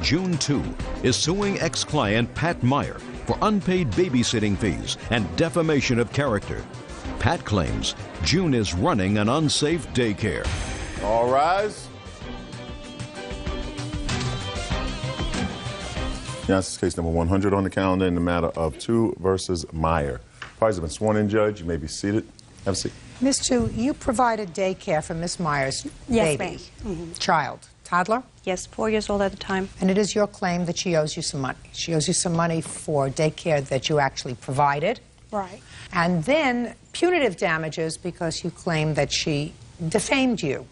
June 2 is suing ex-client Pat Meyer for unpaid babysitting fees and defamation of character. Pat claims June is running an unsafe daycare. All rise. Yes, this is case number 100 on the calendar in the matter of Chu versus Meyer. Parties have been sworn in, Judge. You may be seated. Have a seat. Ms. Chu, you provided daycare for Miss Meyer's baby, child, toddler? Yes, 4 years old at the time. And it is your claim that she owes you some money. She owes you some money for daycare that you actually provided. Right. And then punitive damages because you claim that she defamed you.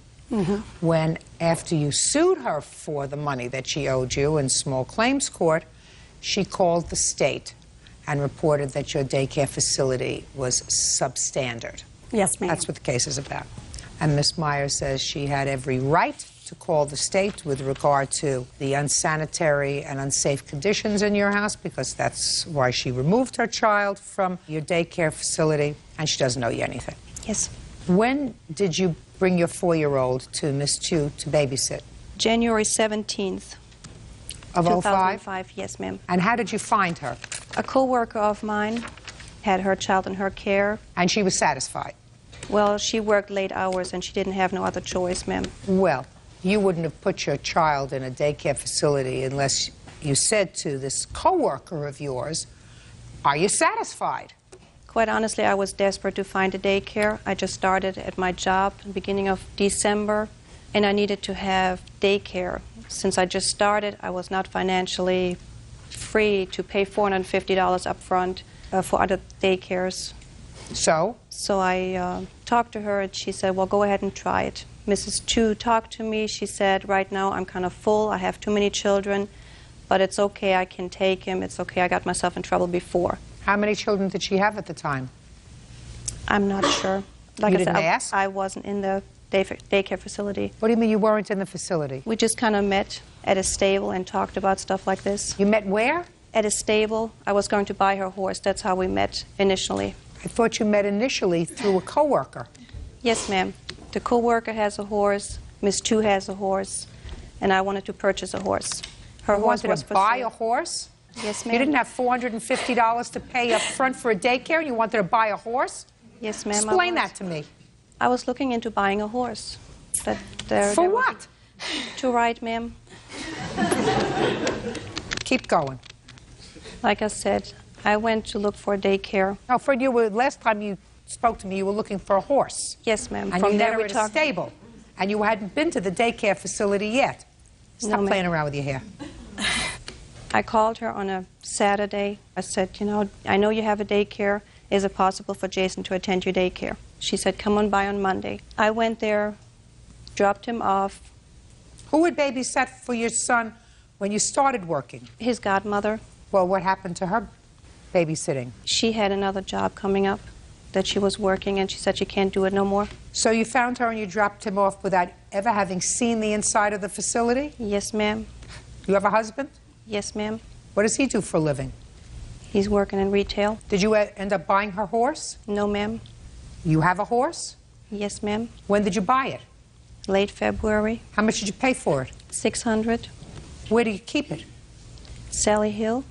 When, after you sued her for the money that she owed you in small claims court, she called the state and reported that your daycare facility was substandard. Yes, ma'am. That's what the case is about. And Miss Meyer says she had every right to call the state with regard to the unsanitary and unsafe conditions in your house, because that's why she removed her child from your daycare facility, and she doesn't owe you anything. Yes. When did you bring your 4-year-old to Miss Chu to babysit? January 17th. Of 2005, yes, ma'am. And how did you find her? A co-worker of mine had her child in her care. And she was satisfied? Well, she worked late hours and she didn't have no other choice, ma'am. Well, you wouldn't have put your child in a daycare facility unless you said to this co-worker of yours, are you satisfied? Quite honestly, I was desperate to find a daycare. I just started at my job in the beginning of December, and I needed to have daycare. Since I just started, I was not financially free to pay $450 up front for other daycares. So? So I talked to her, and she said, well, go ahead and try it. Mrs. Chu talked to me. She said, right now I'm kind of full. I have too many children, but it's okay. I can take him. It's okay. I got myself in trouble before. How many children did she have at the time? I'm not sure. Like You I didn't said, ask? I wasn't in the daycare facility. What do you mean you weren't in the facility? We just kind of met at a stable and talked about stuff like this. You met where? At a stable. I was going to buy her horse. That's how we met initially. I thought you met initially through a coworker. Yes, ma'am. The co-worker has a horse, Miss Chu has a horse, and I wanted to purchase a horse. Her horse was to buy a horse? Yes, ma'am. You didn't have $450 to pay up front for a daycare, and you wanted to buy a horse? Yes, ma'am. Explain that to me. I was looking into buying a horse. But For what? To ride, ma'am. Keep going. Like I said, I went to look for a daycare. Now, Fred, last time you spoke to me, you were looking for a horse. Yes, ma'am. And you met her at a stable. And you hadn't been to the daycare facility yet. Stop No, playing around with your hair. I called her on a Saturday. I said, you know, I know you have a daycare. Is it possible for Jason to attend your daycare? She said, come on by on Monday. I went there, dropped him off. Who had babysat for your son when you started working? His godmother. Well, what happened to her babysitting? She had another job coming up that she was working, and she said she can't do it no more. So you found her and you dropped him off without ever having seen the inside of the facility? Yes, ma'am. You have a husband? Yes, ma'am. What does he do for a living? He's working in retail. Did you end up buying her horse? No, ma'am. You have a horse? Yes, ma'am. When did you buy it? Late February. How much did you pay for it? $600. Where do you keep it? Sally Hill.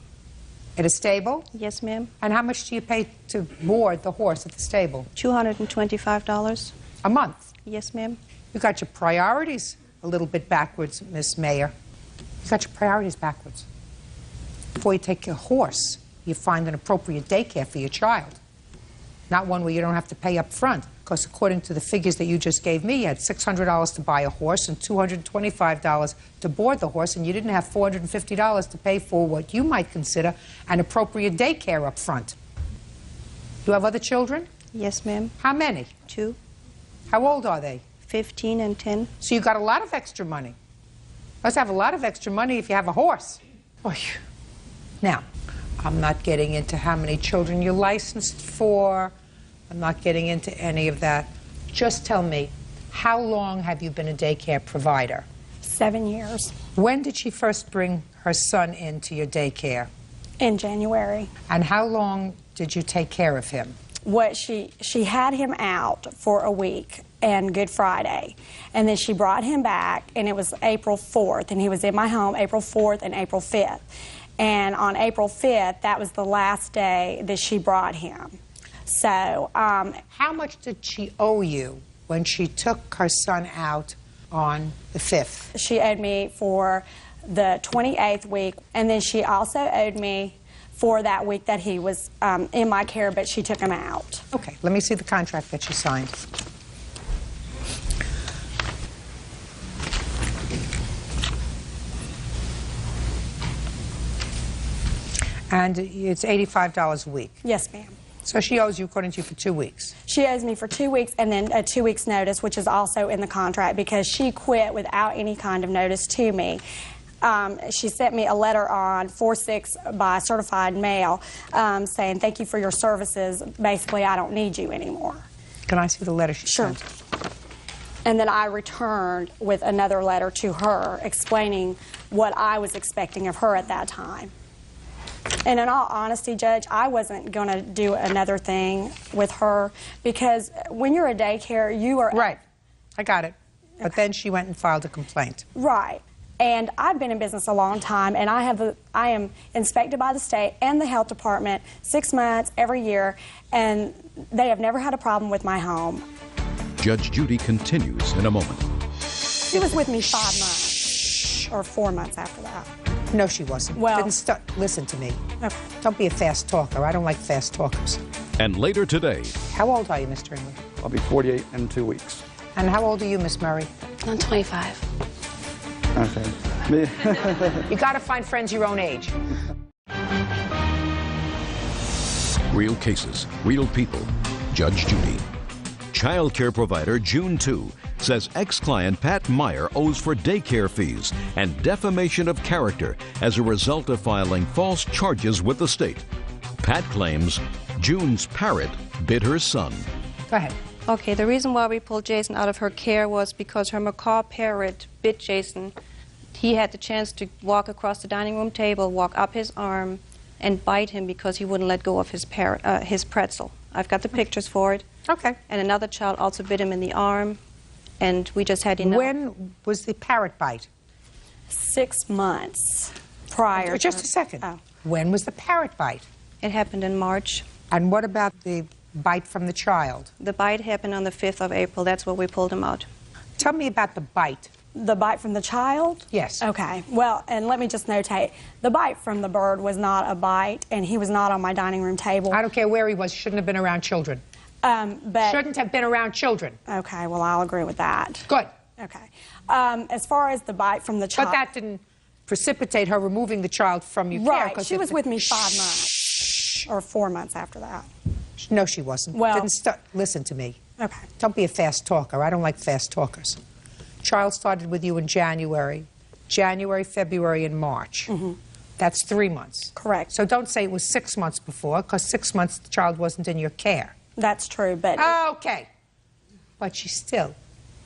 At a stable? Yes, ma'am. And how much do you pay to board the horse at the stable? $225. A month? Yes, ma'am. You got your priorities a little bit backwards, Miss Mayer. You got your priorities backwards. Before you take your horse, you find an appropriate daycare for your child. Not one where you don't have to pay up front. Because according to the figures that you just gave me, you had $600 to buy a horse and $225 to board the horse, and you didn't have $450 to pay for what you might consider an appropriate daycare up front. You have other children? Yes, ma'am. How many? 2. How old are they? 15 and 10. So you got a lot of extra money. Must have a lot of extra money if you have a horse. Oy. Now, I'm not getting into how many children you're licensed for. I'm not getting into any of that. Just tell me, how long have you been a daycare provider? 7 years. When did she first bring her son into your daycare? In January. And how long did you take care of him? She had him out for a week, and Good Friday. And then she brought him back, and it was April 4th, and he was in my home April 4th and April 5th. And on April 5th, that was the last day that she brought him. So, how much did she owe you when she took her son out on the 5th? She owed me for the 28th week, and then she also owed me for that week that he was in my care, but she took him out. Okay, let me see the contract that she signed. And it's $85 a week. Yes, ma'am. So she owes you, according to you, for 2 weeks. She owes me for 2 weeks and then a 2 weeks notice, which is also in the contract because she quit without any kind of notice to me. She sent me a letter on 4/6 by certified mail saying, thank you for your services. Basically, I don't need you anymore. Can I see the letter she Sure. sent? And then I returned with another letter to her explaining what I was expecting of her at that time. And in all honesty, Judge, I wasn't going to do another thing with her because when you're a daycare, you are... Right. I got it. But then she went and filed a complaint. Right. And I've been in business a long time, and I am inspected by the state and the health department 6 months every year, and they have never had a problem with my home. Judge Judy continues in a moment. She was with me 5 months, or 4 months after that. No, she wasn't. Well... Listen to me. Okay. Don't be a fast talker. I don't like fast talkers. And later today, How old are you, Mr. Ingley? I'll be 48 in 2 weeks. And how old are you, Miss Murray? I'm 25. Okay. Me. You got to find friends your own age. real cases, real people. Judge Judy. Child care provider June 2 says ex-client Pat Meyer owes for daycare fees and defamation of character as a result of filing false charges with the state. Pat claims June's parrot bit her son. Go ahead. Okay, the reason why we pulled Jason out of her care was because her macaw parrot bit Jason. He had the chance to walk across the dining room table, walk up his arm, and bite him because he wouldn't let go of his pretzel. I've got the pictures for it. Okay. And another child also bit him in the arm, and we just had enough. When was the parrot bite? 6 months prior. Just a second. Oh. When was the parrot bite? It happened in March. And what about the bite from the child? The bite happened on the 5th of April. That's where we pulled him out. Tell me about the bite. The bite from the child? Yes. Okay. Well, and let me just notate, the bite from the bird was not a bite, and he was not on my dining room table. I don't care where he was. Shouldn't have been around children. But Shouldn't have been around children. okay, well, I'll agree with that. Good. Okay. As far as the bite from the child... But that didn't precipitate her removing the child from your care. Right. She was with me 5 months, or 4 months after that. No, she wasn't. Well... Listen to me. Okay. Don't be a fast talker. I don't like fast talkers. Child started with you in January, February, and March. Mm-hmm. That's 3 months. Correct. So don't say it was 6 months before, because 6 months the child wasn't in your care. That's true, but... Okay. But she still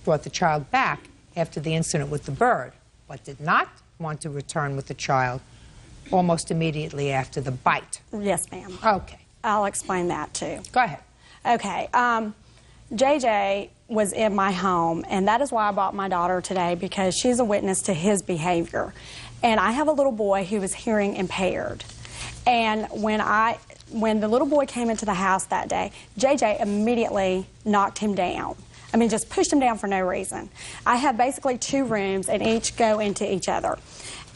brought the child back after the incident with the bird, but did not want to return with the child almost immediately after the bite. Yes, ma'am. Okay. I'll explain that, too. Go ahead. Okay. JJ was in my home, and that is why I brought my daughter today, because she's a witness to his behavior. And I have a little boy who is hearing impaired. And when the little boy came into the house that day, JJ immediately knocked him down. I mean, just pushed him down for no reason. I have basically 2 rooms, and each go into each other.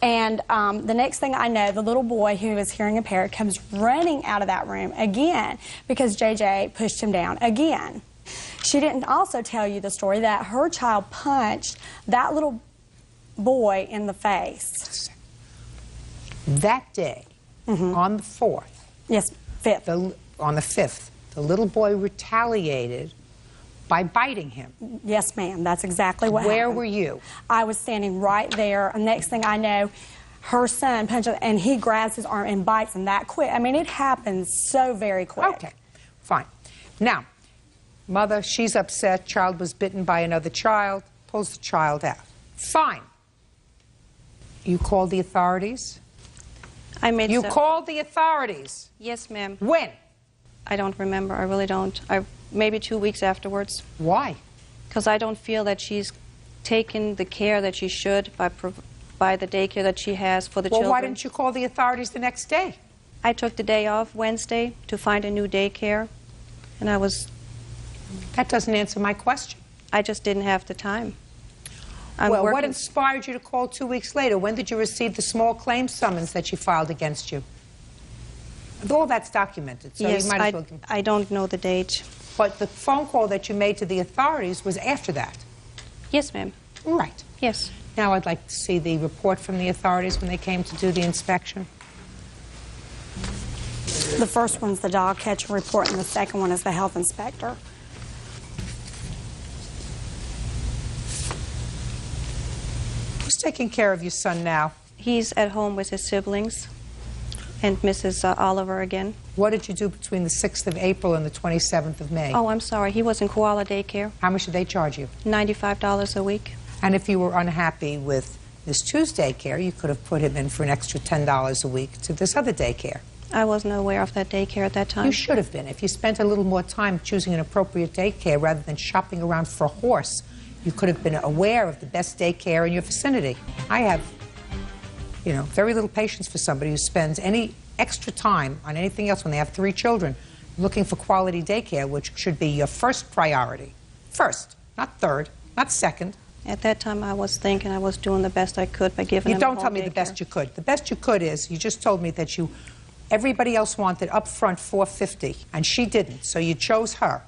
And the next thing I know, the little boy who is hearing impaired comes running out of that room again because JJ pushed him down again. She didn't also tell you the story that her child punched that little boy in the face. That day, on the 4th, Yes, 5th. on the 5th, the little boy retaliated by biting him. Yes, ma'am. That's exactly what happened. Where were you? I was standing right there. And next thing I know, her son punches, and he grabs his arm and bites him that quick. I mean, it happens so very quick. Okay, fine. Now, mother, she's upset. Child was bitten by another child. Pulls the child out. Fine. You called the authorities? You called the authorities? Yes, ma'am. When? I don't remember. I really don't. Maybe 2 weeks afterwards. Why? Because I don't feel that she's taken the care that she should by the daycare that she has for the children. Well, why didn't you call the authorities the next day? I took the day off Wednesday to find a new daycare, and That doesn't answer my question. I just didn't have the time. Well, what inspired you to call 2 weeks later? When did you receive the small claims summons that she filed against you? All that's documented, so yes, you might as well... I don't know the date. But the phone call that you made to the authorities was after that. Yes, ma'am. Right. Yes. Now I'd like to see the report from the authorities when they came to do the inspection. The first one's the dog catcher report, and the second one is the health inspector. Who's taking care of your son now? He's at home with his siblings and Mrs. Oliver again. What did you do between the 6th of April and the 27th of May? Oh, I'm sorry. He was in Koala Daycare. How much did they charge you? $95 a week. And if you were unhappy with this Tuesday care, you could have put him in for an extra $10 a week to this other daycare. I wasn't aware of that daycare at that time. You should have been. If you spent a little more time choosing an appropriate daycare rather than shopping around for a horse, you could have been aware of the best daycare in your vicinity. I have, very little patience for somebody who spends any extra time on anything else when they have 3 children looking for quality daycare, which should be your first priority. First, not third, not second. At that time, I was thinking I was doing the best I could by giving him You don't home tell me daycare. the best you could. The best you could is, you just told me that everybody else wanted up front $450, and she didn't, so you chose her.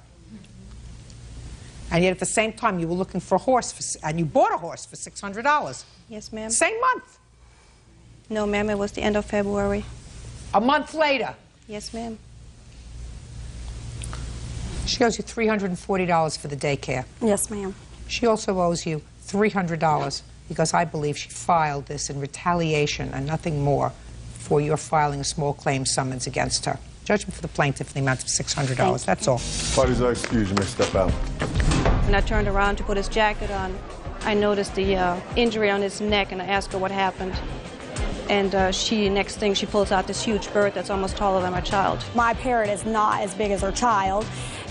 And yet at the same time, you were looking for a horse, and you bought a horse for $600. Yes, ma'am. Same month. No, ma'am, it was the end of February. A month later. Yes, ma'am. She owes you $340 for the daycare. Yes, ma'am. She also owes you $300 because I believe she filed this in retaliation and nothing more for your filing a small claim summons against her. Judgment for the plaintiff in the amount of $600. That's all. Parties are excused. You may step out. When I turned around to put his jacket on, I noticed the injury on his neck, and I asked her what happened. And next thing, she pulls out this huge bird that's almost taller than my child. My parrot is not as big as her child.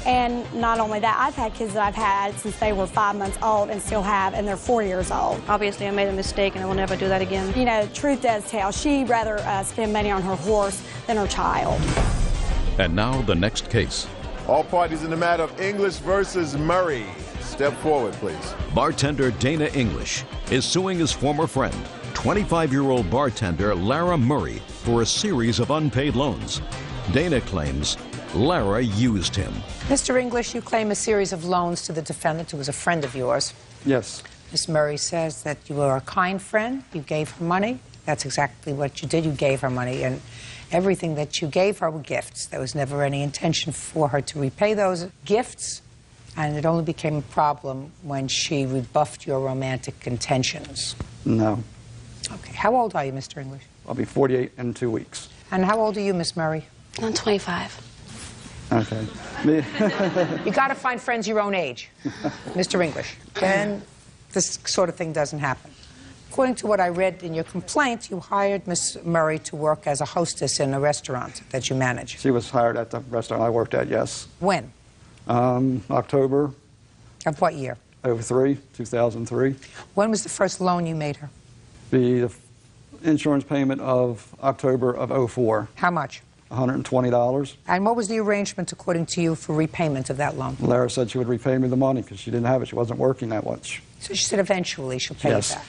And not only that, I've had kids that I've had since they were 5 months old and still have, and they're 4 years old. Obviously, I made a mistake, and I will never do that again. Truth does tell. She'd rather spend money on her horse than her child. And now the next case. All parties in the matter of English versus Murray. Step forward, please. Bartender Dana English is suing his former friend, 25-year-old bartender Lara Murray, for a series of unpaid loans. Dana claims Lara used him. Mr. English, you claim a series of loans to the defendant who was a friend of yours. Yes. Ms. Murray says that you were a kind friend. You gave her money. That's exactly what you did. You gave her money, and everything that you gave her were gifts. There was never any intention for her to repay those gifts, and it only became a problem when she rebuffed your romantic intentions. No. Okay. How old are you, Mr. English? I'll be 48 in 2 weeks. And how old are you, Miss Murray? I'm 25. Okay. You got to find friends your own age, Mr. English. Then this sort of thing doesn't happen. According to what I read in your complaint, you hired Miss Murray to work as a hostess in a restaurant that you manage. She was hired at the restaurant I worked at, yes. When? October Of what year? 2003. When was the first loan you made her? The insurance payment of October of 04. How much? $120. And what was the arrangement, according to you, for repayment of that loan? Lara said she would repay me the money because she didn't have it. She wasn't working that much. So she said eventually she'll pay Yes. you back.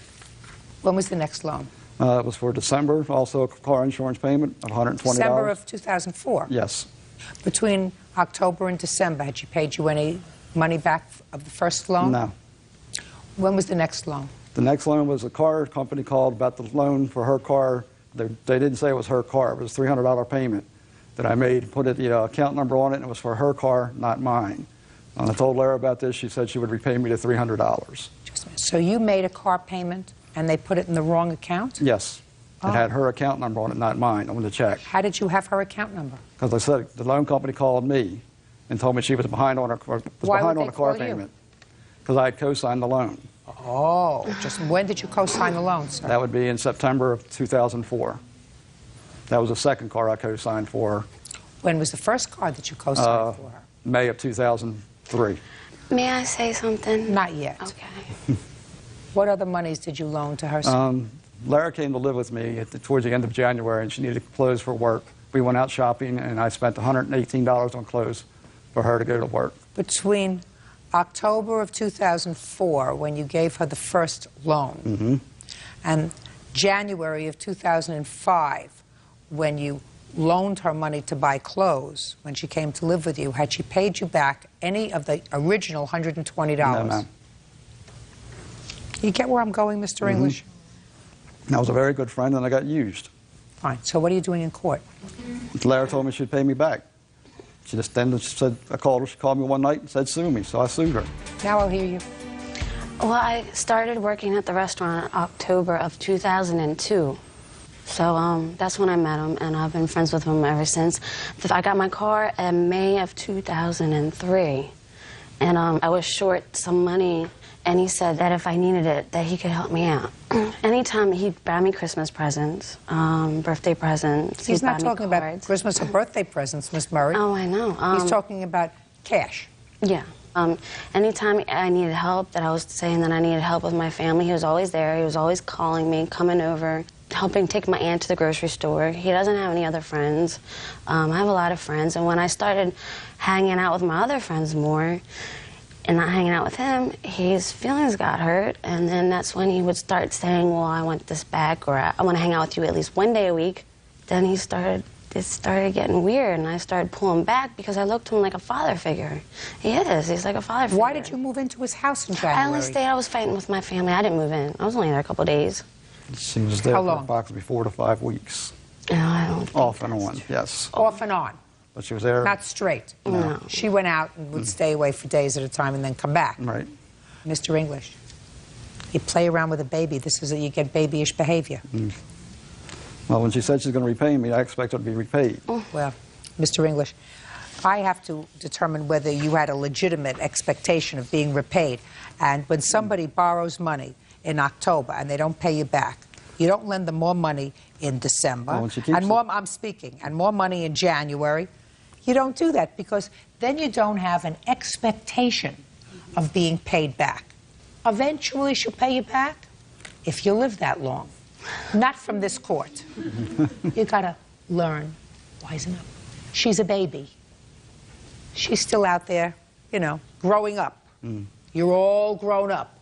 When was the next loan? It was for December, also a car insurance payment of $120. December of 2004? Yes. Between October and December, had she paid you any money back of the first loan? No. When was the next loan? The next loan was a car company called about the loan for her car. They didn't say it was her car. It was a $300 payment that I made, put the account number on it, and it was for her car, not mine. When I told Lara about this, she said she would repay me the $300. Just a minute. So you made a car payment and they put it in the wrong account? Yes. Oh. It had her account number on it, not mine, on the check. How did you have her account number? Because I said the loan company called me and told me she was behind on her Why behind would on they a car call you? payment. Because I had co-signed the loan. Oh, just when did you co-sign the loan, sir? That would be in September of 2004. That was the second car I co-signed for her. When was the first car that you co-signed for her? May of 2003. May I say something? Not yet. Okay. What other monies did you loan to her? Lara came to live with me towards the end of January, and she needed clothes for work. We went out shopping, and I spent $118 on clothes for her to go to work. Between October of 2004, when you gave her the first loan, and January of 2005, when you loaned her money to buy clothes, when she came to live with you, had she paid you back any of the original $120? No, ma'am. You get where I'm going, Mr. English? I was a very good friend, and I got used. Fine. So what are you doing in court? Lara told me she'd pay me back. She just then said, I called her, she called me one night and said, sue me, so I sued her. Now I'll hear you. Well, I started working at the restaurant in October of 2002. So that's when I met him, and I've been friends with him ever since. I got my car in May of 2003, and I was short some money, and he said that if I needed it, that he could help me out. Anytime he'd buy me Christmas presents, birthday presents. He's not talking about Christmas or birthday presents, Miss Murray. Oh, I know. He's talking about cash. Yeah. Anytime I needed help, that I was saying that I needed help with my family, he was always there. He was always calling me, coming over, helping take my aunt to the grocery store. He doesn't have any other friends. I have a lot of friends, and when I started hanging out with my other friends more and not hanging out with him, his feelings got hurt, and then that's when he would start saying, well, I want this back, or I want to hang out with you at least one day a week. Then it started getting weird, and I started pulling back because I looked to him like a father figure. He's like a father figure. Why did you move into his house in January? I only stayed, I was fighting with my family. I didn't move in. I was only there a couple of days. She was there How for long? approximately 4 to 5 weeks. No, I don't think Off and that's on, true. yes. Off and on. But she was there. Not straight. No. She went out and would stay away for days at a time and then come back. Right. Mr. English, you play around with a baby. This is you get babyish behavior. Well, when she said she's going to repay me, I expected her to be repaid. Well, Mr. English, I have to determine whether you had a legitimate expectation of being repaid. And when somebody borrows money in October and they don't pay you back, you don't lend them more money in December, Well, when she keeps and more, I'm speaking, and more money in January. You don't do that because then you don't have an expectation of being paid back. Eventually she'll pay you back if you live that long. Not from this court. You gotta learn, wisen up. She's a baby. She's still out there, you know, growing up. You're all grown up.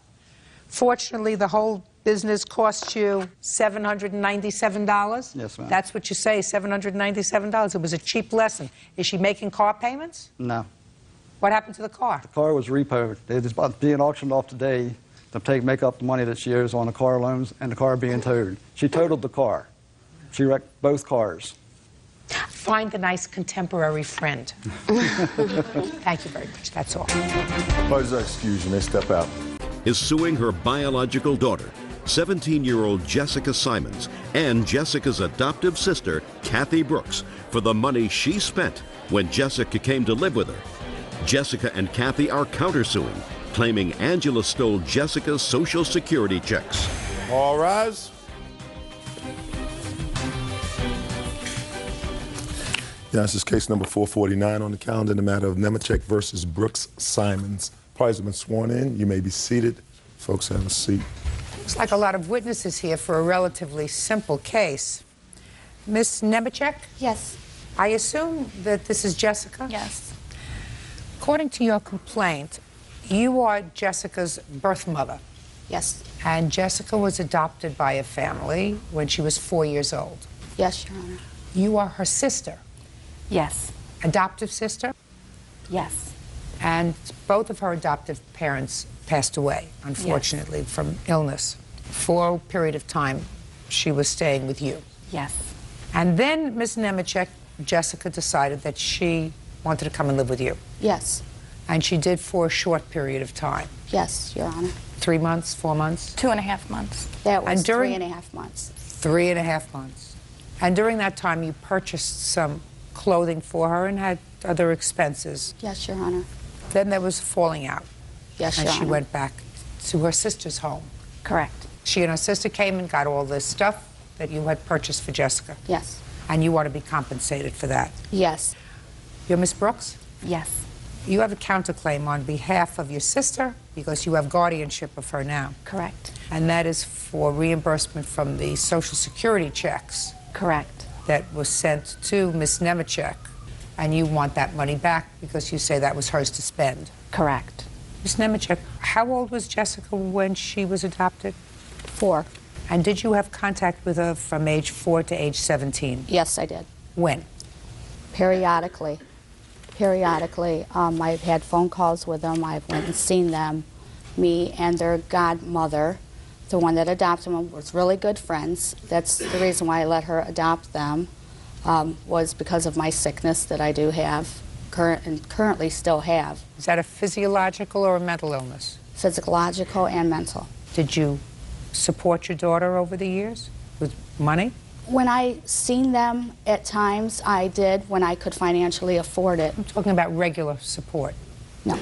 Fortunately, the whole business cost you $797? Yes, ma'am. That's what you say, $797. It was a cheap lesson. Is she making car payments? No. What happened to the car? The car was repoed. It is about being auctioned off today to make up the money that she owes on the car loans and the car being towed. She totaled the car. She wrecked both cars. Find a nice contemporary friend. Thank you very much. That's all. Please excuse me, step out. Is suing her biological daughter, 17-year-old Jessica Simons, and Jessica's adoptive sister, Kathy Brooks, for the money she spent when Jessica came to live with her. Jessica and Kathy are countersuing, claiming Angela stole Jessica's Social Security checks. All rise. Yes, this is case number 449 on the calendar in the matter of Nemechek versus Brooks Simons. Parties have been sworn in. You may be seated. Folks, have a seat. Looks like a lot of witnesses here for a relatively simple case. Miss Nemechek, Yes. I assume that this is Jessica? Yes. According to your complaint, you are Jessica's birth mother. Yes. And Jessica was adopted by a family when she was 4 years old. Yes, Your Honor. You are her sister, Yes. adoptive sister, Yes. and both of her adoptive parents passed away, unfortunately, from illness. For a period of time, she was staying with you. Yes. And then, Miss Nemechek, Jessica decided that she wanted to come and live with you. Yes. And she did for a short period of time. Yes, Your Honor. 3 months, 4 months? 2.5 months. That was And during- 3.5 months. 3.5 months. And during that time, you purchased some clothing for her and had other expenses. Yes, Your Honor. Then there was a falling out. Yes, And Your she Honor. went back to her sister's home. Correct. She and her sister came and got all this stuff that you had purchased for Jessica. Yes. And you want to be compensated for that. Yes. You're Miss Brooks? Yes. You have a counterclaim on behalf of your sister because you have guardianship of her now. Correct. And that is for reimbursement from the Social Security checks Correct. that was sent to Ms. Nemechek. And you want that money back because you say that was hers to spend. Correct. Ms. Nemechek, how old was Jessica when she was adopted? 4. And did you have contact with her from age 4 to age 17? Yes, I did. When? Periodically. Periodically. I've had phone calls with them. I've went and seen them. Me and their godmother, the one that adopted them, was really good friends. That's the reason why I let her adopt them, was because of my sickness that I do have, and currently still have. Is that a physiological or a mental illness? Physiological and mental. Did you support your daughter over the years with money? When I seen them at times, I did when I could financially afford it. I'm talking about regular support. No.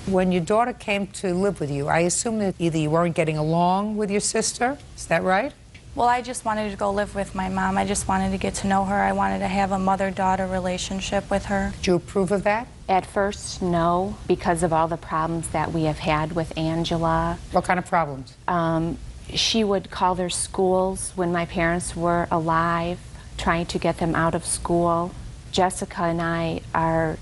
When your daughter came to live with you, I assume that either you weren't getting along with your sister, is that right? Well, I just wanted to go live with my mom. I just wanted to get to know her. I wanted to have a mother-daughter relationship with her. Did you approve of that? At first, no, because of all the problems that we have had with Angela. What kind of problems? She would call their schools when my parents were alive, trying to get them out of school. Jessica and I are,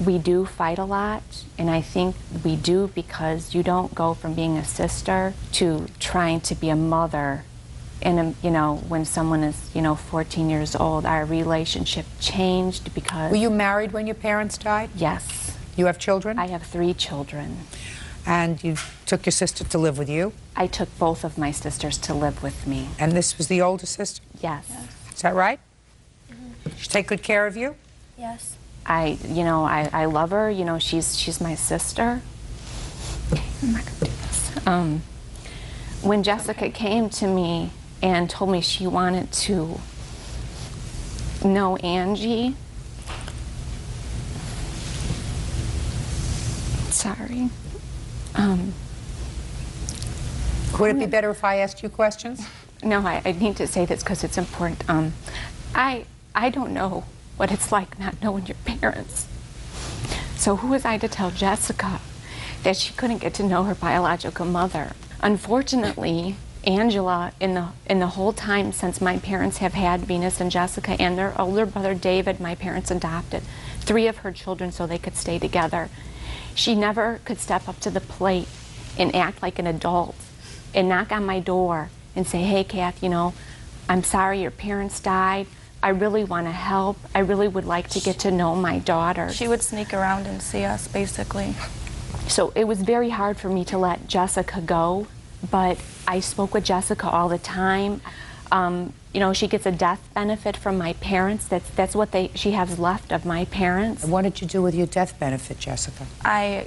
we do fight a lot, and I think we do because you don't go from being a sister to trying to be a mother. And, you know, when someone is, 14 years old, our relationship changed because... Were you married when your parents died? Yes. You have children? I have 3 children. And you took your sister to live with you? I took both of my sisters to live with me. And this was the older sister? Yes. Is that right? Mm-hmm. She take good care of you? Yes. I love her. She's my sister. I'm not gonna do this. When Jessica came to me and told me she wanted to know Angie, sorry. Would it be better if I asked you questions? No, I need to say this because it's important. I don't know what it's like not knowing your parents. So who was I to tell Jessica that she couldn't get to know her biological mother? Unfortunately, Angela, in the whole time since my parents have had Venus and Jessica and their older brother David, my parents adopted 3 of her children so they could stay together. She never could step up to the plate and act like an adult and knock on my door and say, hey, Kath, I'm sorry your parents died. I really want to help. I really would like to get to know my daughter. She would sneak around and see us, basically. So it was very hard for me to let Jessica go, but I spoke with Jessica all the time. She gets a death benefit from my parents. That's what she has left of my parents. And what did you do with your death benefit, Jessica? I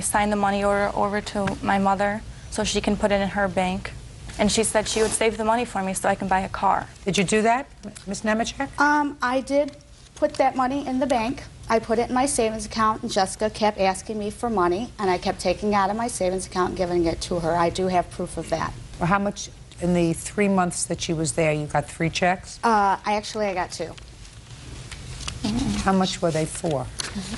signed the money over to my mother so she can put it in her bank. And she said she would save the money for me so I can buy a car. Did you do that, Ms. Nemechek? I did put that money in the bank. I put it in my savings account, and Jessica kept asking me for money, and I kept taking it out of my savings account and giving it to her. I do have proof of that. Well, how much in the 3 months that she was there? You got 3 checks? I got 2. How much were they for?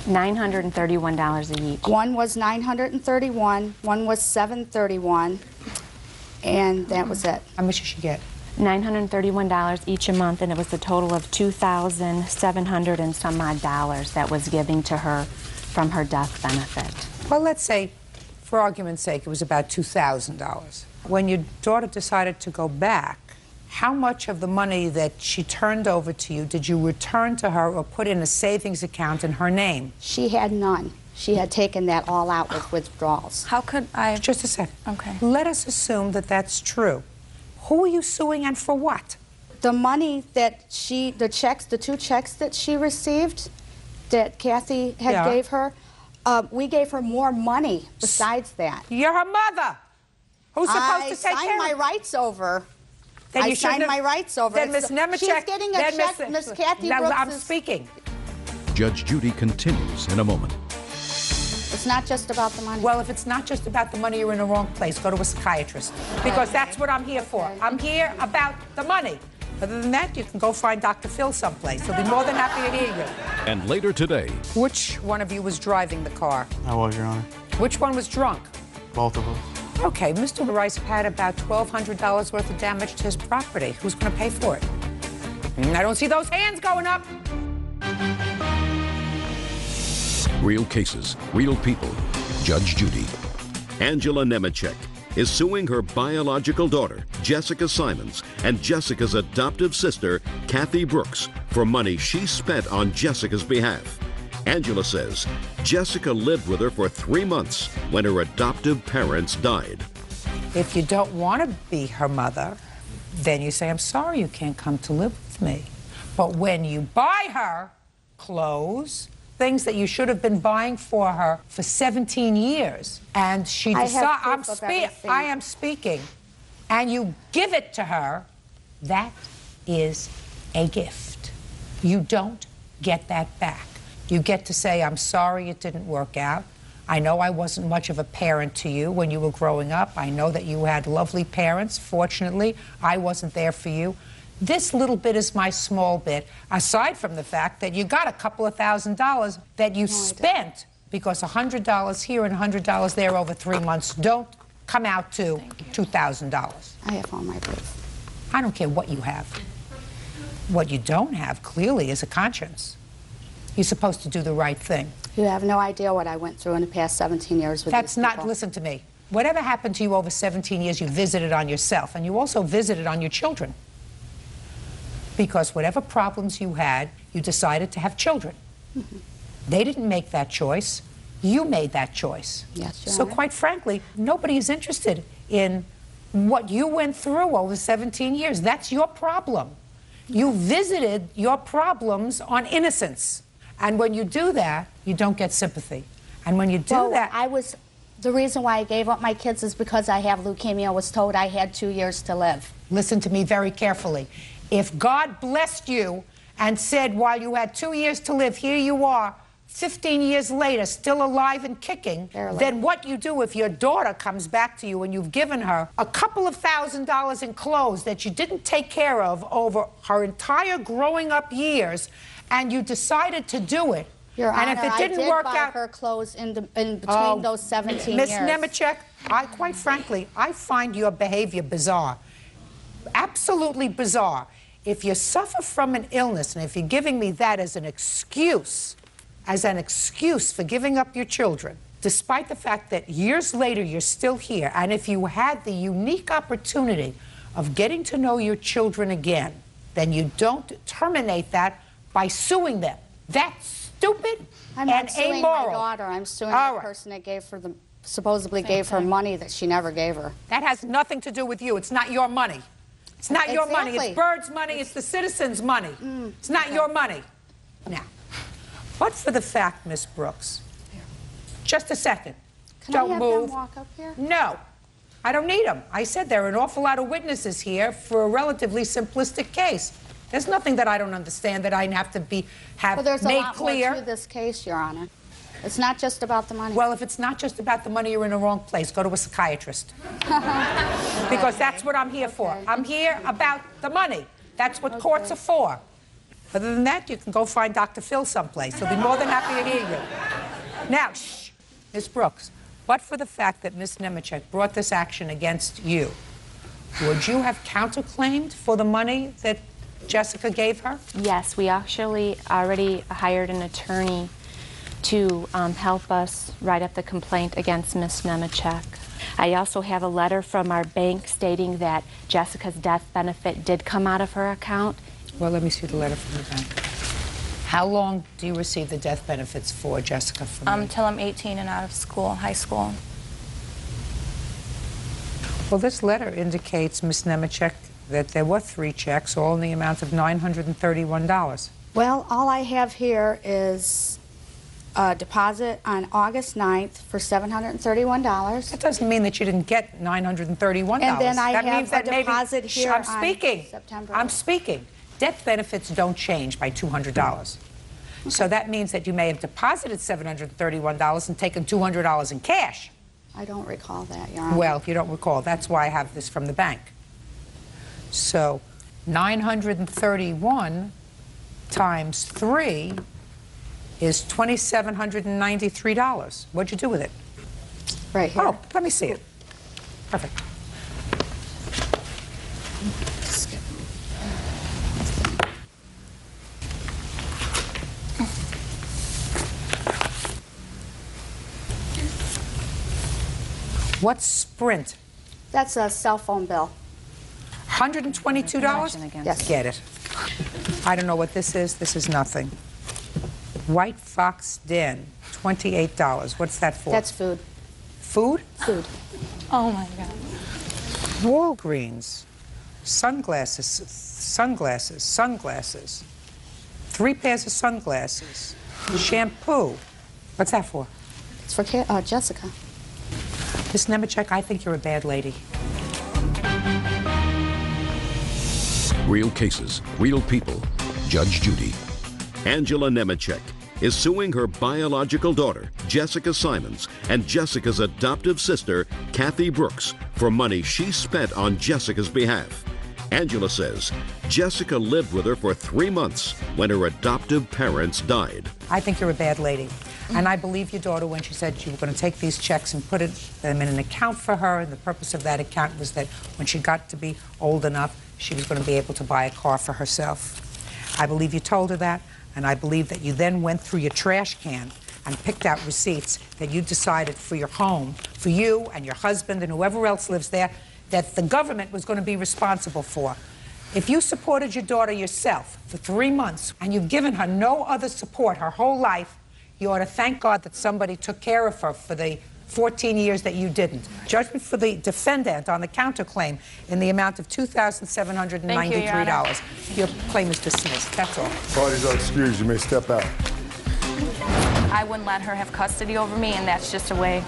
$931 each. One was $931, one was $731, and that was it. How much did she get? $931 each a month, and it was a total of $2,700 and some odd dollars that was given to her from her death benefit. Well, let's say, for argument's sake, it was about $2,000. When your daughter decided to go back, how much of the money that she turned over to you did you return to her or put in a savings account in her name? She had none. She had taken that all out with withdrawals. How could I... Just a second. Okay. Let us assume that that's true. Who are you suing and for what? The money that the 2 checks that she received, that Kathy had gave her, we gave her more money besides that. You're her mother. Who's supposed to take care of I signed my rights over. Then I signed my rights over. Then Ms. Nemechek... She's getting a check, Miss Kathy Brooks. I'm speaking. Judge Judy continues in a moment. It's not just about the money. Well, if it's not just about the money, you're in the wrong place. Go to a psychiatrist. Because that's what I'm here for. I'm here about the money. Other than that, you can go find Dr. Phil someplace. He'll be more than happy to hear you. And later today, Which one of you was driving the car? I was, Your Honor. Which one was drunk? Both of them. Okay, Mr. Rice had about $1,200 worth of damage to his property. Who's going to pay for it? I don't see those hands going up. real cases, real people. Judge Judy. Angela Nemechek is suing her biological daughter, Jessica Simons, and Jessica's adoptive sister, Kathy Brooks, for money she spent on Jessica's behalf. Angela says Jessica lived with her for 3 months when her adoptive parents died. If you don't want to be her mother, then you say, I'm sorry you can't come to live with me. But when you buy her clothes, things that you should have been buying for her for 17 years, and she decides, I am speaking, and you give it to her, that is a gift. You don't get that back. You get to say, I'm sorry it didn't work out. I know I wasn't much of a parent to you when you were growing up. I know that you had lovely parents. Fortunately, I wasn't there for you. This little bit is my small bit, aside from the fact that you got a couple of $1,000s that you spent, because $100 here and $100 there over 3 months don't come out to $2,000. I have all my proof. I don't care what you have. What you don't have, clearly, is a conscience. You're supposed to do the right thing. You have no idea what I went through in the past 17 years with That's these people. not, listen to me. Whatever happened to you over 17 years, you visited on yourself, and you also visited on your children. Because whatever problems you had, you decided to have children. Mm-hmm. They didn't make that choice. You made that choice. Yes, Your So Honor. quite frankly, nobody is interested in what you went through over 17 years. That's your problem. You visited your problems on innocence. And when you do that, you don't get sympathy. And when you do that... The reason why I gave up my kids is because I have leukemia. I was told I had 2 years to live. Listen to me very carefully. If God blessed you and said, while you had 2 years to live, here you are, 15 years later, still alive and kicking, then what you do if your daughter comes back to you and you've given her a couple of $1,000s in clothes that you didn't take care of over her entire growing up years, and you decided to do it, Your and Honor, if it didn't I did work buy out, her clothes in between those 17 Miss years. Nemechek, quite frankly, I find your behavior bizarre. Absolutely bizarre. If you suffer from an illness, and if you're giving me that as an excuse for giving up your children, despite the fact that years later you're still here, and if you had the unique opportunity of getting to know your children again, then you don't terminate that by suing them. That's stupid I'm and not suing amoral. my daughter. I'm suing the person that gave her supposedly gave her money that she never gave her. That has nothing to do with you. It's not your money. It's not your money. It's Bird's money. It's the citizens' money. It's not your money. Now, but for the fact, Miss Brooks, just a second. Don't I have move. them walk up here? No, I don't need them. I said there are an awful lot of witnesses here for a relatively simplistic case. There's nothing that I don't understand that I have to have Well, there's made a lot clear. more to this case, Your Honor. It's not just about the money. Well, if it's not just about the money, you're in the wrong place. Go to a psychiatrist. Because that's what I'm here for. I'm here about the money. That's what courts are for. Other than that, you can go find Dr. Phil someplace. He'll be more than happy to hear you. Now, shh, Miss Brooks, but for the fact that Miss Nemechek brought this action against you, would you have counterclaimed for the money that Jessica gave her? Yes, we actually already hired an attorney to help us write up the complaint against Miss Nemechek. I also have a letter from our bank stating that Jessica's death benefit did come out of her account. Well, let me see the letter from the bank. How long do you receive the death benefits for, Jessica? Till I'm 18 and out of school, high school. Well, this letter indicates, Miss Nemechek, that there were 3 checks, all in the amount of $931. Well, all I have here is a deposit on August 9th for $731. That doesn't mean that you didn't get $931. And then I that have means that a deposit here I'm on speaking. September. I'm speaking. Death benefits don't change by $200. Okay. So that means that you may have deposited $731 and taken $200 in cash. I don't recall that, Your Honor. Well, if you don't recall, that's why I have this from the bank. So 931 times 3 is $2,793. What'd you do with it? Right here. Oh, let me see it. Perfect. What's Sprint? That's a cell phone bill. $122? Yes. Get it. I don't know what this is. This is nothing. White Fox Den, $28. What's that for? That's food. Food? Food. Oh my God. Walgreens. Sunglasses. 3 pairs of sunglasses. Shampoo. What's that for? It's for Jessica. Miss Nemechek, I think you're a bad lady. Real cases, real people. Judge Judy. Angela Nemechek is suing her biological daughter, Jessica Simons, and Jessica's adoptive sister, Kathy Brooks, for money she spent on Jessica's behalf. Angela says Jessica lived with her for 3 months when her adoptive parents died. I think you're a bad lady. And I believe your daughter when she said you were going to take these checks and put them in an account for her, and the purpose of that account was that when she got to be old enough, she was going to be able to buy a car for herself. I believe you told her that, and I believe that you then went through your trash can and picked out receipts that you decided for your home, for you and your husband and whoever else lives there, that the government was going to be responsible for. If you supported your daughter yourself for 3 months and you've given her no other support her whole life, you ought to thank God that somebody took care of her for the 14 years that you didn't. Judgment for the defendant on the counterclaim in the amount of $2,793. Your claim is dismissed. That's all. Parties are excused. You may step out. I wouldn't let her have custody over me, and that's just a way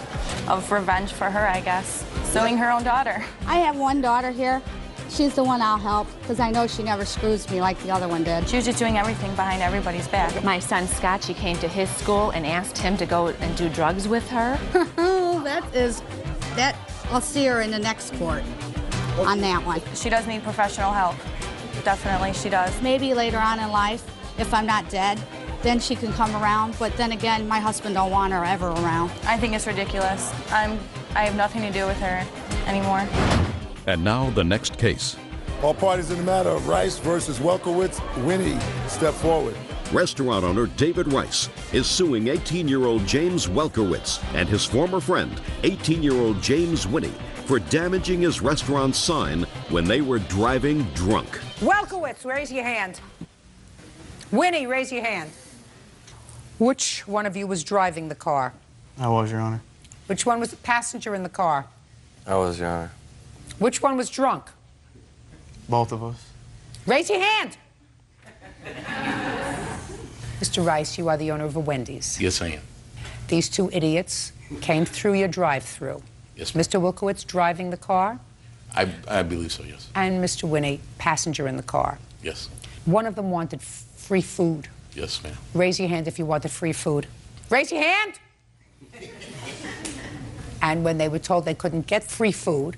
of revenge for her, I guess. Suing her own daughter. I have one daughter here. She's the one I'll help because I know she never screws me like the other one did. She was just doing everything behind everybody's back. My son Scott, she came to his school and asked him to go and do drugs with her. I'll see her in the next court on that one. She does need professional help. Definitely, she does. Maybe later on in life, if I'm not dead, then she can come around. But then again, my husband don't want her ever around. I think it's ridiculous. I have nothing to do with her anymore. And now the next case. All parties in the matter of Rice versus Welkowitz. Winnie, step forward. Restaurant owner David Rice is suing 18-year-old James Welkowitz and his former friend, 18-year-old James Winnie, for damaging his restaurant's sign when they were driving drunk. Welkowitz, raise your hand. Winnie, raise your hand. Which one of you was driving the car? I was, Your Honor. Which one was the passenger in the car? I was, Your Honor. Which one was drunk? Both of us. Raise your hand. Mr. Rice, you are the owner of a Wendy's. Yes, I am. These two idiots came through your drive-thru. Yes, ma'am. Mr. Wilkowitz driving the car? I believe so, yes. And Mr. Winnie, passenger in the car. Yes. One of them wanted free food. Yes, ma'am. Raise your hand if you wanted free food. Raise your hand! And when they were told they couldn't get free food,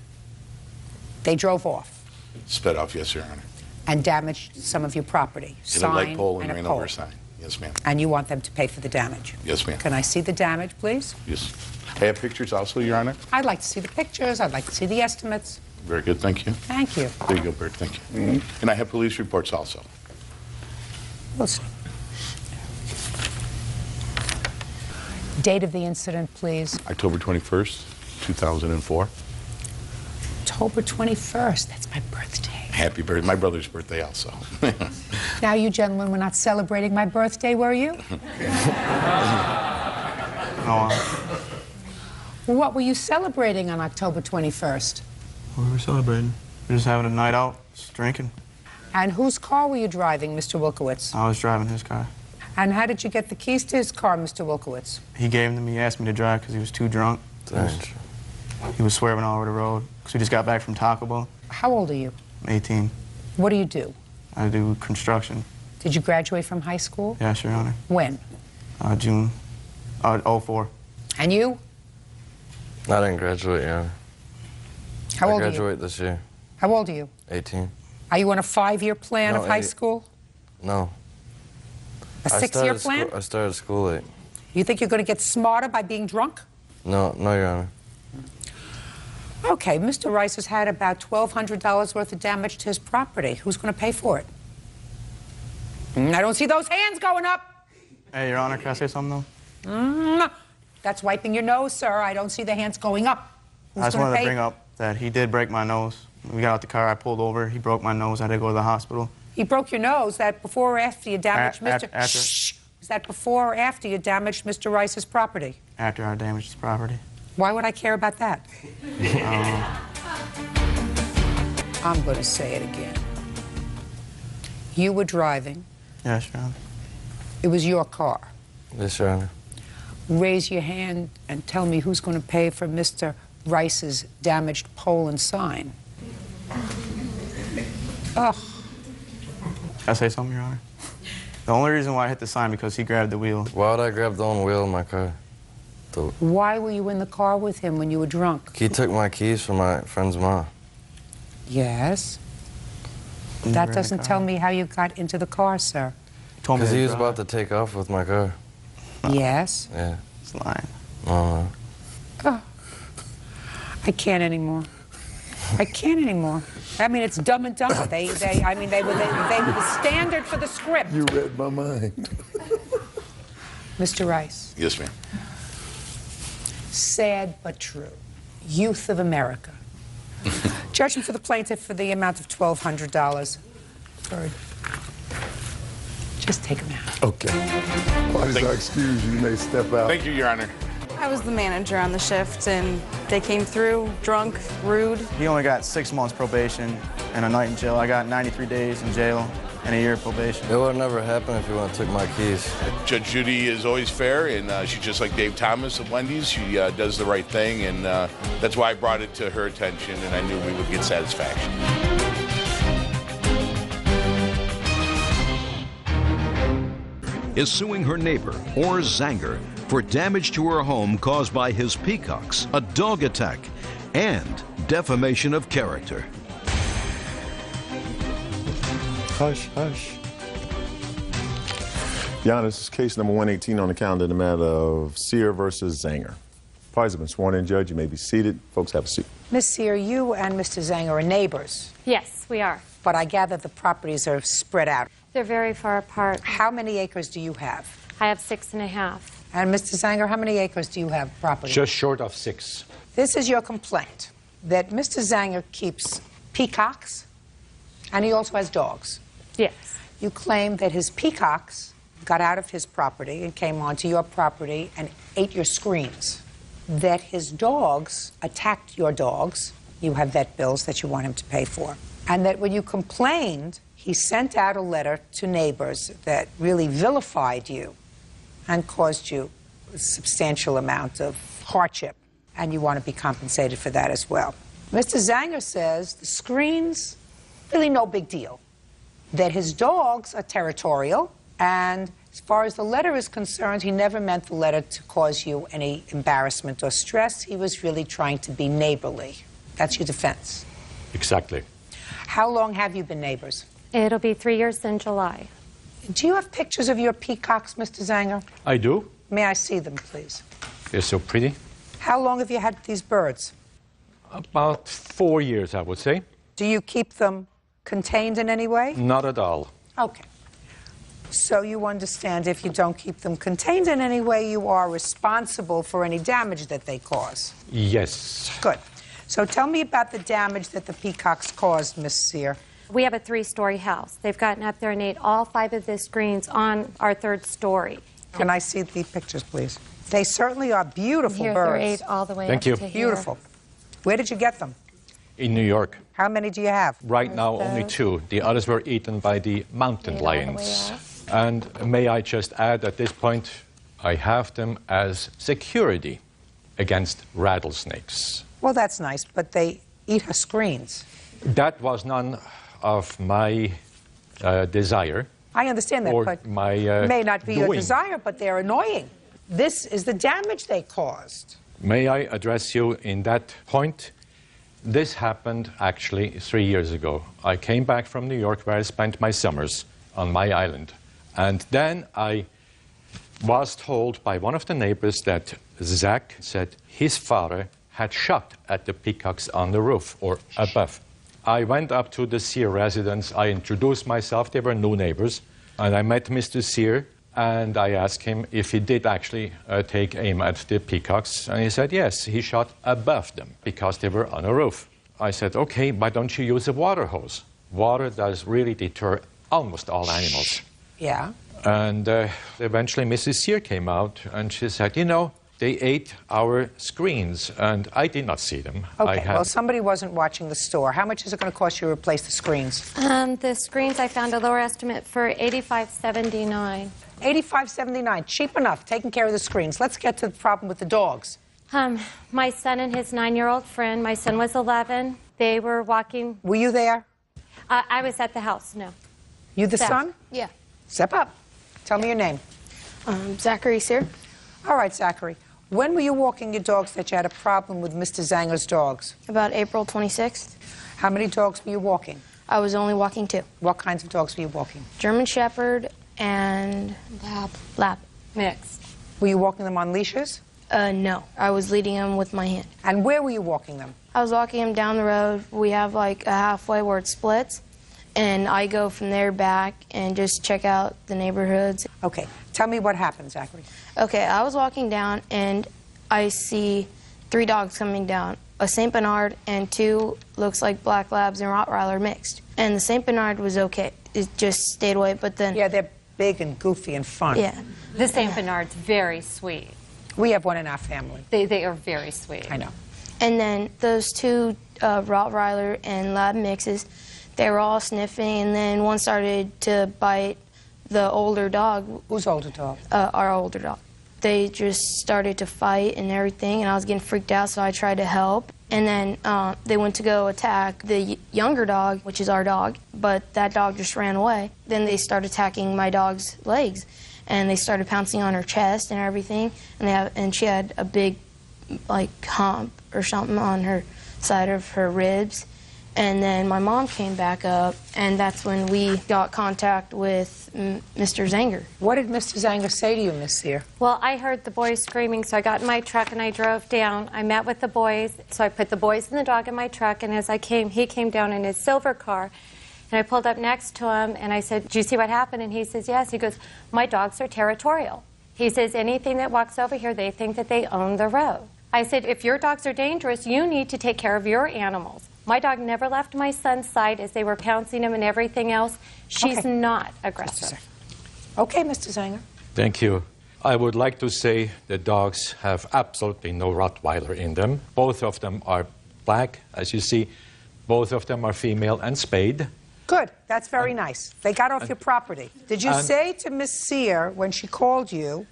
they drove off. Sped off, yes, Your Honor. And damaged some of your property. Hit a light pole and ran over a sign. Yes, ma'am. And you want them to pay for the damage? Yes, ma'am. Can I see the damage, please? Yes. I have pictures also, Your Honor. I'd like to see the pictures. I'd like to see the estimates. Very good, thank you. Thank you. There you go, Bert, thank you. And I have police reports also. We'll see. Date of the incident, please. October 21st, 2004. October 21st. That's my birthday. Happy birthday. My brother's birthday also. Now, you gentlemen were not celebrating my birthday, were you? No. What were you celebrating on October 21st? We were celebrating. We were just having a night out, just drinking. And whose car were you driving, Mr. Wilkowitz? I was driving his car. And how did you get the keys to his car, Mr. Wilkowitz? He gave them to me. He asked me to drive because he was too drunk. He was swerving all over the road because we just got back from Taco Bell. How old are you? I'm 18. What do you do? I do construction. Did you graduate from high school? Yes, Your Honor. When? June 04. And you? I didn't graduate, Your Honor. How old are you? I graduate this year. How old are you? 18. Are you on a 5-year plan No, of high 8. school? No. A 6-year plan? I started school late. You think you're going to get smarter by being drunk? No, Your Honor. Okay, Mr. Rice has had about $1,200 worth of damage to his property. Who's going to pay for it? I don't see those hands going up. Hey, Your Honor, can I say something, though? That's wiping your nose, sir. I don't see the hands going up. Who's I just gonna wanted to pay? bring up that he did break my nose. We got out the car, I pulled over, he broke my nose, I had to go to the hospital. He broke your nose. That before or after you damaged Mr. After. Shh. Was that before or after you damaged Mr. Rice's property? After I damaged his property. Why would I care about that? I'm going to say it again. You were driving. Yes, Your Honor. It was your car. Yes, Your Honor. Raise your hand and tell me who's going to pay for Mr. Rice's damaged pole and sign. Ugh. Can I say something, Your Honor? The only reason why I hit the sign because he grabbed the wheel. Why would I grab the own wheel in my car? Why were you in the car with him when you were drunk? He took my keys from my friend's mom. Yes. That doesn't tell me how you got into the car, sir. Because he was about to take off with my car. Yes. Yeah. He's lying. No. Oh. I can't anymore. I can't anymore. I mean, it's Dumb and Dumber. I mean, they were the standard for the script. You read my mind. Mr. Rice. Yes, ma'am. Sad but true. Youth of America. Judgment for the plaintiff for the amount of $1,200. Bird. Just take him out. Okay. Parties are excused. You may step out. Thank you, Your Honor. I was the manager on the shift, and they came through drunk, rude. He only got 6 months probation and a night in jail. I got 93 days in jail and a year of probation. It would have never happened if he wouldn't took my keys. Judge Judy is always fair, and she's just like Dave Thomas at Wendy's. She does the right thing, and that's why I brought it to her attention, and I knew we would get satisfaction. Is suing her neighbor or Zanger for damage to her home caused by his peacocks, a dog attack, and defamation of character. Hush, hush. Your Honor, this is case number 118 on the calendar in the matter of Sear versus Zanger. Parties have been sworn in, Judge. You may be seated. Folks, have a seat. Miss Sear, you and Mr. Zanger are neighbors. Yes, we are. But I gather the properties are spread out. They're very far apart. How many acres do you have? I have 6.5. And Mr. Zanger, how many acres do you have property? Just short of 6. This is your complaint, that Mr. Zanger keeps peacocks, and he also has dogs. Yes. You claim that his peacocks got out of his property and came onto your property and ate your screens. That his dogs attacked your dogs. You have vet bills that you want him to pay for. And that when you complained, he sent out a letter to neighbors that really vilified you and caused you a substantial amount of hardship, and you want to be compensated for that as well. Mr. Zanger says the screens, really no big deal. That his dogs are territorial, and as far as the letter is concerned, he never meant the letter to cause you any embarrassment or stress. He was really trying to be neighborly. That's your defense. Exactly. How long have you been neighbors? It'll be 3 years in July. Do you have pictures of your peacocks, Mr. Zanger? I do. May I see them, please? They're so pretty. How long have you had these birds? About 4 years, I would say. Do you keep them contained in any way? Not at all. Okay. So you understand if you don't keep them contained in any way, you are responsible for any damage that they cause? Yes. Good. So tell me about the damage that the peacocks caused, Miss Sear. We have a 3-story house. They've gotten up there and ate all 5 of the screens on our 3rd story. Can I see the pictures, please? They certainly are beautiful Here, birds. they're 8 all the way Thank up you. to here. Beautiful. Where did you get them? In New York. How many do you have? Right now, only 2. The others were eaten by the mountain lions. And may I just add at this point, I have them as security against rattlesnakes. Well, that's nice, but they eat her screens. That was none of my desire. I understand that, or but my may not be your doing. desire, but they're annoying. This is the damage they caused. May I address you in that point? This happened actually 3 years ago. I came back from New York where I spent my summers on my island. And then I was told by one of the neighbors that Zach said his father had shot at the peacocks on the roof or above. I went up to the Sear residence. I introduced myself. They were new neighbors. And I met Mr. Sear, and I asked him if he did actually take aim at the peacocks. And he said, yes, he shot above them because they were on a roof. I said, okay, why don't you use a water hose? Water does really deter almost all animals. Yeah. And eventually Mrs. Sear came out, and she said, you know, they ate our screens, and I did not see them. Okay, well, somebody wasn't watching the store. How much is it going to cost you to replace the screens? The screens, I found a lower estimate for $85.79. $85.79, cheap enough, taking care of the screens. Let's get to the problem with the dogs. My son and his 9-year-old friend, my son was 11. They were walking. Were you there? I was at the house, no. You the son? Yeah. Step up. Tell me your name. Zachary Sear. All right, Zachary. When were you walking your dogs that you had a problem with Mr. Zanger's dogs? About April 26th. How many dogs were you walking? I was only walking 2. What kinds of dogs were you walking? German Shepherd and Lab. Mixed. Were you walking them on leashes? No. I was leading them with my hand. And where were you walking them? I was walking them down the road. We have like a halfway where it splits. And I go from there back and just check out the neighborhoods. Okay. Tell me what happened, Zachary. Okay, I was walking down and I see 3 dogs coming down. A St. Bernard and 2 looks like black labs and Rottweiler mixed. And the St. Bernard was okay. It just stayed away, but then... Yeah, they're big and goofy and fun. Yeah. The St. Bernard's very sweet. We have one in our family. They are very sweet. I know. And then those 2 Rottweiler and lab mixes, they were all sniffing, and then one started to bite the older dog. Whose older dog? Our older dog. They just started to fight and everything, and I was getting freaked out, so I tried to help. And then they went to go attack the younger dog, which is our dog, but that dog just ran away. Then they started attacking my dog's legs, and they started pouncing on her chest and everything, and she had a big, like, hump or something on her side of her ribs. And then my mom came back up, and that's when we got contact with Mr. Zanger. What did Mr. Zanger say to you, Miss Sear? Well, I heard the boys screaming, so I got in my truck and I drove down. I met with the boys, so I put the boys and the dog in my truck, and as I came, he came down in his silver car. And I pulled up next to him, and I said, "Do you see what happened?" And he says, "Yes." He goes, "My dogs are territorial." He says, "Anything that walks over here, they think that they own the road." I said, "If your dogs are dangerous, you need to take care of your animals." My dog never left my son's side as they were pouncing him and everything else. She's not aggressive. Okay, Mr. Zanger. Thank you. I would like to say the dogs have absolutely no Rottweiler in them. Both of them are black, as you see. Both of them are female and spayed. Good. That's very nice. They got off your property. Did you say to Miss Sear when she called you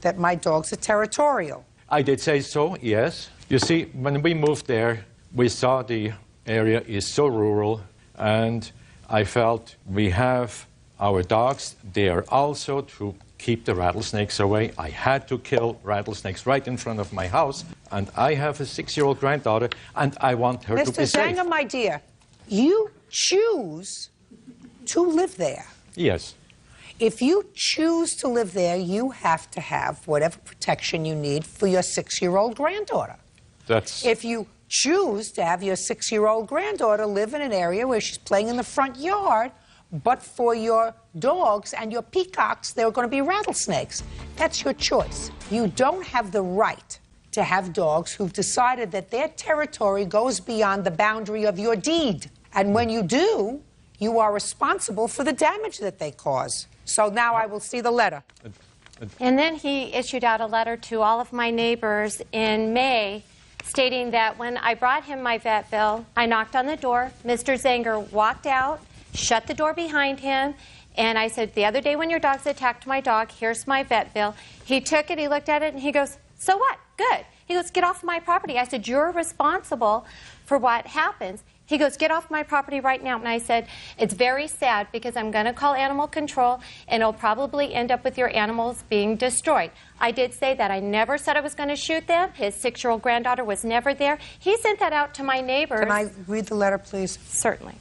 that my dogs are territorial? I did say so, yes. You see, when we moved there, we saw the area is so rural, and I felt we have our dogs there also to keep the rattlesnakes away. I had to kill rattlesnakes right in front of my house, and I have a 6-year-old granddaughter, and I want her to be safe. Mr. Zanger, my dear, you choose to live there. Yes. If you choose to live there, you have to have whatever protection you need for your 6-year-old granddaughter. That's... If you choose to have your 6-year-old granddaughter live in an area where she's playing in the front yard, but for your dogs and your peacocks, there are going to be rattlesnakes. That's your choice. You don't have the right to have dogs who've decided that their territory goes beyond the boundary of your deed. And when you do, you are responsible for the damage that they cause. So now I will see the letter. And then he issued out a letter to all of my neighbors in May stating that when I brought him my vet bill, I knocked on the door, Mr. Zanger walked out, shut the door behind him, and I said, "The other day when your dogs attacked my dog, here's my vet bill." He took it, he looked at it, and he goes, "So what? Good." He goes, "Get off my property." I said, "You're responsible for what happens." He goes, get off my property right now. And I said, it's very sad because I'm going to call animal control and it'll probably end up with your animals being destroyed. I did say that. I never said I was going to shoot them. His 6-year-old granddaughter was never there. He sent that out to my neighbors. Can I read the letter, please? Certainly.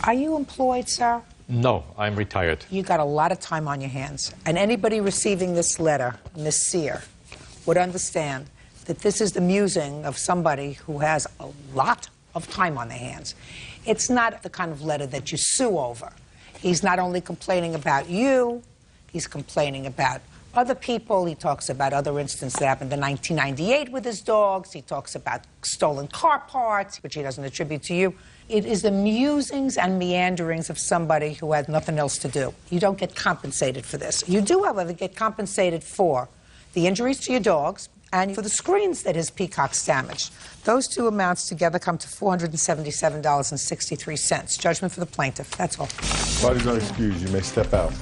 Are you employed, sir? No, I'm retired. You got a lot of time on your hands. And anybody receiving this letter, Miss Sear, would understand that this is the musing of somebody who has a lot of time on their hands. It's not the kind of letter that you sue over. He's not only complaining about you, he's complaining about other people. He talks about other instances that happened in 1998 with his dogs. He talks about stolen car parts, which he doesn't attribute to you. It is the musings and meanderings of somebody who has nothing else to do. You don't get compensated for this. You do, however, get compensated for the injuries to your dogs and for the screens that his peacocks damaged. Those two amounts together come to $477.63. Judgment for the plaintiff. That's all. Parties are excused. You may step out.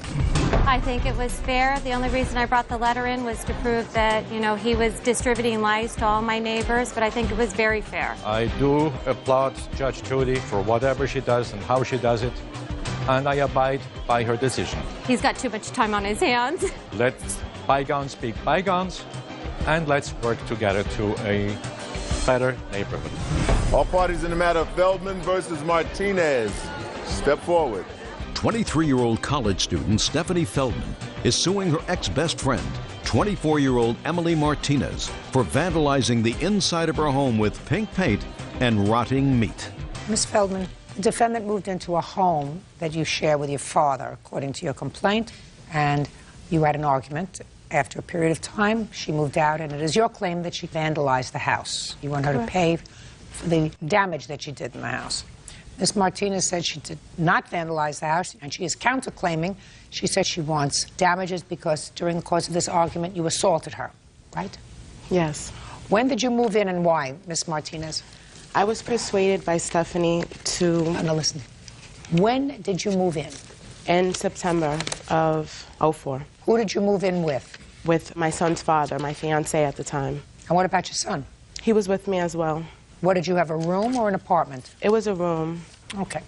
I think it was fair. The only reason I brought the letter in was to prove that, you know, he was distributing lies to all my neighbors, but I think it was very fair. I do applaud Judge Judy for whatever she does and how she does it, and I abide by her decision. He's got too much time on his hands. Let bygones be bygones, and let's work together to a better neighborhood. All parties in the matter of Feldman versus Martinez, step forward. 23-year-old college student Stephanie Feldman is suing her ex-best friend, 24-year-old Emily Martinez, for vandalizing the inside of her home with pink paint and rotting meat. Ms. Feldman, the defendant moved into a home that you share with your father, according to your complaint, and you had an argument. After a period of time, she moved out, and it is your claim that she vandalized the house. You want her to pay for the damage that she did in the house. Ms. Martinez said she did not vandalize the house, and she is counterclaiming. She said she wants damages because during the course of this argument, you assaulted her, right? Yes. When did you move in and why, Ms. Martinez? I was persuaded by Stephanie to... Now listen. When did you move in? In September of '04. Who did you move in with? With my son's father, my fiancé at the time. And what about your son? He was with me as well. What, did you have a room or an apartment? It was a room. Okay.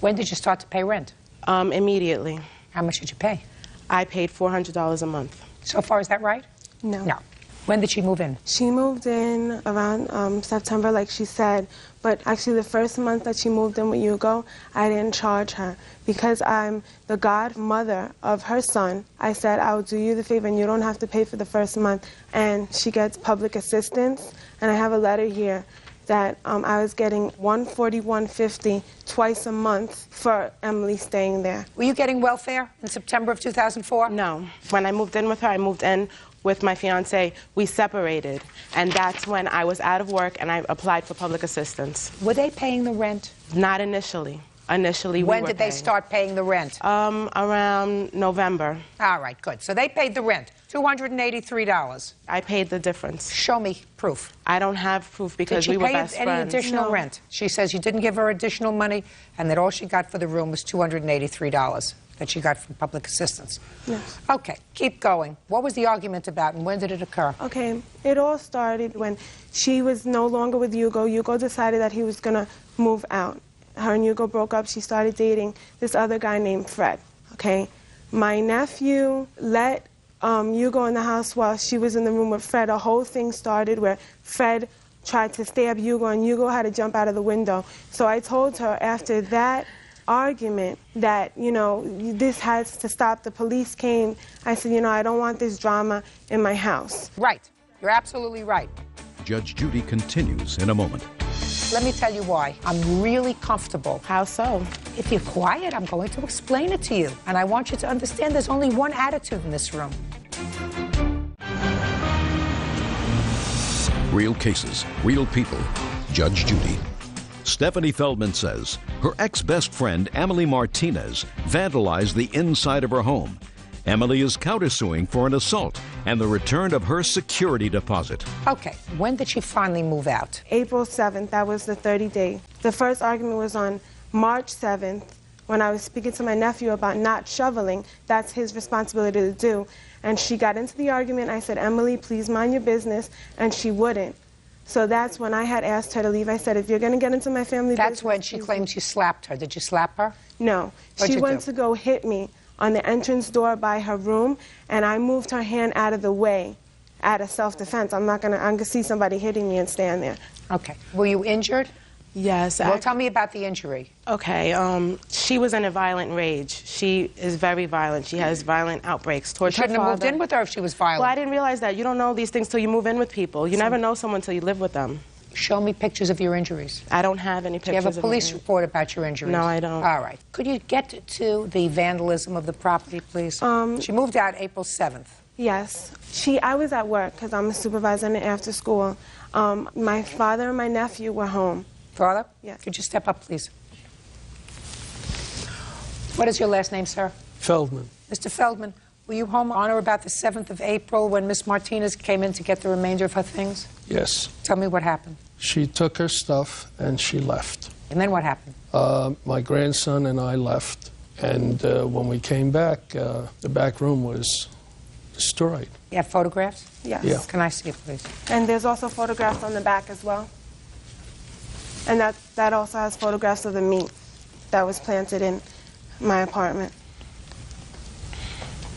When did you start to pay rent? Immediately. How much did you pay? I paid $400 a month. So far, is that right? No. No. When did she move in? She moved in around September, like she said. But actually, the first month that she moved in with Hugo, I didn't charge her. Because I'm the godmother of her son, I said, I'll do you the favor and you don't have to pay for the first month. And she gets public assistance. And I have a letter here that I was getting $141.50 twice a month for Emily staying there. Were you getting welfare in September of 2004? No. When I moved in with her, I moved in with my fiancé. We separated, and that's when I was out of work and I applied for public assistance. Were they paying the rent? Not initially. Initially, when did they start paying the rent? Around November. All right, good. So they paid the rent, $283. I paid the difference. Show me proof. I don't have proof because we were best Did she pay any friends. additional rent? She says you didn't give her additional money and that all she got for the room was $283 that she got from public assistance. Yes. Okay, keep going. What was the argument about and when did it occur? Okay, it all started when she was no longer with Hugo. Hugo decided that he was going to move out. Her and Hugo broke up. She started dating this other guy named Fred, okay? My nephew let Hugo in the house while she was in the room with Fred. A whole thing started where Fred tried to stab Hugo and Hugo had to jump out of the window. So I told her after that argument that, you know, this has to stop. The police came. I said, you know, I don't want this drama in my house. Right. You're absolutely right. Judge Judy continues in a moment. Let me tell you why. I'm really comfortable. How so? If you're quiet, I'm going to explain it to you. And I want you to understand there's only one attitude in this room. Real cases, real people. Judge Judy. Stephanie Feldman says her ex-best friend, Emily Martinez, vandalized the inside of her home. Emily is countersuing for an assault and the return of her security deposit. Okay, when did she finally move out? April 7th, that was the 30-day. The first argument was on March 7th. when I was speaking to my nephew about not shoveling, that's his responsibility to do. And she got into the argument. I said, Emily, please mind your business, and she wouldn't. So that's when I had asked her to leave. I said, if you're going to get into my family business... That's when she claims you slapped her. Did you slap her? No. She went to go hit me on the entrance door by her room, and I moved her hand out of the way out of self-defense. I'm going to see somebody hitting me and stand there. Okay. Were you injured? Yes. Well, tell me about the injury. Okay. She was in a violent rage. She is very violent. She has violent outbreaks towards her father. You shouldn't have moved in with her if she was violent. Well, I didn't realize that. You don't know these things till you move in with people. You never know someone till you live with them. Show me pictures of your injuries. I don't have any pictures. Do you have a police report about your injuries? No, I don't. All right. Could you get to the vandalism of the property, please? She moved out April 7th. Yes. I was at work because I'm a supervisor in the after school. My father and my nephew were home. Father? Yes. Could you step up, please? What is your last name, sir? Feldman. Mr. Feldman, were you home on or about the 7th of April when Miss Martinez came in to get the remainder of her things? Yes. Tell me what happened. She took her stuff and she left. And then what happened? My grandson and I left. And when we came back, the back room was destroyed. You have photographs? Yes. Yeah. Can I see it, please? And there's also photographs on the back as well. And that also has photographs of the meat that was planted in my apartment.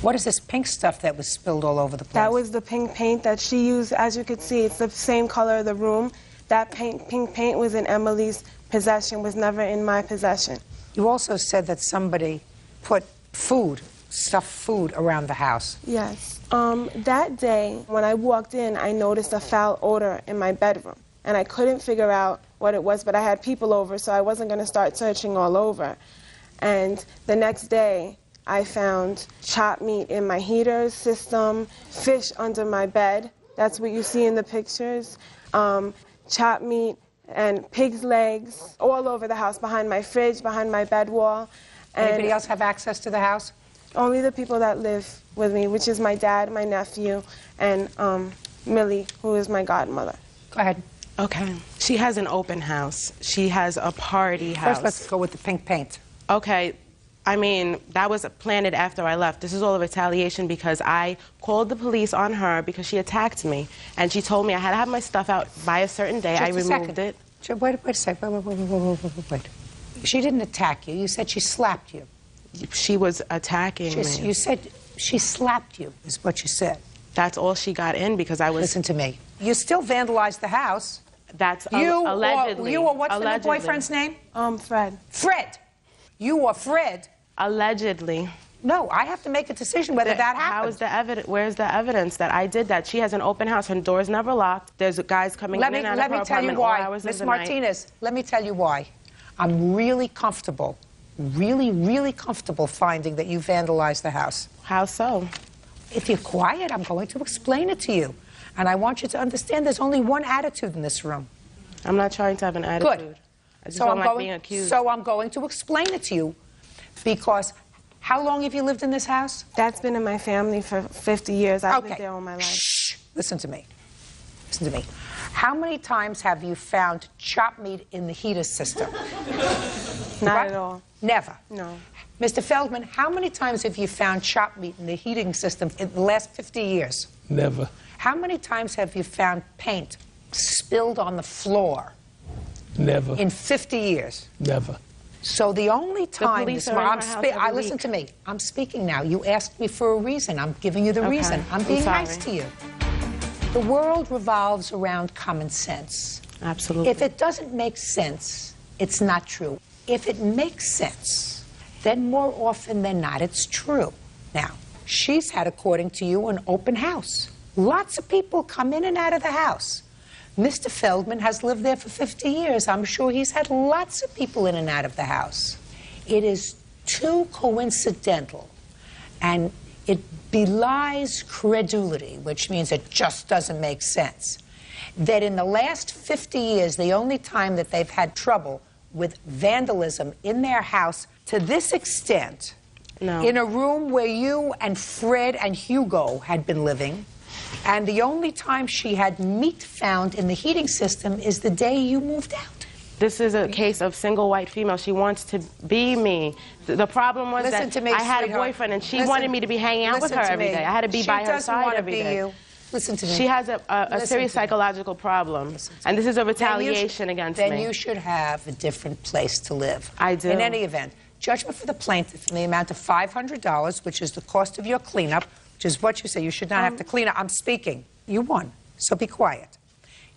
What is this pink stuff that was spilled all over the place? That was the pink paint that she used. As you could see, it's the same color of the room. That pink paint was in Emily's possession, was never in my possession. You also said that somebody put stuffed food around the house. Yes. That day, when I walked in, I noticed a foul odor in my bedroom. And I couldn't figure out what it was, but I had people over, so I wasn't going to start searching all over. And the next day, I found chopped meat in my heater system, fish under my bed. That's what you see in the pictures. Chopped meat and pig's legs all over the house, behind my fridge, behind my bed wall. And anybody else have access to the house? Only the people that live with me, which is my dad, my nephew, and Millie, who is my godmother. Go ahead. Okay. She has an open house. She has a party house. First, let's go with the pink paint. Okay. I mean, that was planted after I left. This is all a retaliation because I called the police on her because she attacked me. And she told me I had to have my stuff out by a certain day. I removed it. Wait a second. Wait. She didn't attack you. You said she slapped you. She was attacking me. You said she slapped you, is what you said. That's all she got in because I was... Listen to me. You still vandalized the house. That's allegedly. What's the new boyfriend's name? Fred. Fred. You or Fred. Allegedly. No, I have to make a decision whether that happened. How is the evidence? Where's the evidence that I did that? She has an open house. Her door's never locked. There's guys coming in and out of her apartment all hours of the night. Miss Martinez, let me tell you why. I'm really comfortable, really comfortable finding that you vandalized the house. How so? If you're quiet, I'm going to explain it to you. And I want you to understand there's only one attitude in this room. I'm not trying to have an attitude. Good. I just don't like being accused. So I'm going to explain it to you because how long have you lived in this house? That's been in my family for 50 years. I've lived there all my life. Shh. Listen to me. Listen to me. How many times have you found chopped meat in the heater system? Not at all. Never? No. Mr. Feldman, how many times have you found chopped meat in the heating system in the last 50 years? Never. How many times have you found paint spilled on the floor? Never. In 50 years? Never. So the only time... Listen to me. I'm speaking now. You asked me for a reason. I'm giving you the reason. I'm being nice to you. The world revolves around common sense. Absolutely. If it doesn't make sense, it's not true. If it makes sense, then more often than not, it's true. Now, she's had, according to you, an open house. Lots of people come in and out of the house. Mr. Feldman has lived there for 50 years. I'm sure he's had lots of people in and out of the house. It is too coincidental, and it belies credulity, which means it just doesn't make sense, that in the last 50 years, the only time that they've had trouble with vandalism in their house to this extent, in a room where you and Fred and Hugo had been living, and the only time she had meat found in the heating system is the day you moved out. This is a case of single white female. She wants to be me. The problem was Listen that to me, I had sweetheart. a boyfriend, and she Listen- wanted me to be hanging out with listen her to every me. day. I had to be by her She side doesn't want every to be day. you. Listen to me. She has a Listen serious to me. psychological problem, and this is a retaliation then against me. Then you should have a different place to live. I do. In any event, judgment for the plaintiff in the amount of $500, which is the cost of your cleanup, which is what you say. You should not have to clean up. I'm speaking. You won, so be quiet.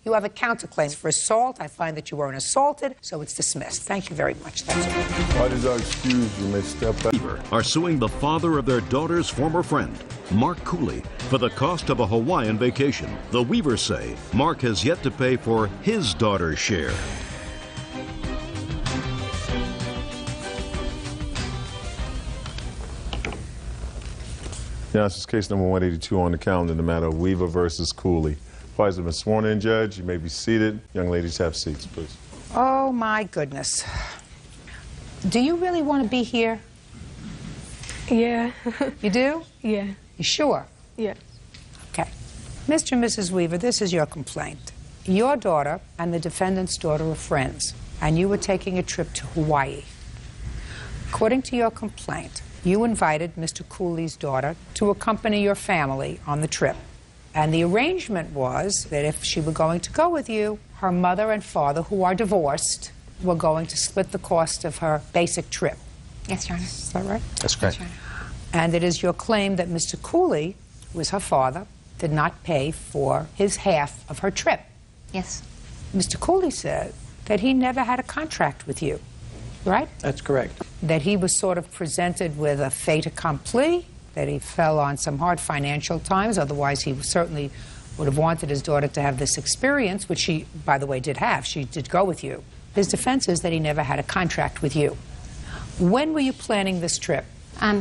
You have a counterclaim for assault. I find that you weren't assaulted, so it's dismissed. Thank you very much. That's all. Parties are excused. You may step back. Are suing the father of their daughter's former friend, Mark Cooley, for the cost of a Hawaiian vacation. The Weavers say Mark has yet to pay for his daughter's share. Yeah, this is case number 182 on the calendar in the matter of Weaver versus Cooley. Parties have been sworn in, Judge. You may be seated. Young ladies, have seats, please. Oh, my goodness. Do you really want to be here? Yeah. You do? Yeah. You sure? Yeah. Okay. Mr. and Mrs. Weaver, this is your complaint. Your daughter and the defendant's daughter are friends, and you were taking a trip to Hawaii. According to your complaint, you invited Mr. Cooley's daughter to accompany your family on the trip. And the arrangement was that if she were going to go with you, her mother and father, who are divorced, were going to split the cost of her basic trip. Yes, Your Honor. Is that right? That's correct. And it is your claim that Mr. Cooley, who is her father, did not pay for his half of her trip. Yes. Mr. Cooley said that he never had a contract with you, right? That's correct. That he was sort of presented with a fait accompli, that he fell on some hard financial times, otherwise he certainly would have wanted his daughter to have this experience, which she, by the way, did have. She did go with you. His defense is that he never had a contract with you. When were you planning this trip?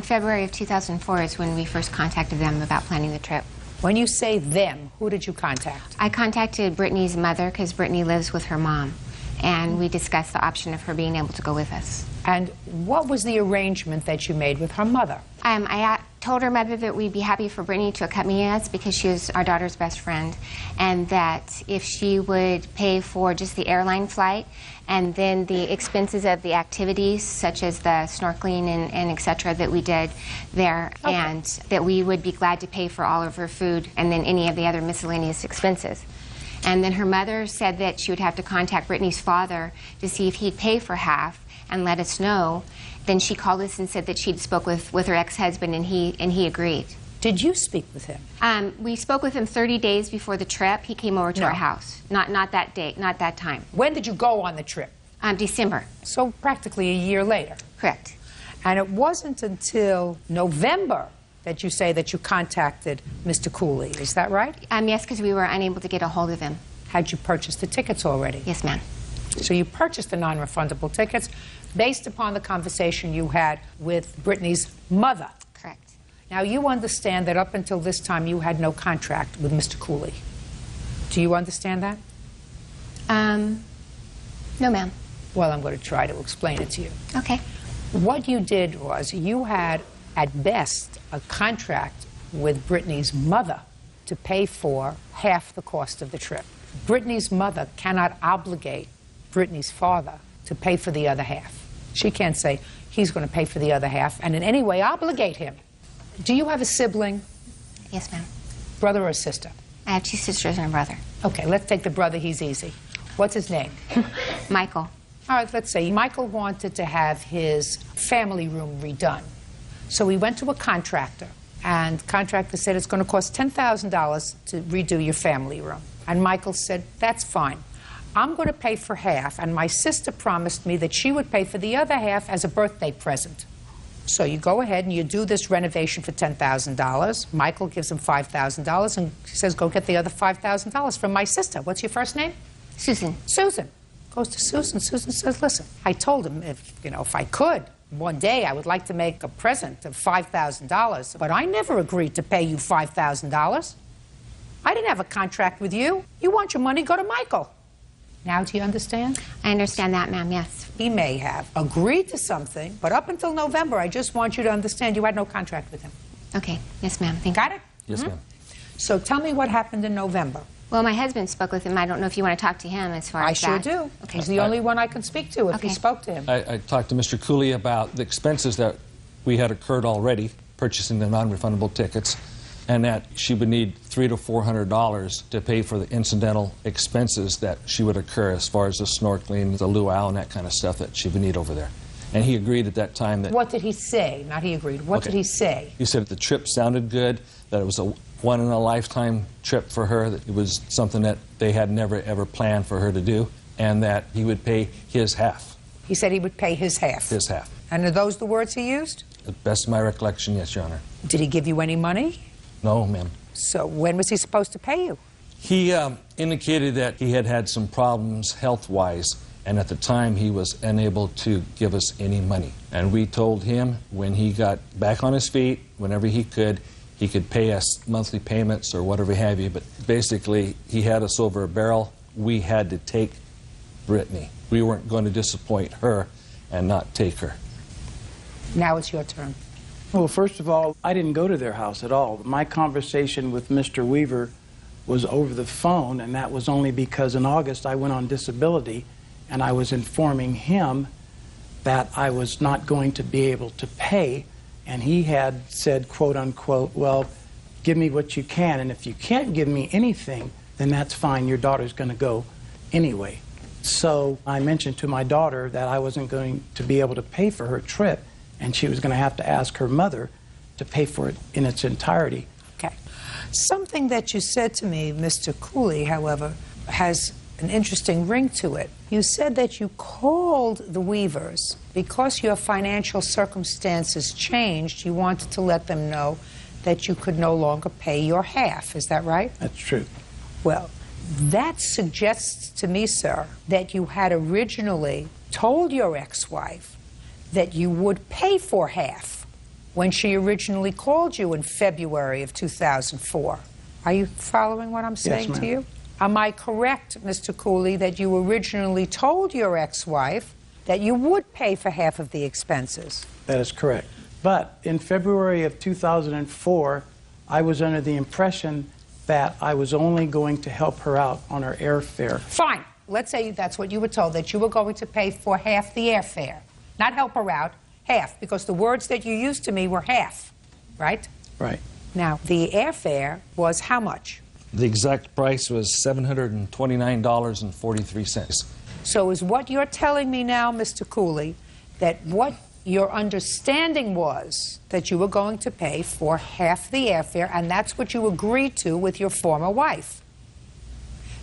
February of 2004 is when we first contacted them about planning the trip. When you say them, who did you contact? I contacted Brittany's mother because Brittany lives with her mom, and we discussed the option of her being able to go with us. And what was the arrangement that you made with her mother? I told her mother that we'd be happy for Brittany to accompany us because she was our daughter's best friend, and that if she would pay for just the airline flight and then the expenses of the activities such as the snorkeling and et cetera that we did there, okay, and that we would be glad to pay for all of her food and then any of the other miscellaneous expenses. And then her mother said that she would have to contact Brittany's father to see if he'd pay for half and let us know. Then she called us and said that she'd spoke with her ex-husband, and he agreed. Did you speak with him? We spoke with him 30 days before the trip. He came over to our house. Not that day, not that time. When did you go on the trip? December. So practically a year later. Correct. And it wasn't until November that you say that you contacted Mr. Cooley. Is that right? Yes, because we were unable to get a hold of him. Had you purchased the tickets already? Yes, ma'am. So you purchased the non-refundable tickets based upon the conversation you had with Brittany's mother. Correct. Now, you understand that up until this time you had no contract with Mr. Cooley. Do you understand that? No, ma'am. Well, I'm going to try to explain it to you. Okay. What you did was you had, at best, a contract with Brittany's mother to pay for half the cost of the trip. Brittany's mother cannot obligate Brittany's father to pay for the other half. She can't say he's going to pay for the other half and in any way obligate him. Do you have a sibling? Yes, ma'am. Brother or sister? I have two sisters and a brother. Okay, let's take the brother. He's easy. What's his name? Michael. All right, let's say Michael wanted to have his family room redone. So he went to a contractor, and the contractor said it's going to cost $10,000 to redo your family room. And Michael said, that's fine. I'm going to pay for half, and my sister promised me that she would pay for the other half as a birthday present. So you go ahead and you do this renovation for $10,000. Michael gives him $5,000, and he says, go get the other $5,000 from my sister. What's your first name? Susan. Susan. Goes to Susan. Susan says, listen, I told him if I could, one day I would like to make a present of $5,000, but I never agreed to pay you $5,000. I didn't have a contract with you. You want your money, go to Michael. Now do you understand? I understand that, ma'am, yes. He may have agreed to something, but up until November, I just want you to understand you had no contract with him. Okay. Yes, ma'am. Got it? Yes, ma'am. So tell me what happened in November. Well, my husband spoke with him. I don't know if you want to talk to him as far as that. I sure do. Okay. He's the only one I can speak to if he spoke to him. I talked to Mr. Cooley about the expenses that we had occurred already, purchasing the non-refundable tickets, and that she would need $300 to $400 to pay for the incidental expenses that she would occur as far as the snorkeling, the luau, and that kind of stuff that she would need over there. And he agreed at that time that... What did he say? Not he agreed. What did he say? He said that the trip sounded good, that it was a one-in-a-lifetime trip for her, that it was something that they had never, ever planned for her to do, and that he would pay his half. He said he would pay his half? His half. And are those the words he used? To the best of my recollection, yes, Your Honor. Did he give you any money? No, ma'am. So when was he supposed to pay you? He indicated that he had had some problems health-wise, and at the time he was unable to give us any money. And we told him when he got back on his feet, whenever he could pay us monthly payments or whatever have you. But basically, he had us over a barrel. We had to take Brittany. We weren't going to disappoint her and not take her. Now it's your turn. Well, first of all, I didn't go to their house at all. My conversation with Mr. Weaver was over the phone, and that was only because in August I went on disability, and I was informing him that I was not going to be able to pay, and he had said, quote unquote, well, give me what you can, and if you can't give me anything, then that's fine, your daughter's going to go anyway. So I mentioned to my daughter that I wasn't going to be able to pay for her trip, and she was going to have to ask her mother to pay for it in its entirety. Okay. Something that you said to me, Mr. Cooley, however, has an interesting ring to it. You said that you called the Weavers because your financial circumstances changed. You wanted to let them know that you could no longer pay your half. Is that right? That's true. Well, that suggests to me, sir, that you had originally told your ex-wife that you would pay for half when she originally called you in February of 2004. Are you following what I'm saying Yes, to you? Am I correct, Mr. Cooley, that you originally told your ex-wife that you would pay for half of the expenses? That is correct. But in February of 2004, I was under the impression that I was only going to help her out on her airfare. Fine. Let's say that's what you were told, that you were going to pay for half the airfare. Not help her out, half, because the words that you used to me were half, right? Right. Now, the airfare was how much? The exact price was $729.43. So is what you're telling me now, Mr. Cooley, that what your understanding was that you were going to pay for half the airfare, and that's what you agreed to with your former wife?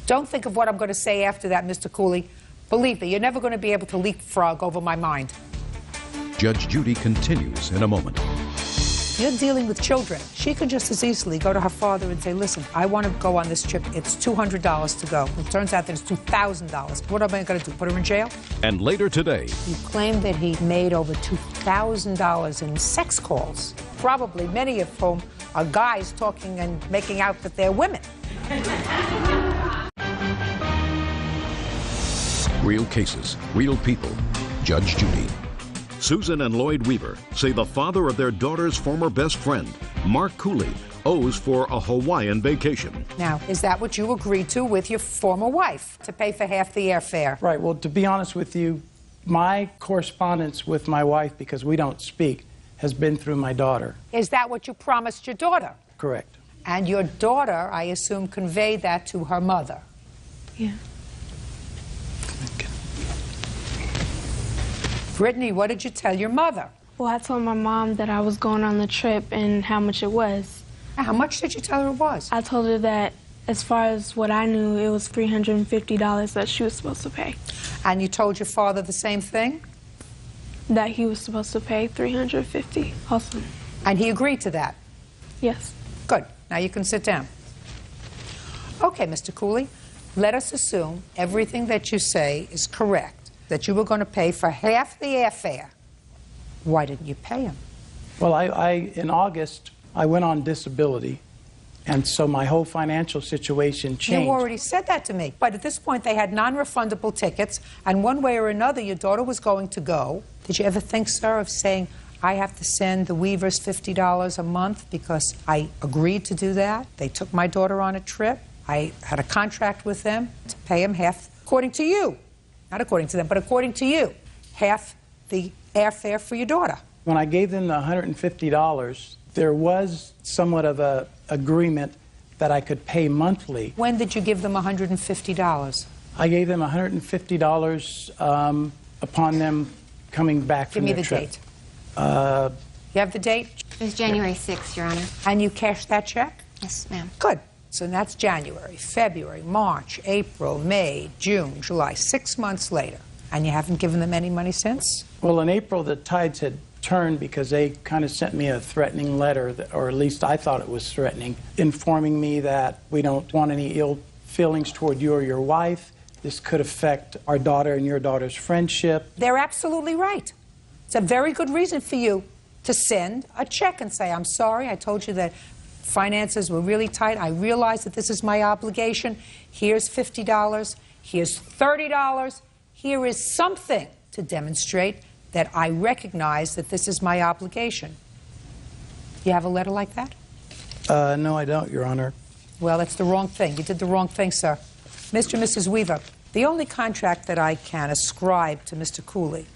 Don't think of what I'm going to say after that, Mr. Cooley. Believe me, you're never going to be able to leapfrog over my mind. Judge Judy continues in a moment. You're dealing with children. She could just as easily go to her father and say, listen, I want to go on this trip. It's $200 to go. It turns out that it's $2,000. What am I going to do, put her in jail? And later today, You claim that he made over $2,000 in sex calls, probably many of whom are guys talking and making out that they're women. real cases, real people. Judge Judy. Susan and Lloyd Weaver say the father of their daughter's former best friend, Mark Cooley, owes for a Hawaiian vacation. Now, is that what you agreed to with your former wife, to pay for half the airfare? Right. Well, to be honest with you, my correspondence with my wife, because we don't speak, has been through my daughter. Is that what you promised your daughter? Correct. And your daughter, I assume, conveyed that to her mother? Yeah. Brittany, what did you tell your mother? Well, I told my mom that I was going on the trip and how much it was. How much did you tell her it was? I told her that, as far as what I knew, it was $350 that she was supposed to pay. And you told your father the same thing? That he was supposed to pay $350 also. And he agreed to that? Yes. Good. Now you can sit down. Okay, Mr. Cooley, let us assume everything that you say is correct, that you were going to pay for half the airfare. Why didn't you pay him? Well, in August, I went on disability, and so my whole financial situation changed. You already said that to me. But at this point, they had non-refundable tickets, and one way or another, your daughter was going to go. Did you ever think, sir, of saying, I have to send the Weavers $50 a month because I agreed to do that? They took my daughter on a trip. I had a contract with them to pay him half, according to you, not according to them, but according to you, half the airfare for your daughter. When I gave them the $150, there was somewhat of an agreement that I could pay monthly. When did you give them $150? I gave them $150 upon them coming back from their trip. Give me the date. You have the date? It was January 6th, Your Honor. And you cashed that check? Yes, ma'am. Good. So that's January, February, March, April, May, June, July, 6 months later. And you haven't given them any money since? Well, in April, the tides had turned because they kind of sent me a threatening letter, or at least I thought it was threatening, informing me that we don't want any ill feelings toward you or your wife. This could affect our daughter and your daughter's friendship. They're absolutely right. It's a very good reason for you to send a check and say, I'm sorry, I told you that finances were really tight. I realize that this is my obligation. Here's $50. Here's $30. Here is something to demonstrate that I recognize that this is my obligation. You have a letter like that? No, I don't, Your Honor. Well, that's the wrong thing. You did the wrong thing, sir. Mr. and Mrs. Weaver, the only contract that I can ascribe to Mr. Cooley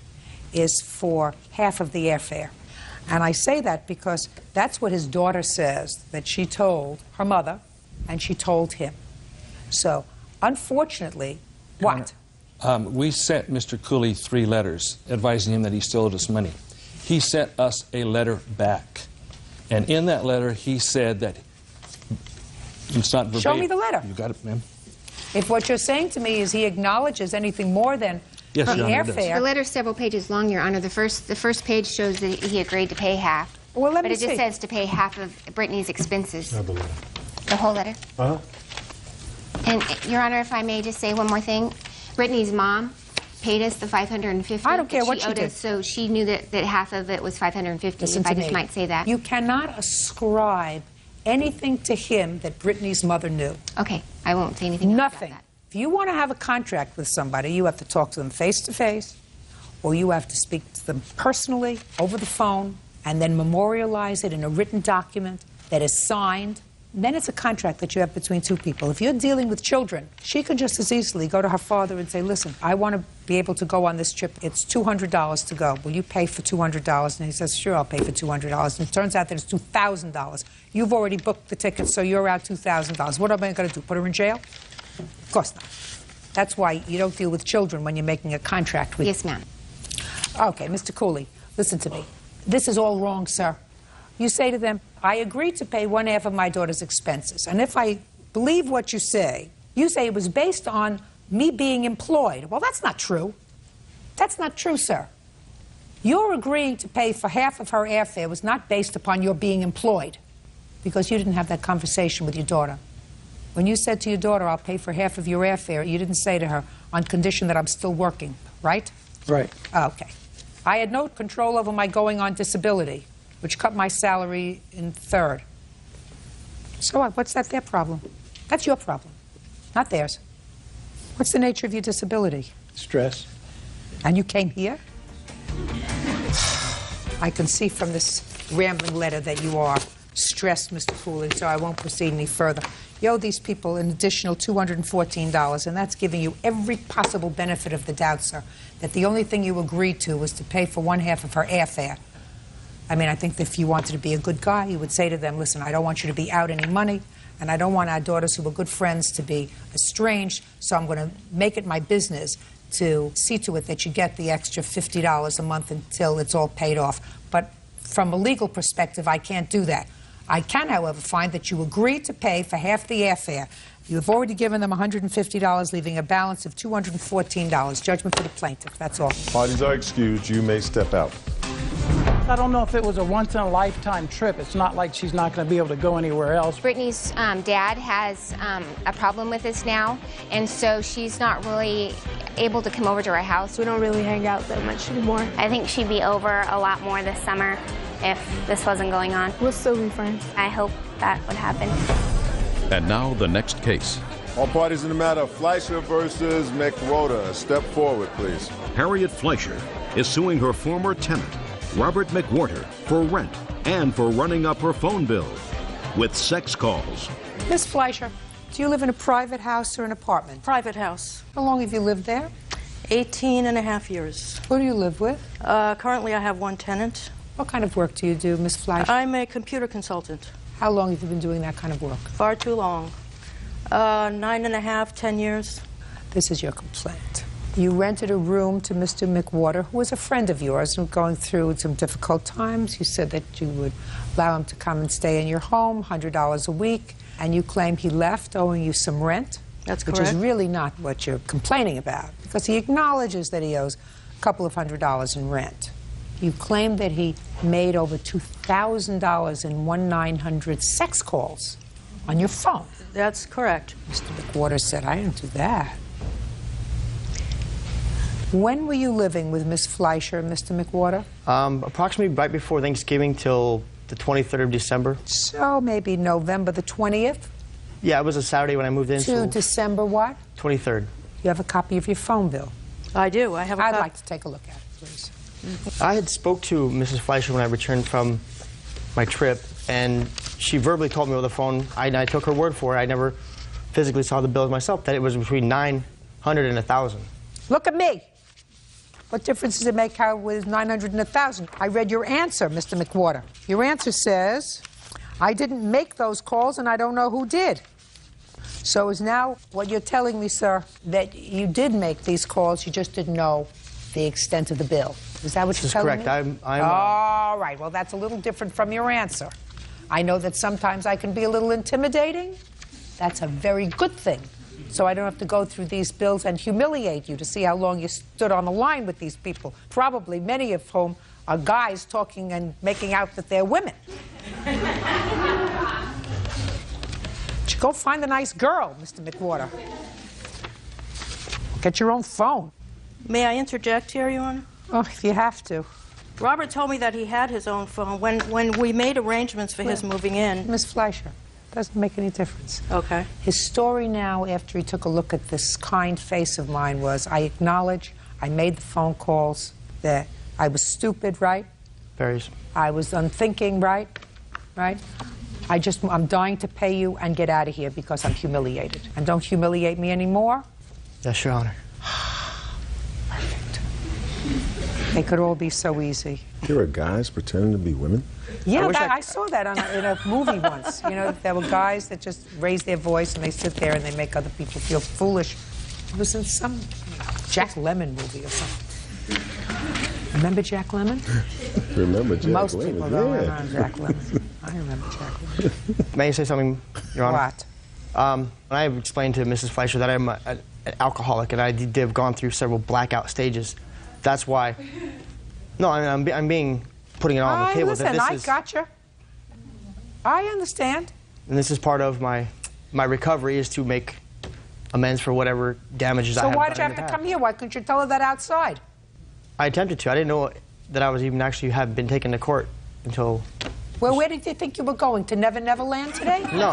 is for half of the airfare. And I say that because that's what his daughter says that she told her mother, and she told him. So, unfortunately, what? We sent Mr. Cooley 3 letters advising him that he still owed us money. He sent us a letter back. And in that letter, he said that it's not verbatim. Show me the letter. You got it, ma'am? If what you're saying to me is he acknowledges anything more than Yes, the Your Honor, airfare. The letter's several pages long, Your Honor. The first page shows that he agreed to pay half. Well, let but me it just see. says to pay half of Brittany's expenses. The letter. The whole letter. Uh-huh. And, Your Honor, if I may just say one more thing. Brittany's mom paid us the $550. I don't care what she she owed did. us, so she knew that half of it was $550, Listen if I to just me. might say that. You cannot ascribe anything to him that Brittany's mother knew. Okay, I won't say anything else Nothing. about that. If you want to have a contract with somebody, you have to talk to them face to face, or you have to speak to them personally over the phone, and then memorialize it in a written document that is signed. Then it's a contract that you have between 2 people. If you're dealing with children, she can just as easily go to her father and say, listen, I want to be able to go on this trip. It's $200 to go. Will you pay for $200? And he says, sure, I'll pay for $200. And it turns out that it's $2,000. You've already booked the ticket, so you're out $2,000. What am I going to do, put her in jail? Of course not. That's why you don't deal with children when you're making a contract with... Yes, ma'am. Okay, Mr. Cooley, listen to me. This is all wrong, sir. You say to them, I agreed to pay 1/2 of my daughter's expenses. And if I believe what you say it was based on me being employed. Well, that's not true. That's not true, sir. Your agreeing to pay for half of her airfare was not based upon your being employed, because you didn't have that conversation with your daughter. When you said to your daughter, I'll pay for half of your airfare, you didn't say to her, on condition that I'm still working, right? Right. Okay. I had no control over my going on disability, which cut my salary in 1/3. So what? What's that their problem? That's your problem, not theirs. What's the nature of your disability? Stress. And you came here? I can see from this rambling letter that you are stressed, Mr. Cooley, so I won't proceed any further. You owe these people an additional $214, and that's giving you every possible benefit of the doubt, sir, that the only thing you agreed to was to pay for 1/2 of her airfare. I mean, I think that if you wanted to be a good guy, you would say to them, listen, I don't want you to be out any money, and I don't want our daughters who were good friends to be estranged, so I'm going to make it my business to see to it that you get the extra $50 a month until it's all paid off. But from a legal perspective, I can't do that. I can, however, find that you agreed to pay for half the airfare. You have already given them $150, leaving a balance of $214. Judgment for the plaintiff. That's all. Parties are excused. You may step out. I don't know if it was a once-in-a-lifetime trip. It's not like she's not going to be able to go anywhere else. Brittany's dad has a problem with this now, and so she's not really able to come over to our house. We don't really hang out that much anymore. I think she'd be over a lot more this summer if this wasn't going on. We'll still be friends. I hope that would happen. And now the next case. All parties in the matter, Fleischer versus McWhorter. Step forward, please. Harriet Fleischer is suing her former tenant, Robert McWhorter, for rent and for running up her phone bill with sex calls. Miss Fleischer, Do you live in a private house or an apartment? Private house. How long have you lived there? 18.5 years. Who do you live with? Currently I have one tenant. What kind of work do you do, Miss Fleisch? I'm a computer consultant. How long have you been doing that kind of work? Far too long. 9.5, 10 years. This is your complaint. You rented a room to Mr. McWater, who was a friend of yours and going through some difficult times. You said that you would allow him to come and stay in your home, $100 a week, and you claim he left owing you some rent. That's correct. Which is really not what you're complaining about, because he acknowledges that he owes a couple of $100s in rent. You claim that he made over $2,000 in 1-900 sex calls on your phone. That's correct. Mr. McWater said, I didn't do that. When were you living with Miss Fleischer and Mr. McWater? Approximately right before Thanksgiving till the 23rd of December. So maybe November the 20th? Yeah, it was a Saturday when I moved in. To December what? 23rd. You have a copy of your phone bill? I do. I have a I'd like to take a look at it, please. I had spoke to Mrs. Fleischer when I returned from my trip, and she verbally told me over the phone, I took her word for it, I never physically saw the bills myself, that it was between $900 and $1,000. Look at me. What difference does it make how it was 900 and 1,000? I read your answer, Mr. McWater. Your answer says, I didn't make those calls and I don't know who did. So is now what you're telling me, sir, that you did make these calls, you just didn't know the extent of the bill. Is that what you're telling me? That's correct. All right, well, that's a little different from your answer. I know that sometimes I can be a little intimidating. That's a very good thing. So I don't have to go through these bills and humiliate you to see how long you stood on the line with these people, probably many of whom are guys talking and making out that they're women. Go find a nice girl, Mr. McWater. Get your own phone. May I interject here, Your Honor? Oh, if you have to. Robert told me that he had his own phone when we made arrangements for his moving in. Miss Fleischer, doesn't make any difference. Okay. His story now, after he took a look at this kind face of mine, was, I acknowledge I made the phone calls, that I was stupid, right? Varies. I was unthinking, right? Right? I'm dying to pay you and get out of here because I'm humiliated. And don't humiliate me anymore. Yes, Your Honor. Perfect. They could all be so easy. There are guys pretending to be women? Yeah, I saw that in a movie once. You know, there were guys that just raise their voice and they sit there and they make other people feel foolish. It was in some Jack Lemmon movie or something. Remember Jack Lemmon? Remember Jack Lemmon? Most people don't remember Jack Lemmon. I remember Jack Lemmon. May I say something, Your Honor? What? When I explained to Mrs. Fleischer that I'm an alcoholic and I did have gone through several blackout stages, that's why. No, I'm putting it all on the table. Listen, I gotcha. I understand. And this is part of my recovery, is to make amends for whatever damages I have. So why did you have to come here? Why couldn't you tell her that outside? I attempted to. I didn't know that I was even actually have been taken to court until. Well, where did you think you were going? To Never Never Land today? No.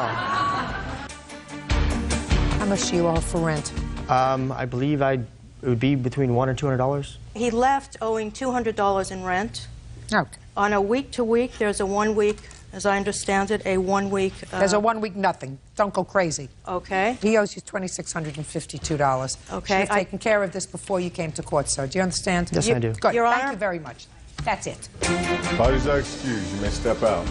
How much do you owe for rent? I believe it would be between $100 and $200. He left owing $200 in rent. Okay. On a week-to-week, there's a 1 week, as I understand it, a 1 week... There's a 1 week nothing. Don't go crazy. Okay. He owes you $2,652. Okay. You've taken care of this before you came to court, sir. Do you understand? Yes, I do. Good. Your Thank Honor? you very much. That's it. Parties are excused. You may step out.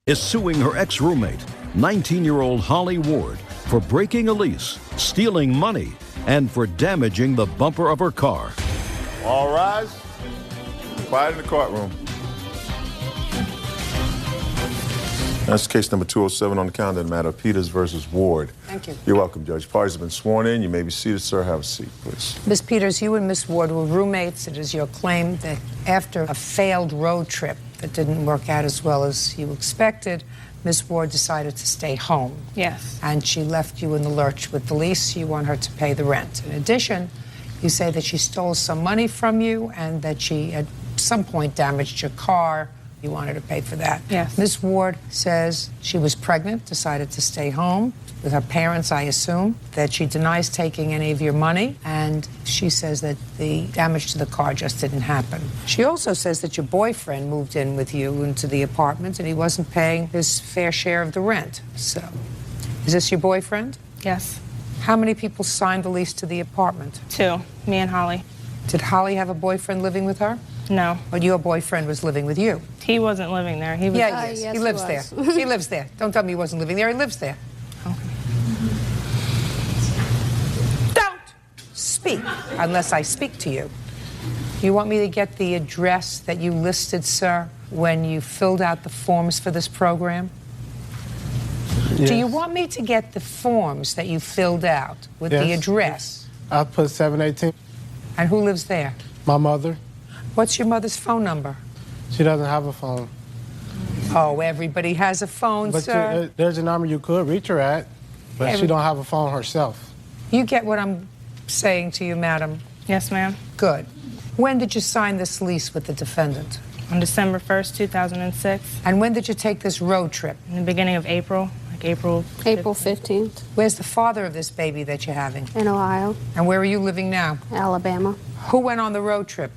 is suing her ex-roommate, 19-year-old Holly Ward, for breaking a lease, stealing money, and for damaging the bumper of her car. All rise. Quiet in the courtroom. That's case number 207 on the calendar, the matter of Peters versus Ward. Thank you. You're welcome, Judge. Parties have been sworn in. You may be seated, sir. Have a seat, please. Ms. Peters, you and Ms. Ward were roommates. It is your claim that after a failed road trip that didn't work out as well as you expected, Ms. Ward decided to stay home. Yes. And she left you in the lurch with the lease. You want her to pay the rent. In addition, you say that she stole some money from you and that she at some point damaged your car. You want her to pay for that. Yes. Ms. Ward says she was pregnant, decided to stay home with her parents, I assume, that she denies taking any of your money, and she says that the damage to the car just didn't happen. She also says that your boyfriend moved in with you into the apartment and he wasn't paying his fair share of the rent. So, is this your boyfriend? Yes. How many people signed the lease to the apartment? 2, me and Holly. Did Holly have a boyfriend living with her? No. But your boyfriend was living with you? He wasn't living there. He was. Yeah, he is. yes, he lives he was. there. He lives there. Don't tell me he wasn't living there. He lives there. Don't speak unless I speak to you. You want me to get the address that you listed, sir, when you filled out the forms for this program? Yes. Do you want me to get the forms that you filled out with the Yes. address? I put 718. And who lives there? My mother. What's your mother's phone number? She doesn't have a phone. Oh, everybody has a phone, But sir. there's a number you could reach her at, but she don't have a phone herself. You get what I'm saying to you, madam? Yes, ma'am. Good. When did you sign this lease with the defendant? On December 1st, 2006. And when did you take this road trip? In the beginning of April, like April 15th. Where's the father of this baby that you're having? In Ohio. And where are you living now? Alabama. Who went on the road trip?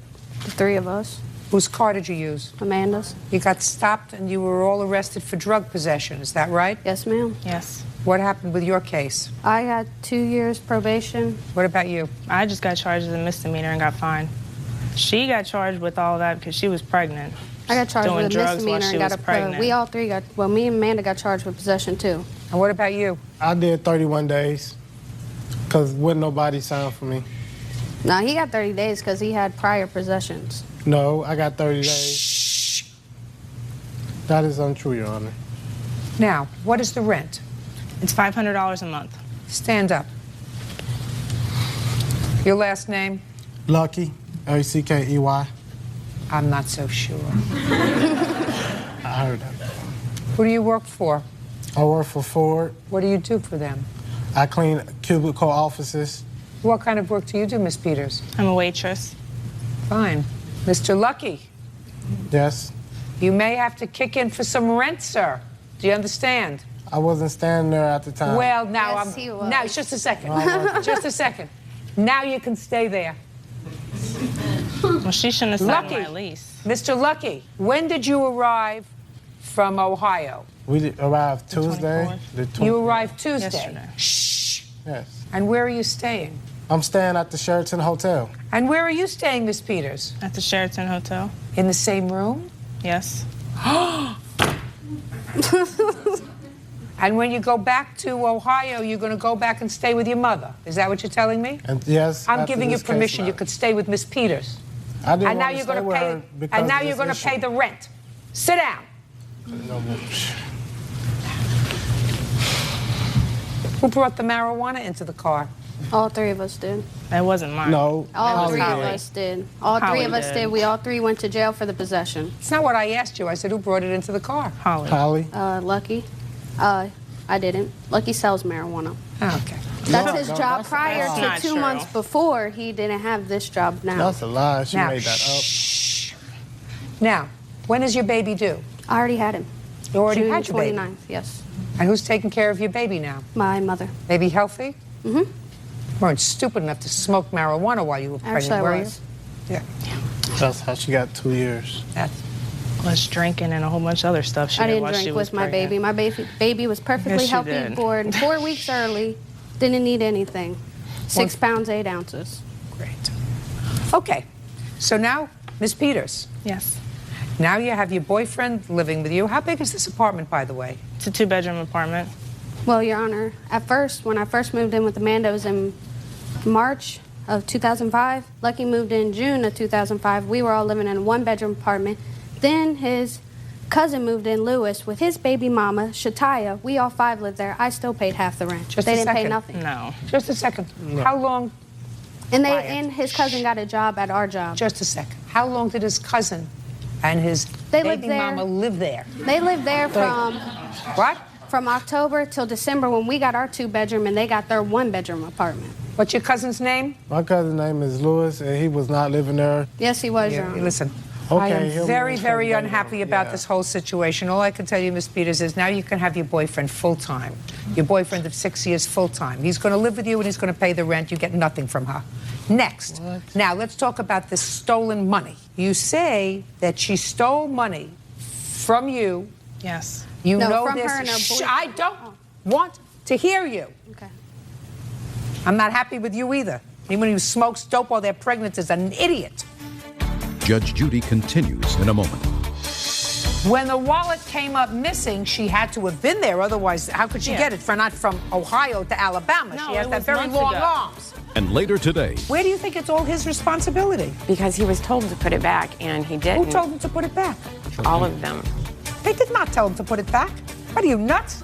The 3 of us. Whose car did you use? Amanda's. You got stopped and you were all arrested for drug possession, is that right? Yes, ma'am. Yes. What happened with your case? I got 2 years probation. What about you? I just got charged as a misdemeanor and got fined. She got charged with all that because she was pregnant. I got charged doing with a drugs while misdemeanor she and got was a pregnant. We all 3 got, well, me and Amanda got charged with possession too. And what about you? I did 31 days because wouldn't nobody sign for me. No, he got 30 days because he had prior possessions. No, I got 30 days. Shh. That is untrue, Your Honor. Now, what is the rent? It's $500 a month. Stand up. Your last name? Lucky, L-E-C-K-E-Y. I'm not so sure. I heard that. Who do you work for? I work for Ford. What do you do for them? I clean cubicle offices. What kind of work do you do, Miss Peters? I'm a waitress. Fine. Mr. Lucky, Yes. you may have to kick in for some rent, sir. Do you understand? I wasn't standing there at the time. Well, now Yes, he was. now just a second. Just a second. Now you can stay there. Well, she shouldn't have signed Lucky. my lease. Mr. Lucky, when did you arrive from Ohio? We arrived Tuesday. 24th. You arrived Tuesday. Yesterday. Shh. Yes. And where are you staying? I'm staying at the Sheraton Hotel. And where are you staying, Miss Peters? At the Sheraton Hotel. In the same room? Yes. And when you go back to Ohio, you're going to go back and stay with your mother. Is that what you're telling me? And yes, I'm after giving you this case permission. You matter. could stay with Miss Peters. I didn't And now want you're to stay going to with pay. her because And now of you're this going to issue. pay the rent. Sit down. Who brought the marijuana into the car? All 3 of us did. That wasn't mine. No. All Holly 3 of did. us did. All 3 Holly of us did. did. We all 3 went to jail for the possession. It's not what I asked you. I said, who brought it into the car? Holly. Holly. Lucky. I didn't. Lucky sells marijuana. Oh, okay. That's his no, job. that's Prior not to 2 true. months before, he didn't have this job now. That's a lie. She Now, made that up. shh. Now, when is your baby due? I already had him. You already June had your baby. 29th, yes. And who's taking care of your baby now? My mother. Baby healthy? Mm-hmm. You weren't stupid enough to smoke marijuana while you were pregnant, Actually, I were was. you? Yeah. That's how she got 2 years. That's Plus drinking and a whole bunch of other stuff she I did didn't while she drink was with my pregnant. baby. My baby was perfectly Yes, you healthy, did. born 4 weeks early, didn't need anything. 6 pounds, 8 ounces. great. Okay. So now, Ms. Peters, Yes. Now you have your boyfriend living with you. How big is this apartment, by the way? It's a 2-bedroom apartment. Well, Your Honor, at first, when I first moved in with the Mandos in March of 2005, Lucky moved in June of 2005. We were all living in a 1-bedroom apartment. Then his cousin moved in, Lewis, with his baby mama, Shataya. We all 5 lived there. I still paid half the rent. Just they a didn't pay second. nothing. No. Just a second. No. How long? And his cousin got a job at our job. Just a second. How long did his cousin and his baby mama live there? They lived there from... What? From October till December when we got our 2-bedroom and they got their 1-bedroom apartment. What's your cousin's name? My cousin's name is Lewis, and he was not living there. Yes, he was, Your Honor. Listen, Okay, I am he'll very, move very from unhappy about this whole situation. All I can tell you, Ms. Peters, is now you can have your boyfriend full-time. Your boyfriend of 6 years full-time. He's going to live with you and he's going to pay the rent. You get nothing from her. Next. Now, let's talk about this stolen money. You say that she stole money from you. Yes. You No, know from this. her and her Shh, boyfriend. I don't want to hear you. Okay. I'm not happy with you either. Anyone who smokes dope while they're pregnant is an idiot. Judge Judy continues in a moment. When the wallet came up missing, she had to have been there. Otherwise, how could she get it? Not from Ohio to Alabama. No, she has it that was very months long ago. arms. And later today, Where do you think it's all his responsibility? Because he was told to put it back, and he didn't. Who told him to put it back? All of them. They did not tell him to put it back. What are you, nuts?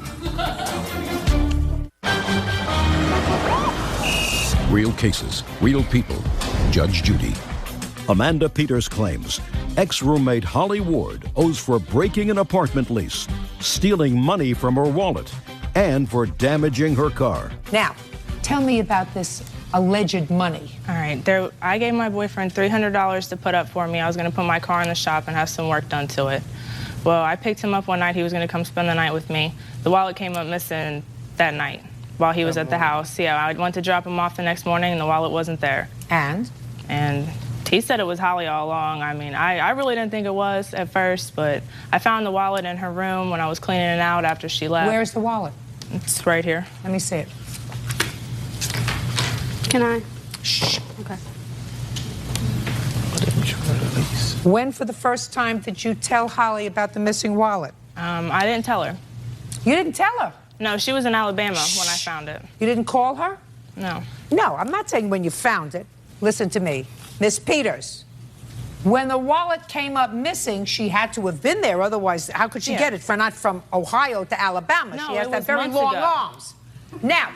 real cases, real people. Judge Judy. Amanda Peters claims ex-roommate Holly Ward owes for breaking an apartment lease, stealing money from her wallet, and for damaging her car. Now, tell me about this alleged money. All right, I gave my boyfriend $300 to put up for me. I was going to put my car in the shop and have some work done to it. Well, I picked him up one night. He was going to come spend the night with me. The wallet came up missing that night while he was at the house. Yeah, I went to drop him off the next morning, and the wallet wasn't there. And he said it was Holly all along. I mean, I really didn't think it was at first, but I found the wallet in her room when I was cleaning it out after she left. Where's the wallet? It's right here. Let me see it. Can I? Shh. Okay. When for the first time did you tell Holly about the missing wallet? I didn't tell her. You didn't tell her? No, she was in Alabama when I found it. You didn't call her? No. No, I'm not saying when you found it. Listen to me. Miss Peters, when the wallet came up missing, she had to have been there. Otherwise, how could she get it? Not from Ohio to Alabama. No, she has it that was very months long ago. arms. Now,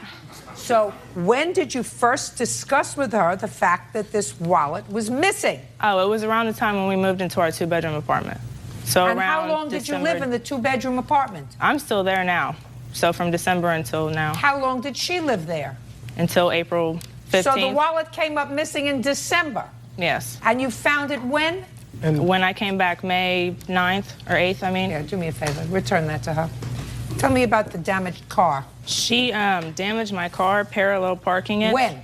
so when did you first discuss with her the fact that this wallet was missing? Oh, it was around the time when we moved into our two-bedroom apartment. So And around how long did you December- live in the two-bedroom apartment? I'm still there now. So from December until now. How long did she live there? Until April 15th. So the wallet came up missing in December. Yes. And you found it when? And when I came back, May 9th or 8th, I mean. Yeah, do me a favor. Return that to her. Tell me about the damaged car. She damaged my car, parallel parking it. When?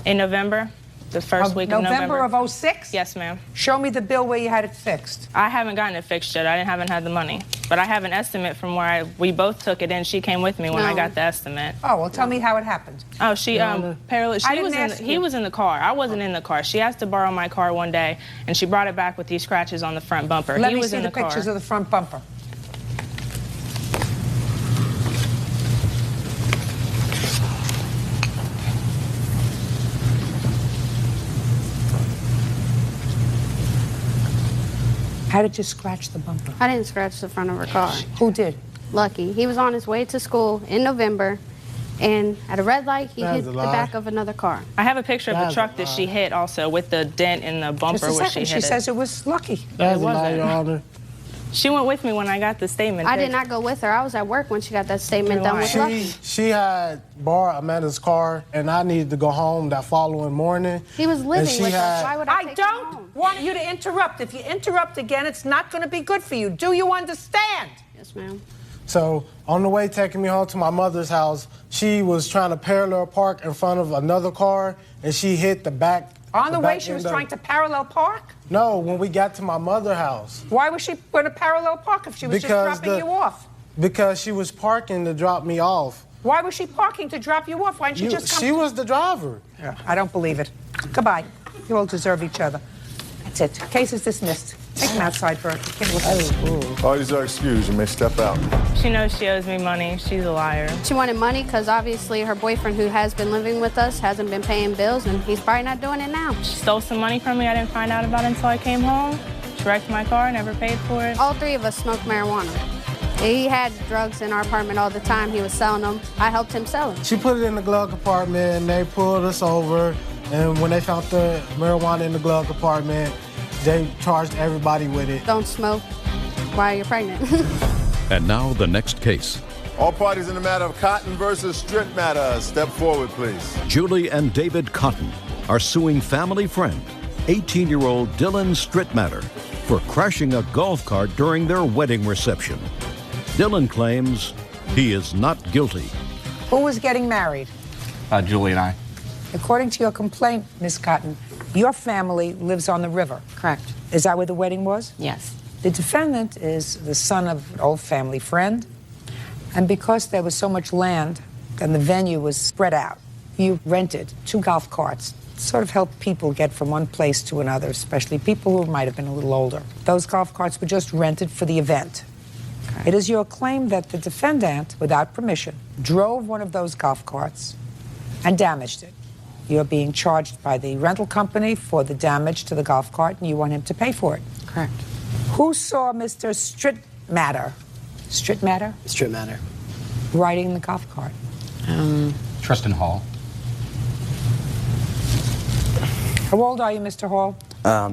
In November. The first week of November. November of 06? Yes, ma'am. Show me the bill where you had it fixed. I haven't gotten it fixed yet. I haven't had the money. But I have an estimate from where we both took it in. She came with me when I got the estimate. Oh, well, tell me how it happened. Oh, she parallel. I didn't ask He you. was in the car. I wasn't in the car. She asked to borrow my car one day, and she brought it back with these scratches on the front bumper. Let he me was see in the the car. pictures of the front bumper. How did you scratch the bumper? I didn't scratch the front of her car. Who did? Lucky. He was on his way to school in November, and at a red light, he hit the back of another car. I have a picture of the truck that she hit also with the dent in the bumper Just a where second. she hit She says it was Lucky. That's It a lie, wasn't. Your Honor. She went with me when I got the statement. I did not go with her. I was at work when she got that statement done with Lucky. She had borrowed Amanda's car, and I needed to go home that following morning. He was And living she with us. had- Why would I take him don't home? want you to interrupt. If you interrupt again, it's not going to be good for you. Do you understand? Yes, ma'am. So on the way taking me home to my mother's house, she was trying to parallel park in front of another car, and she hit the back. On the way, back she was end of- trying to parallel park? No, when we got to my mother's house. Why was she going to parallel park if she was just dropping you off? Because she was parking to drop me off. Why was she parking to drop you off? Why didn't you just come? She was the driver. I don't believe it. Goodbye. You all deserve each other. That's it. Case is dismissed. Take him outside, Bert. Parties are excused. You may step out. She knows she owes me money. She's a liar. She wanted money because obviously her boyfriend, who has been living with us, hasn't been paying bills, and he's probably not doing it now. She stole some money from me. I didn't find out about it until I came home. She wrecked my car, never paid for it. All three of us smoked marijuana. He had drugs in our apartment all the time. He was selling them. I helped him sell them. She put it in the glove compartment, and they pulled us over. And when they found the marijuana in the glove compartment, they charged everybody with it. Don't smoke while you're pregnant. And now the next case. All parties in the matter of Cotton versus Strittmatter, step forward, please. Julie and David Cotton are suing family friend, 18-year-old Dylan Strittmatter, for crashing a golf cart during their wedding reception. Dylan claims he is not guilty. Who was getting married? Julie and I. According to your complaint, Miss Cotton, your family lives on the river. Correct. Is that where the wedding was? Yes. The defendant is the son of an old family friend, and because there was so much land and the venue was spread out, you rented 2 golf carts, sort of help people get from one place to another, especially people who might have been a little older. Those golf carts were just rented for the event. It is your claim that the defendant, without permission, drove one of those golf carts and damaged it. You're being charged by the rental company for the damage to the golf cart, and you want him to pay for it. Correct. Who saw Mr. Strittmatter riding the golf cart? Tristan Hall. How old are you, Mr. Hall?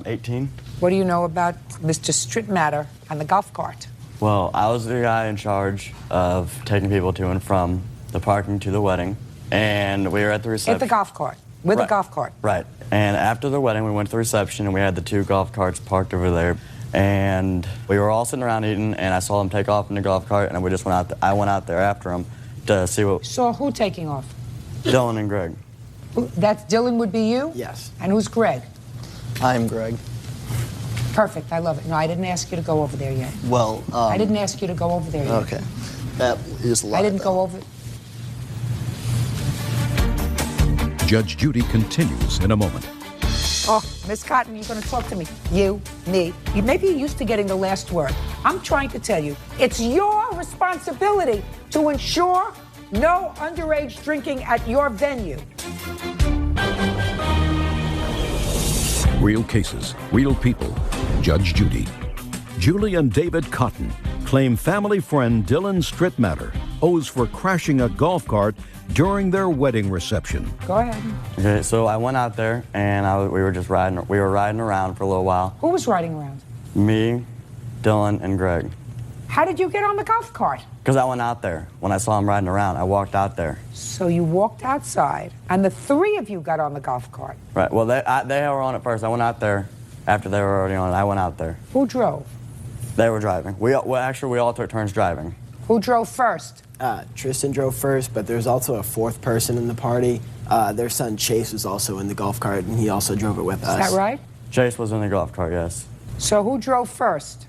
18. What do you know about Mr. Strittmatter and the golf cart? Well, I was the guy in charge of taking people to and from the parking to the wedding, and we were at the reception. At the golf cart, with the golf cart. Right. And after the wedding, we went to the reception, and we had the 2 golf carts parked over there. And we were all sitting around eating, and I saw them take off in the golf cart, and we just went out. I went out there after them to see what. Saw who taking off? Dylan and Greg. Dylan would be you? Yes. And who's Greg? I'm Greg. Perfect, I love it. No, I didn't ask you to go over there yet. Well, I didn't ask you to go over there yet. Okay. That is a lot. I didn't go over. Judge Judy continues in a moment. Oh, Miss Cotton, you're going to talk to me. You, me. Maybe you're used to getting the last word. I'm trying to tell you, it's your responsibility to ensure no underage drinking at your venue. Real cases, real people. Judge Judy. Julie and David Cotton claim family friend Dylan Strittmatter owes for crashing a golf cart during their wedding reception. Go ahead. Okay, so I went out there, and we were just riding. We were riding around for a little while. Who was riding around? Me, Dylan, and Greg. How did you get on the golf cart? Because I went out there. When I saw him riding around, I walked out there. So you walked outside, and the 3 of you got on the golf cart. Right. Well, they were on it first. I went out there after they were already on it. I went out there. Who drove? They were driving. We all took turns driving. Who drove first? Tristan drove first, but there's also a 4th person in the party. Their son Chase was also in the golf cart, and he also drove it with us. Is that right? Chase was in the golf cart, yes. So who drove first?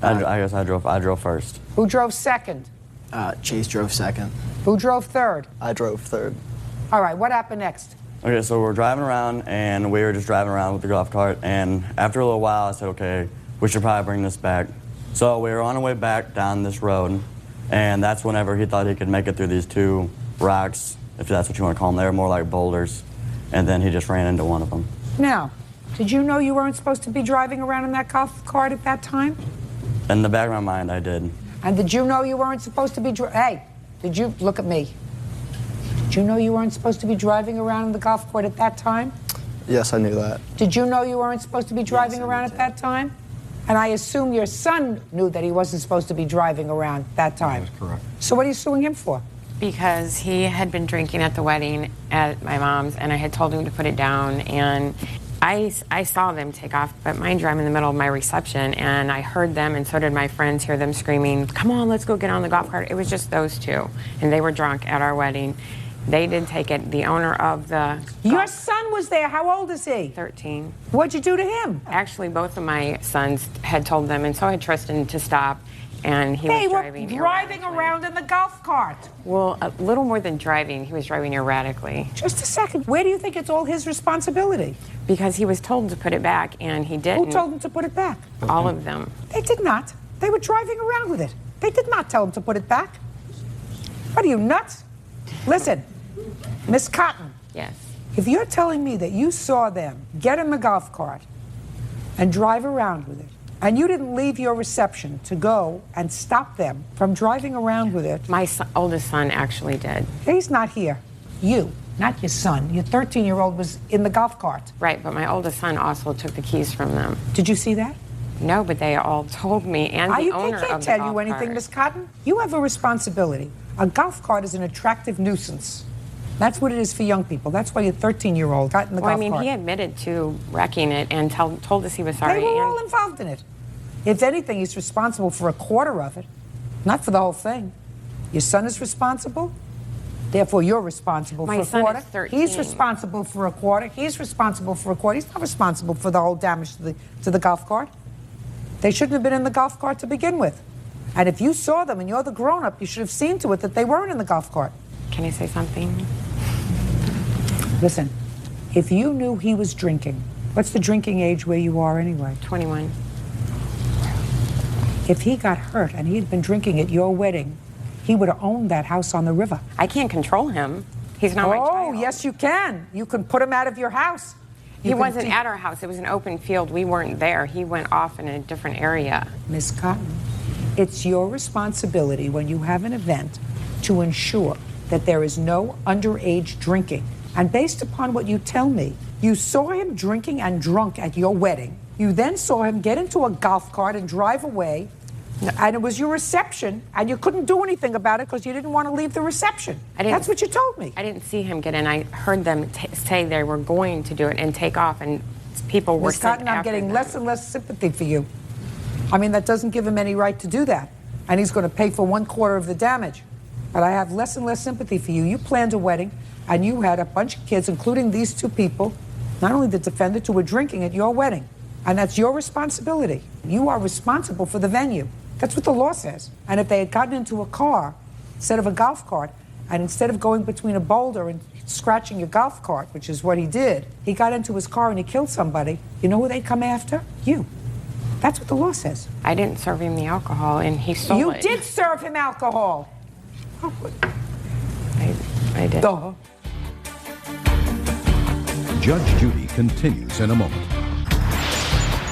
I guess I drove first. Who drove second? Chase drove second. Who drove third? I drove third. All right, what happened next? Okay, so we're driving around, and we were just driving around with the golf cart, and after a little while, I said, okay, we should probably bring this back. So we were on our way back down this road, and that's whenever he thought he could make it through these 2 rocks, if that's what you want to call them. They were more like boulders, and then he just ran into one of them. Now, did you know you weren't supposed to be driving around in that golf cart at that time? In the back of my mind, I did. And did you know you weren't supposed to be Hey, did you look at me? Did you know you weren't supposed to be driving around in the golf cart at that time? Yes, I knew that. Did you know you weren't supposed to be driving around at that time? And I assume your son knew that he wasn't supposed to be driving around that time. That's correct. So what are you suing him for? Because he had been drinking at the wedding at my mom's, and I had told him to put it down, and I saw them take off, but mind you, I'm in the middle of my reception, and I heard them, and so did my friends, hear them screaming, come on, let's go get on the golf cart. It was just those 2, and they were drunk at our wedding. They did take it. The owner of the... Your son was there. How old is he? 13. What'd you do to him? Actually, both of my sons had told them, and so had Tristan, to stop. and he They was were driving driving around in the golf cart. Well, a little more than driving. He was driving erratically. Just a second. Where do you think it's all his responsibility? Because he was told to put it back, and he didn't. Who told him to put it back? All of them. They did not. They were driving around with it. They did not tell him to put it back. What are you, nuts? Listen, Miss Cotton. Yes. If you're telling me that you saw them get in the golf cart and drive around with it, and you didn't leave your reception to go and stop them from driving around with it. My oldest son actually did. He's not here. You, not your son. Your 13-year-old was in the golf cart. Right, but my oldest son also took the keys from them. Did you see that? No, but they all told me, and the owner of the golf cart. I can't tell you anything, Miss Cotton. You have a responsibility. A golf cart is an attractive nuisance. That's what it is for young people. That's why your 13-year-old got in the golf cart. Well, I mean, he admitted to wrecking it and told us he was sorry. They were all involved in it. If anything, he's responsible for a quarter of it, not for the whole thing. Your son is responsible, therefore you're responsible for a quarter. My son is 13. He's responsible for a quarter. He's responsible for a quarter. He's not responsible for the whole damage to the golf cart. They shouldn't have been in the golf cart to begin with. And if you saw them and you're the grown-up, you should have seen to it that they weren't in the golf cart. Can I say something? Listen, if you knew he was drinking, what's the drinking age where you are anyway? 21. If he got hurt and he had been drinking at your wedding, he would have owned that house on the river. I can't control him. He's not my child. Oh, yes, you can. You can put him out of your house. He wasn't at our house. It was an open field. We weren't there. He went off in a different area. Miss Cotton, it's your responsibility when you have an event to ensure that there is no underage drinking. And based upon what you tell me, you saw him drinking and drunk at your wedding. You then saw him get into a golf cart and drive away. And it was your reception, and you couldn't do anything about it because you didn't want to leave the reception. That's what you told me. I didn't see him get in. I heard them say they were going to do it and take off, and people were Ms. Cotton, I'm getting less and less sympathy for you. I mean, that doesn't give him any right to do that. And he's going to pay for 1/4 of the damage. But I have less and less sympathy for you. You planned a wedding, and you had a bunch of kids, including these two people, not only the defendant, who were drinking at your wedding. And that's your responsibility. You are responsible for the venue. That's what the law says. And if they had gotten into a car instead of a golf cart, and instead of going between a boulder and scratching your golf cart, which is what he did, he got into his car and he killed somebody, you know who they'd come after? You. That's what the law says. I didn't serve him the alcohol, and he stole it. You did serve him alcohol. I did. Duh. Judge Judy continues in a moment.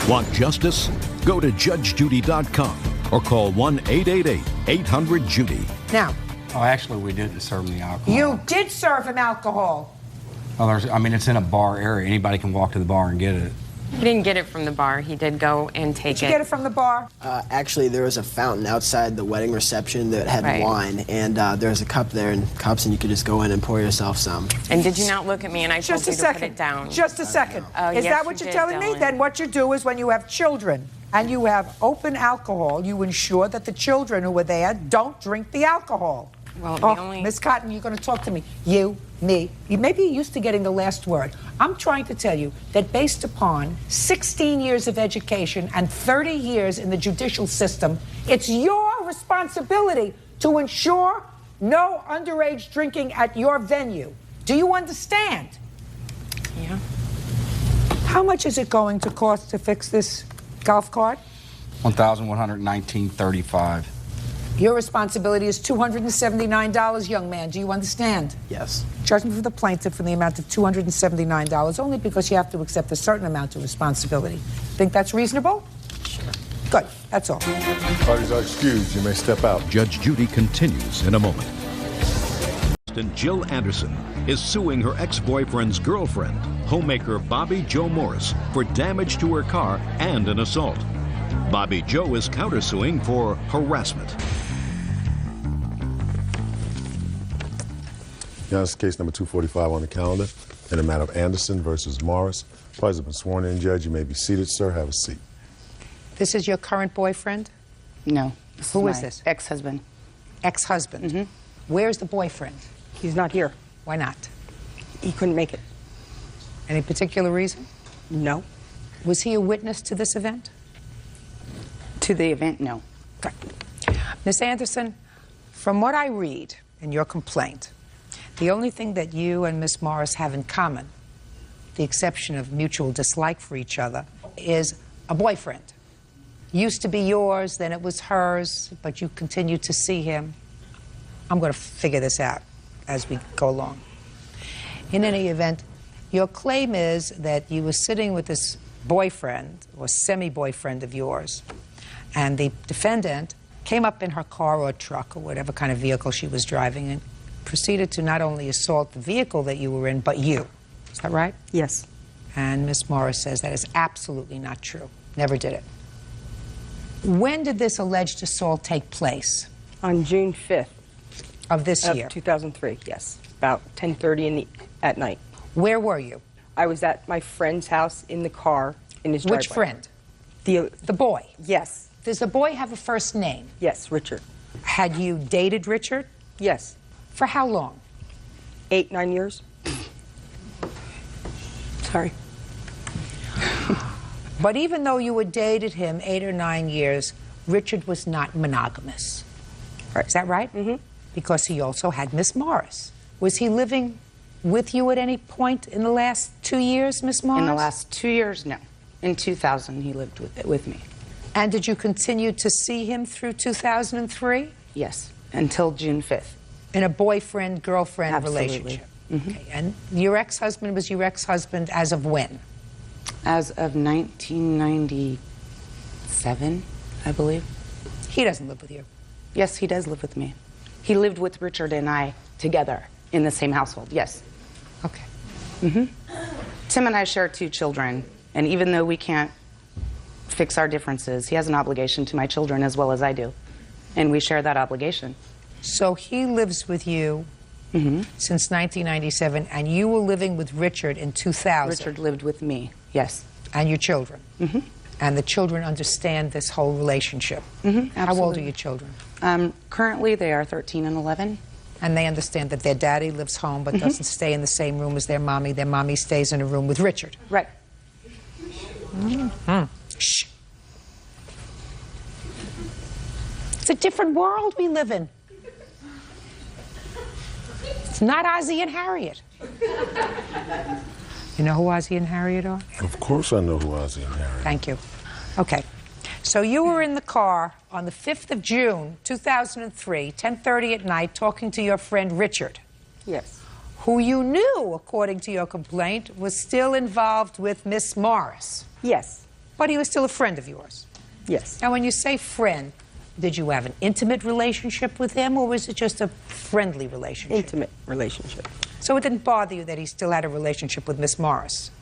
Want justice? Go to JudgeJudy.com or call 1-888-800-JUDY. Now. Oh, actually, we didn't serve him the alcohol. You did serve him alcohol. Well, it's in a bar area. Anybody can walk to the bar and get it. He didn't get it from the bar. He did go and take it. Did you get it from the bar? Actually, there was a fountain outside the wedding reception that had wine, and there was a cup there and cups, and you could just go in and pour yourself some. And did you not look at me and I told you to put it down? Just a second. Is yes, that what you you're did, telling me? Dylan. Then what you do is when you have children and you have open alcohol, you ensure that the children who are there don't drink the alcohol. Well, Miss Cotton, you're going to talk to me. You, me. Maybe you're used to getting the last word. I'm trying to tell you that based upon 16 years of education and 30 years in the judicial system, it's your responsibility to ensure no underage drinking at your venue. Do you understand? Yeah. How much is it going to cost to fix this golf cart? $1,119.35. Your responsibility is $279, young man. Do you understand? Yes. Judgment for the plaintiff in the amount of $279, only because you have to accept a certain amount of responsibility. Think that's reasonable? Sure. Good. That's all. Parties are excused. You may step out. Judge Judy continues in a moment. Jill Anderson is suing her ex-boyfriend's girlfriend, homemaker Bobby Joe Morris, for damage to her car and an assault. Bobby Joe is countersuing for harassment. Now, this is case number 245 on the calendar in the matter of Anderson versus Morris. Parties have been sworn in, Judge. You may be seated, sir. Have a seat. This is your current boyfriend? No. Who is this? Ex-husband. Ex-husband? Mm-hmm. Where's the boyfriend? He's not here. Why not? He couldn't make it. Any particular reason? No. Was he a witness to this event? To the event, no. Good. Miss Anderson, from what I read in your complaint, the only thing that you and Miss Morris have in common, the exception of mutual dislike for each other, is a boyfriend. Used to be yours, then it was hers, but you continue to see him. I'm going to figure this out as we go along. In any event, your claim is that you were sitting with this boyfriend, or semi-boyfriend of yours, and the defendant came up in her car or truck or whatever kind of vehicle she was driving and proceeded to not only assault the vehicle that you were in, but you. Is that right? Yes. And Miss Morris says that is absolutely not true. Never did it. When did this alleged assault take place? On June 5th. Of this year? 2003, yes. About 10:30 at night. Where were you? I was at my friend's house in the car in his driveway. Which friend? The boy? Yes. Does the boy have a first name? Yes, Richard. Had you dated Richard? Yes. For how long? 8, 9 years. Sorry. But even though you had dated him 8 or 9 years, Richard was not monogamous. Right. Is that right? Mm-hmm. Because he also had Miss Morris. Was he living with you at any point in the last 2 years, Miss Morris? In the last 2 years, no. In 2000, he lived with me. And did you continue to see him through 2003? Yes, until June 5th. In a boyfriend-girlfriend Absolutely. relationship? Mm-hmm. Okay. And your ex-husband was your ex-husband as of when? As of 1997, I believe. He doesn't live with you? Yes, he does live with me. He lived with Richard and I together in the same household, yes. Okay. Mm-hmm. Tim and I share 2 children, and even though we can't fix our differences, he has an obligation to my children as well as I do, and we share that obligation. So he lives with you since 1997, and you were living with Richard in 2000. Richard lived with me, yes. And your children. And the children understand this whole relationship. How old are your children? Currently, they are 13 and 11. And they understand that their daddy lives home but doesn't stay in the same room as their mommy. Their mommy stays in a room with Richard. Right. Shh. It's a different world we live in. It's not Ozzie and Harriet. You know who Ozzie and Harriet are? Of course I know who Ozzie and Harriet. Thank you. Okay. So you were in the car on the 5th of June, 2003, 10:30 at night, talking to your friend Richard. Yes. Who you knew, according to your complaint, was still involved with Miss Morris. Yes. But he was still a friend of yours. Yes. Now, when you say friend, did you have an intimate relationship with him, or was it just a friendly relationship? Intimate relationship. So it didn't bother you that he still had a relationship with Miss Morris?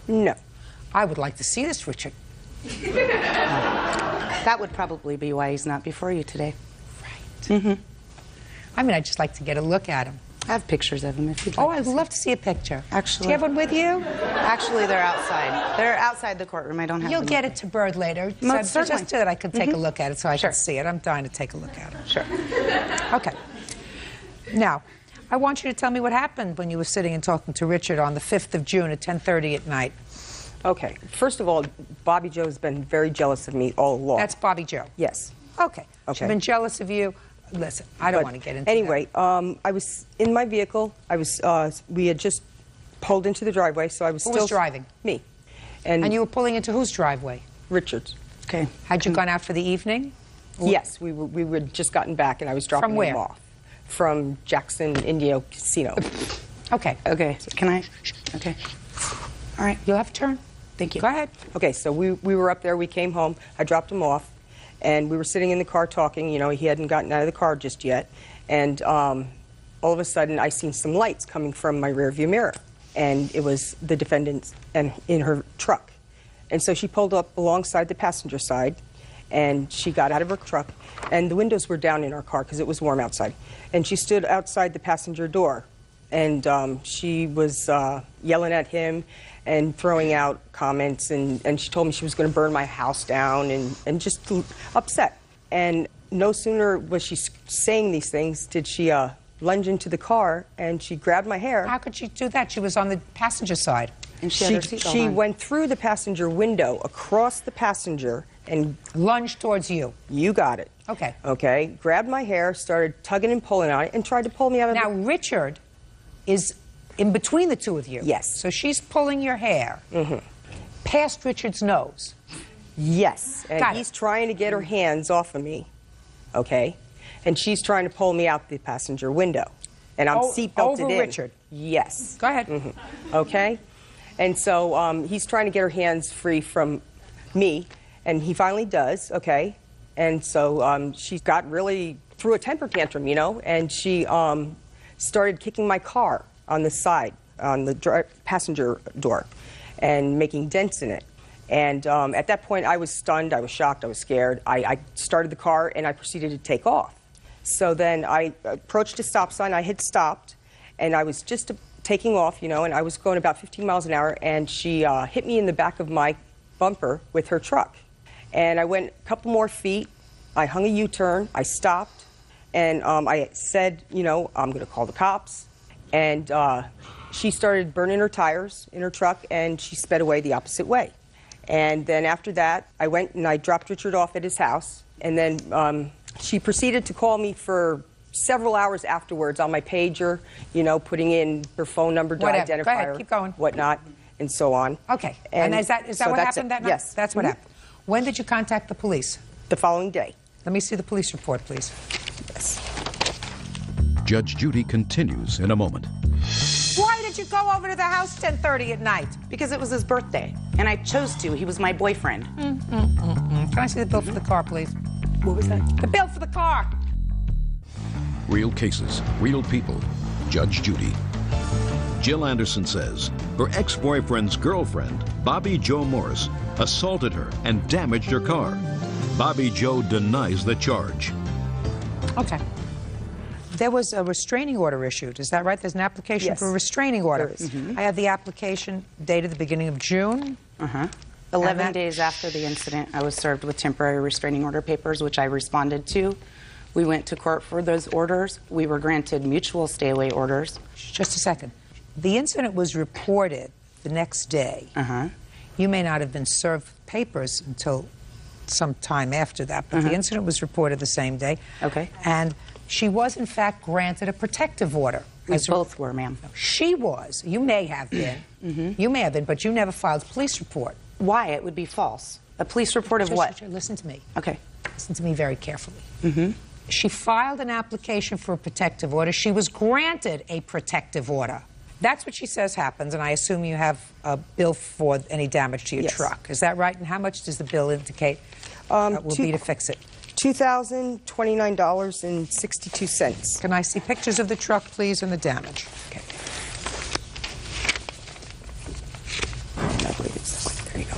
No. I would like to see this, Richard. That would probably be why he's not before you today. Right. I mean, I'd just like to get a look at him. I have pictures of him if you'd like. Oh, I'd love to see a picture. Actually, do you have one with you? Actually, they're outside. They're outside the courtroom. I don't have You'll them get with it to Bird later. Most so certainly. just so that I could take a look at it so I can see it. I'm dying to take a look at it. Sure. Okay. Now, I want you to tell me what happened when you were sitting and talking to Richard on the 5th of June at 10:30 at night. Okay. First of all, Bobby Joe's been very jealous of me all along. That's Bobby Joe? Yes. Okay. Okay. She's been jealous of you. Listen, I don't want to get into anyway, I was in my vehicle. I was. We had just pulled into the driveway, so I was Who still was driving? Me. And you were pulling into whose driveway? Richard's. Okay. Had you gone out for the evening? Yes, we were just gotten back, and I was dropping From where? them off. From Jackson Indio Casino. Okay. Okay. Can I? Okay. All right. You'll have a turn. Thank you. Go ahead. Okay, so we were up there. We came home. I dropped him off, and we were sitting in the car talking. You know, he hadn't gotten out of the car just yet, and all of a sudden, I seen some lights coming from my rearview mirror, and it was the defendant and in her truck, and so she pulled up alongside the passenger side, and she got out of her truck, and the windows were down in our car because it was warm outside, and she stood outside the passenger door, and she was yelling at him and throwing out comments, and she told me she was going to burn my house down, and just upset. And no sooner was she saying these things did she lunge into the car, and she grabbed my hair. How could she do that? She was on the passenger side. And she had her seatbelt on. went through the passenger window, across the passenger and lunged towards you. You got it. Okay. Okay. Grabbed my hair, started tugging and pulling on it, and tried to pull me out of Now, Richard is in between the two of you. Yes. So she's pulling your hair past Richard's nose. Yes. And Got he's it. trying to get her hands off of me. Okay. And she's trying to pull me out the passenger window. And I'm seatbelted over in. Richard. Yes. Go ahead. Okay. And so he's trying to get her hands free from me, and he finally does. Okay. And so she got really threw a temper tantrum, you know, and she started kicking my car on the side, on the passenger door, and making dents in it. And at that point, I was stunned, I was shocked, I was scared. I started the car, and I proceeded to take off. So then I approached a stop sign, I had stopped, and I was just taking off, you know, and I was going about 15 miles an hour, and she hit me in the back of my bumper with her truck. And I went a couple more feet, I hung a U-turn, I stopped, and I said, you know, I'm going to call the cops. And she started burning her tires in her truck, and she sped away the opposite way. And then after that, I went and I dropped Richard off at his house, and then she proceeded to call me for several hours afterwards on my pager, you know, putting in her phone number to identify Go ahead, her, keep going. whatnot, and so on. Okay. And is that so what that's happened it. that night? Yes. That's what happened. When did you contact the police? The following day. Let me see the police report, please. Yes. Judge Judy continues in a moment. Why did you go over to the house 10:30 at night? Because it was his birthday, and I chose to. He was my boyfriend. Can I see the bill for the car, please? What was that? The bill for the car. Real cases, real people. Judge Judy. Jill Anderson says her ex-boyfriend's girlfriend, Bobby Joe Morris, assaulted her and damaged her car. Bobby Joe denies the charge. Okay. There was a restraining order issued. Is that right? There's an application Yes. for a restraining order. There is. I have the application dated the beginning of June. 11 days after the incident, I was served with temporary restraining order papers, which I responded to. We went to court for those orders. We were granted mutual stay-away orders. Just a second. The incident was reported the next day. You may not have been served papers until some time after that, but the incident was reported the same day. Okay. And she was, in fact, granted a protective order. We both were, ma'am. She was. You may have been. You may have been, but you never filed a police report. Why? It would be false. A police report of what? Listen to me. Okay. Listen to me very carefully. She filed an application for a protective order. She was granted a protective order. That's what she says happens, and I assume you have a bill for any damage to your truck. Is that right? And how much does the bill indicate will be to fix it? $2,029.62. Can I see pictures of the truck, please, and the damage? Okay. I believe it's this way. There you go.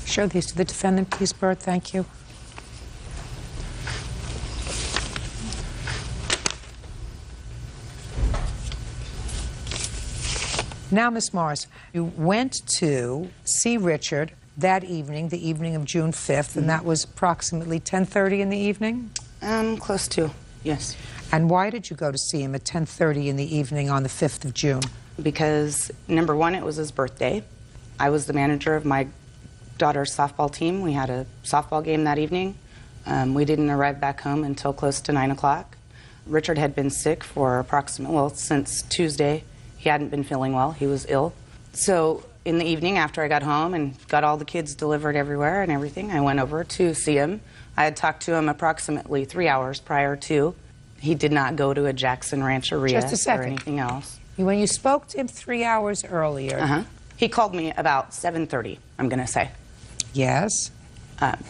Show these to the defendant, please, Bert. Thank you. Now, Miss Morris, you went to see Richard that evening, the evening of June 5th, and that was approximately 10:30 in the evening? Close to, yes. And why did you go to see him at 10:30 in the evening on the 5th of June? Because, number one, it was his birthday. I was the manager of my daughter's softball team. We had a softball game that evening. We didn't arrive back home until close to 9 o'clock. Richard had been sick for since Tuesday. He hadn't been feeling well. He was ill. So in the evening, after I got home and got all the kids delivered everywhere and everything, I went over to see him. I had talked to him approximately 3 hours prior to. He did not go to a Jackson Rancheria or anything else. When you spoke to him 3 hours earlier... He called me about 7:30, I'm going to say. Yes?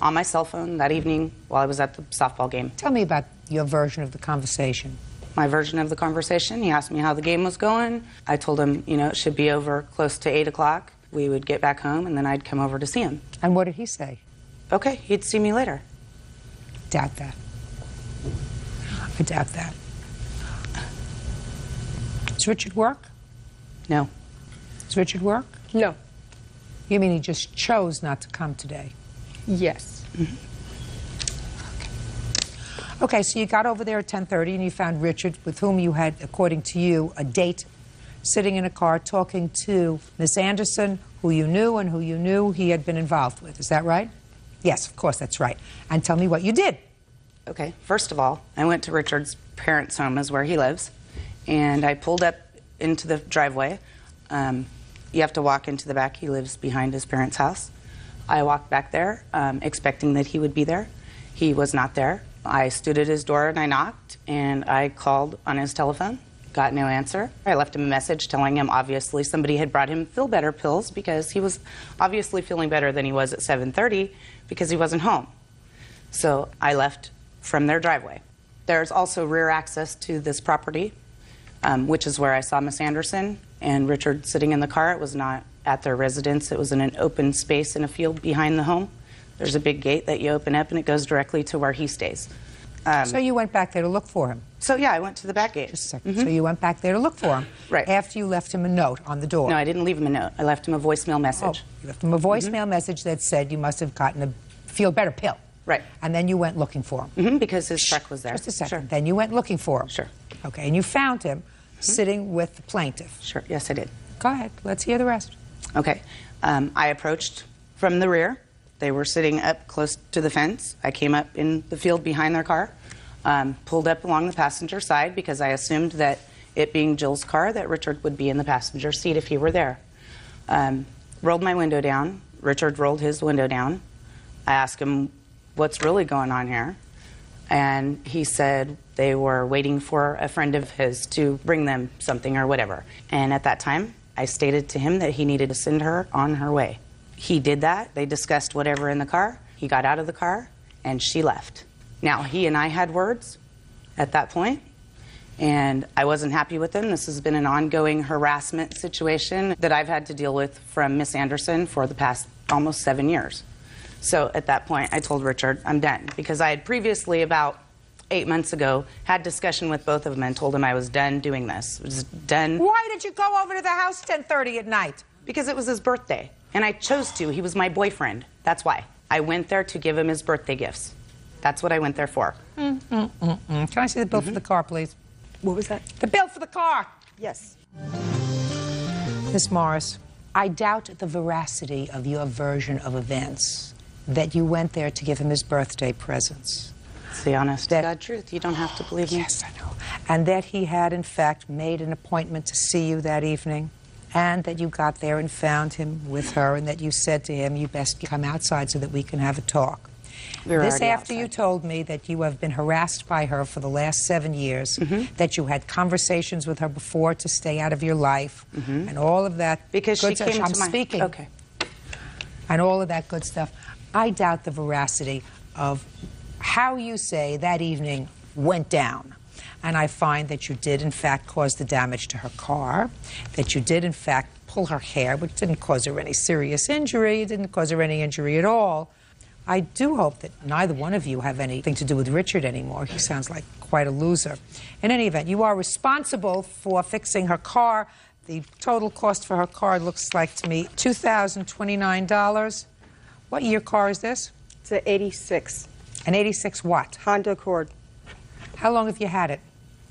On my cell phone that evening while I was at the softball game. Tell me about your version of the conversation. My version of the conversation, he asked me how the game was going. I told him, you know, it should be over close to 8 o'clock. We would get back home, and then I'd come over to see him. And what did he say? Okay, he'd see me later. Doubt that. I doubt that. Does Richard work? No. Does Richard work? No. You mean he just chose not to come today? Yes. Okay, so you got over there at 10:30 and you found Richard, with whom you had, according to you, a date, sitting in a car talking to Miss Anderson, who you knew and who you knew he had been involved with. Is that right? Yes, of course, that's right. And tell me what you did. Okay, first of all, I went to Richard's parents' home, is where he lives, and I pulled up into the driveway. You have to walk into the back. He lives behind his parents' house. I walked back there, expecting that he would be there. He was not there. I stood at his door and I knocked, and I called on his telephone. Got no answer. I left him a message telling him obviously somebody had brought him Feel Better pills, because he was obviously feeling better than he was at 7:30 because he wasn't home. So I left from their driveway. There's also rear access to this property, which is where I saw Miss Anderson and Richard sitting in the car. It was not at their residence. It was in an open space in a field behind the home. There's a big gate that you open up and it goes directly to where he stays. So you went back there to look for him? So yeah, I went to the back gate. Just a second. So you went back there to look for him? Right. After you left him a note on the door? No, I didn't leave him a note. I left him a voicemail message. Oh, you left him a voicemail message that said you must have gotten a Feel Better pill. Right. And then you went looking for him? Because his truck was there. Just a second. Sure. Then you went looking for him? Sure. Okay, and you found him sitting with the plaintiff? Sure, yes I did. Go ahead, let's hear the rest. Okay. I approached from the rear. They were sitting up close to the fence. I came up in the field behind their car, pulled up along the passenger side because I assumed that it being Jill's car, that Richard would be in the passenger seat if he were there. Rolled my window down. Richard rolled his window down. I asked him, what's really going on here? And he said they were waiting for a friend of his to bring them something or whatever. And at that time, I stated to him that he needed to send her on her way. He did that. They discussed whatever in the car. He got out of the car, and she left. Now, he and I had words at that point, and I wasn't happy with him. This has been an ongoing harassment situation that I've had to deal with from Miss Anderson for the past almost 7 years. So at that point, I told Richard, I'm done, because I had previously, about 8 months ago, had discussion with both of them and told him I was done doing this. I was done. Why did you go over to the house 10:30 at night? Because it was his birthday, and I chose to. He was my boyfriend. That's why. I went there to give him his birthday gifts. That's what I went there for. Can I see the bill for the car, please? What was that? The bill for the car! Yes. Miss Morris, I doubt the veracity of your version of events, that you went there to give him his birthday presents. It's the honest to God truth. You don't have to believe me. Yes, I know. And that he had, in fact, made an appointment to see you that evening, and that you got there and found him with her, and that you said to him, you best come outside so that we can have a talk. This after you told me that you have been harassed by her for the last 7 years, that you had conversations with her before to stay out of your life, and all of that. Because good she came stuff. to my... I'm speaking. Okay. And all of that good stuff. I doubt the veracity of how you say that evening went down. And I find that you did, in fact, cause the damage to her car, that you did, in fact, pull her hair, which didn't cause her any serious injury, it didn't cause her any injury at all. I do hope that neither one of you have anything to do with Richard anymore. He sounds like quite a loser. In any event, you are responsible for fixing her car. The total cost for her car looks like to me $2,029. What year car is this? It's an 86. An 86 what? Honda Accord. How long have you had it?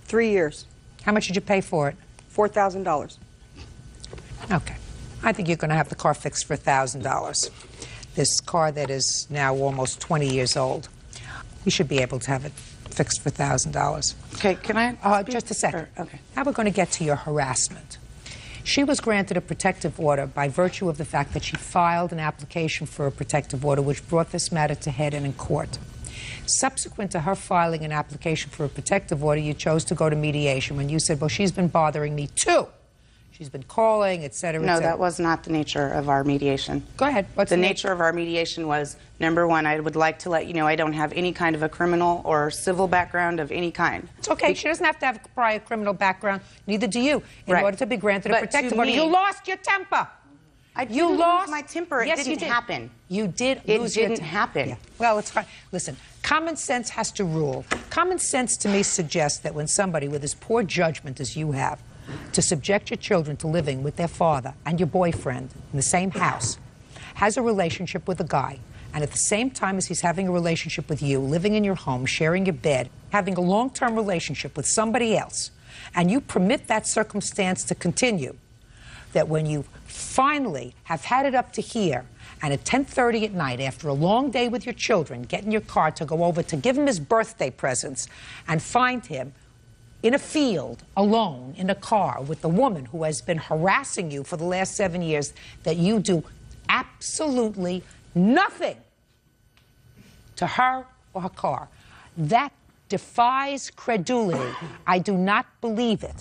3 years. How much did you pay for it? $4,000. Okay. I think you're going to have the car fixed for $1,000. This car that is now almost 20 years old. You should be able to have it fixed for $1,000. Okay, can I? Just a second. Okay. Now we're going to get to your harassment. She was granted a protective order by virtue of the fact that she filed an application for a protective order which brought this matter to head in court. Subsequent to her filing an application for a protective order, you chose to go to mediation when you said, well, she's been bothering me too. She's been calling, et cetera, et No, cetera. that was not the nature of our mediation. Go ahead. What's the nature of our mediation was, number one, I would like to let you know I don't have any kind of a criminal or civil background of any kind. It's okay. She doesn't have to have a prior criminal background. Neither do you. In order to be granted a But protective to order, me- you lost your temper. I You didn't lost lose my temper. It Yes, didn't you did. happen. You did It lose your didn't temper. happen. Yeah. Well, it's fine. Listen, common sense has to rule. Common sense to me suggests that when somebody with as poor judgment as you have to subject your children to living with their father and your boyfriend in the same house, has a relationship with a guy, and at the same time as he's having a relationship with you, living in your home, sharing your bed, having a long-term relationship with somebody else, and you permit that circumstance to continue, that when you finally have had it up to here, and at 10:30 at night, after a long day with your children, get in your car to go over to give him his birthday presents and find him in a field, alone, in a car with the woman who has been harassing you for the last 7 years, that you do absolutely nothing to her or her car. That defies credulity. I do not believe it.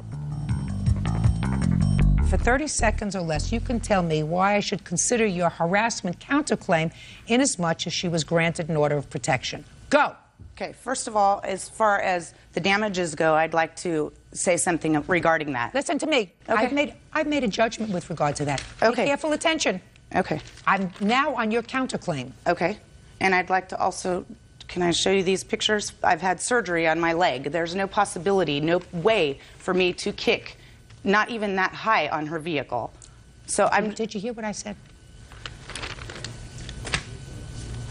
For 30 seconds or less, you can tell me why I should consider your harassment counterclaim inasmuch as she was granted an order of protection. Go. Okay, first of all, as far as the damages go, I'd like to say something regarding that. Listen to me. Okay. I've made a judgment with regard to that. Okay. Pay careful attention. Okay. I'm now on your counterclaim. Okay. And I'd like to also, can I show you these pictures? I've had surgery on my leg. There's no possibility, no way for me to kick, not even that high on her vehicle. So Did you hear what I said?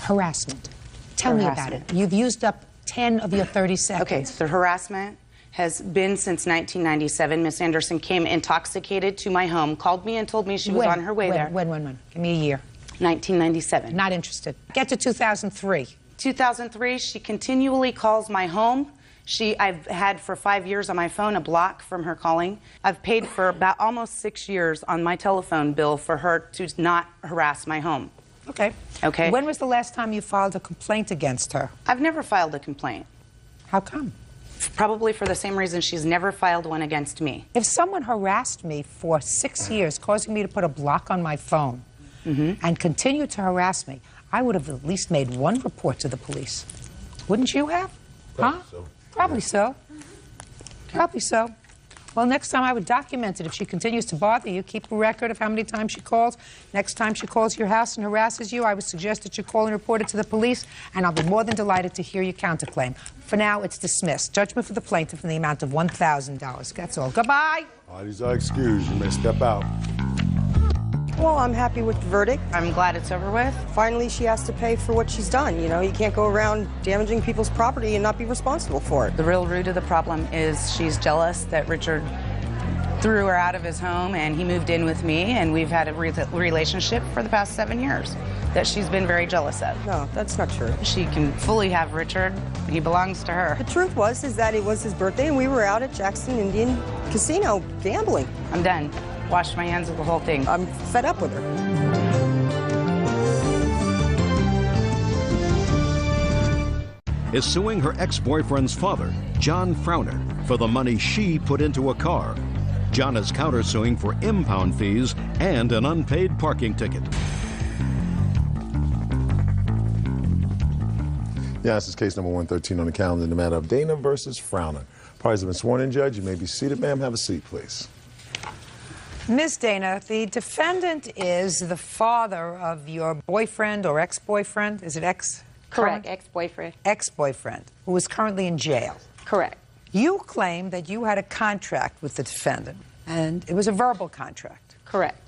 Harassment. Tell me about it. You've used up 10 of your 30 seconds. Okay, the harassment has been since 1997. Miss Anderson came intoxicated to my home, called me and told me she was on her way there. When? Give me a year. 1997. Not interested. Get to 2003. 2003, she continually calls my home. I've had for 5 years on my phone a block from her calling. I've paid for about almost 6 years on my telephone bill for her to not harass my home. Okay. Okay. When was the last time you filed a complaint against her? I've never filed a complaint. How come? Probably for the same reason she's never filed one against me. If someone harassed me for 6 years, causing me to put a block on my phone, and continued to harass me, I would have at least made one report to the police. Wouldn't you have? Probably so. Probably so. Probably so. Well, next time I would document it. If she continues to bother you, keep a record of how many times she calls. Next time she calls your house and harasses you, I would suggest that you call and report it to the police, and I'll be more than delighted to hear your counterclaim. For now, it's dismissed. Judgment for the plaintiff in the amount of $1,000. That's all. Goodbye. Parties are excused. You may step out. Well, I'm happy with the verdict. I'm glad it's over with. Finally, she has to pay for what she's done. You know, you can't go around damaging people's property and not be responsible for it. The real root of the problem is she's jealous that Richard threw her out of his home and he moved in with me, and we've had a relationship for the past 7 years that she's been very jealous of. No, that's not true. She can fully have Richard. He belongs to her. The truth is that it was his birthday and we were out at Jackson Indian Casino gambling. I'm done. Washed my hands of the whole thing. I'm fed up with her. Is suing her ex-boyfriend's father, John Frowner, for the money she put into a car. John is countersuing for impound fees and an unpaid parking ticket. Yeah, this is case number 113 on the calendar in the matter of Dana versus Frowner. Parties have been sworn in, Judge. You may be seated, ma'am. Have a seat, please. Ms. Dana, the defendant is the father of your boyfriend or ex-boyfriend. Is it ex? Correct, ex-boyfriend. Ex-boyfriend, who is currently in jail. Correct. You claim that you had a contract with the defendant, and it was a verbal contract. Correct.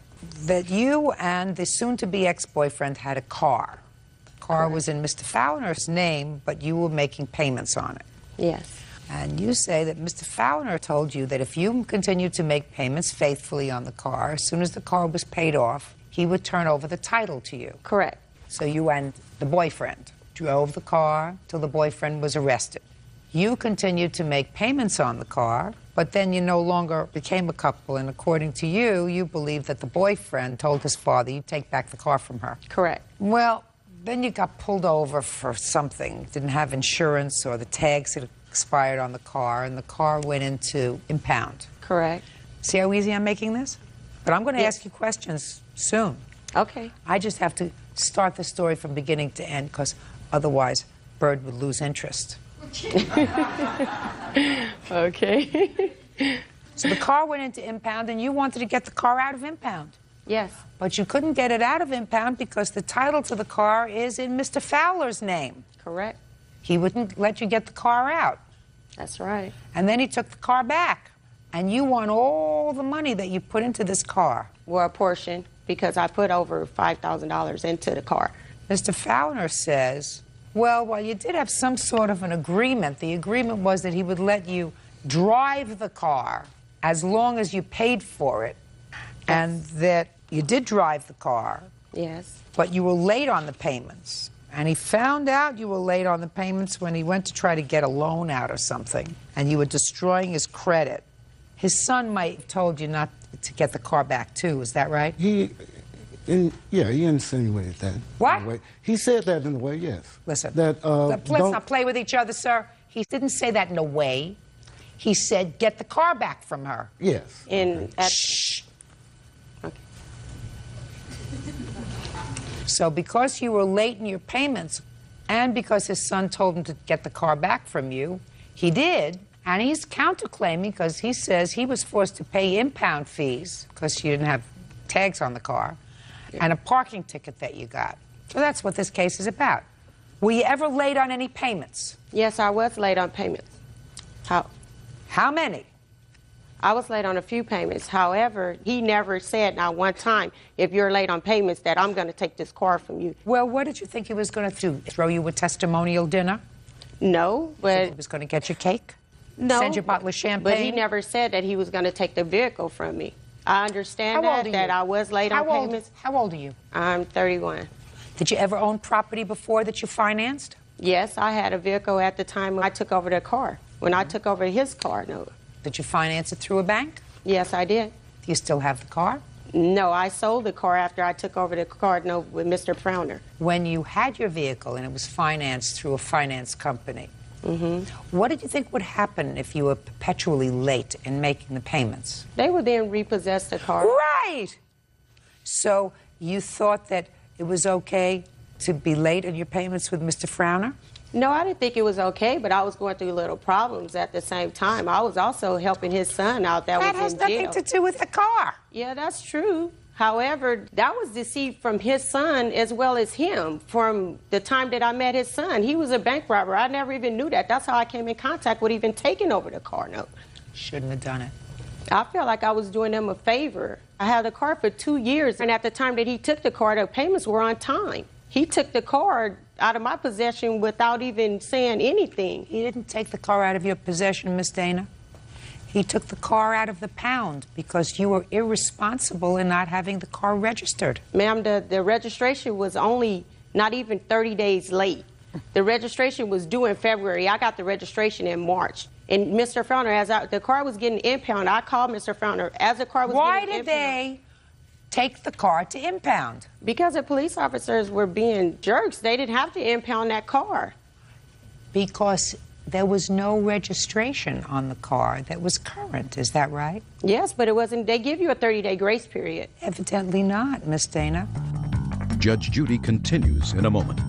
That you and the soon-to-be ex-boyfriend had a car. The car was in Mr. Fowler's name, but you were making payments on it. Yes. And you say that Mr. Fowler told you that if you continued to make payments faithfully on the car, as soon as the car was paid off, he would turn over the title to you. Correct. So you and the boyfriend drove the car till the boyfriend was arrested. You continued to make payments on the car, but then you no longer became a couple, and according to you, you believe that the boyfriend told his father you'd take back the car from her. Correct. Well, then you got pulled over for something. Didn't have insurance, or the tags had expired on the car, and the car went into impound. Correct. See how easy I'm making this? But I'm going to ask you questions soon. Okay. I just have to start the story from beginning to end, because otherwise Bird would lose interest. Okay. So the car went into impound, and you wanted to get the car out of impound. Yes. But you couldn't get it out of impound because the title to the car is in Mr. Fowler's name. Correct. He wouldn't let you get the car out. That's right. And then he took the car back. And you want all the money that you put into this car. Well, a portion. because I put over $5,000 into the car. Mr. Fowler says, well, while you did have some sort of an agreement, the agreement was that he would let you drive the car as long as you paid for it, and that you did drive the car. Yes. But you were late on the payments. And he found out you were late on the payments when he went to try to get a loan out or something, and you were destroying his credit. His son might have told you not to get the car back, too. Is that right? Yeah, he insinuated that. What? He said that in a way, yes. Listen, that, let's not play with each other, sir. He didn't say that in a way. He said, get the car back from her. Yes. Shh. Okay. So because you were late in your payments, and because his son told him to get the car back from you, he did, and he's counterclaiming because he says he was forced to pay impound fees because you didn't have tags on the car, and a parking ticket that you got. So that's what this case is about. Were you ever late on any payments? Yes, I was late on payments. How many? I was late on a few payments. However, he never said not one time, if you're late on payments, that I'm going to take this car from you. Well, what did you think he was going to do? Throw you a testimonial dinner? No, but... He was going to get you cake? No. Send you a bottle of champagne? But he never said that he was going to take the vehicle from me. I understand that I was late on payments. How old are you? I'm 31. Did you ever own property before that you financed? Yes, I had a vehicle at the time when I took over the car. When I took over his car, no. Did you finance it through a bank? Yes, I did. Do you still have the car? No, I sold the car after I took over the car with Mr. Frowner. When you had your vehicle and it was financed through a finance company, what did you think would happen if you were perpetually late in making the payments? They would then repossess the car. Right! So you thought that it was okay to be late on your payments with Mr. Frowner? No, I didn't think it was okay, but I was going through little problems at the same time. I was also helping his son out that was in jail. That has nothing to do with the car. Yeah, that's true. However, that was deceit from his son as well as him from the time that I met his son. He was a bank robber. I never even knew that. That's how I came in contact with even taking over the car note. Shouldn't have done it. I felt like I was doing them a favor. I had the car for 2 years, and at the time that he took the car, the payments were on time. He took the car out of my possession without even saying anything. He didn't take the car out of your possession, Miss Dana. He took the car out of the pound because you were irresponsible in not having the car registered. Ma'am, the registration was only not even 30 days late. The registration was due in February. I got the registration in March. And Mr. Frowner, the car was getting impounded, I called Mr. Frowner as the car was getting impounded. Why did they take the car to impound? Because the police officers were being jerks. They didn't have to impound that car. Because there was no registration on the car that was current. Is that right? Yes, but it wasn't. They give you a 30-day grace period. Evidently not, Miss Dana. Judge Judy continues in a moment.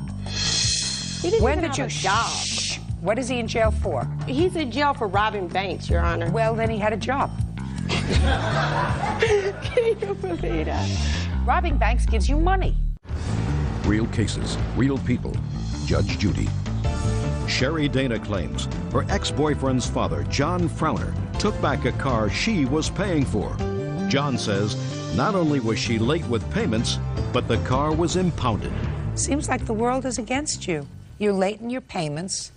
When did you job? What is he in jail for? He's in jail for robbing banks, Your Honor. Well, then he had a job. Can you believe that? Robbing banks gives you money. Real cases, real people. Judge Judy. Sherry Dana claims her ex-boyfriend's father, John Frowner, took back a car she was paying for. John says not only was she late with payments, but the car was impounded. Seems like the world is against you. You're late in your payments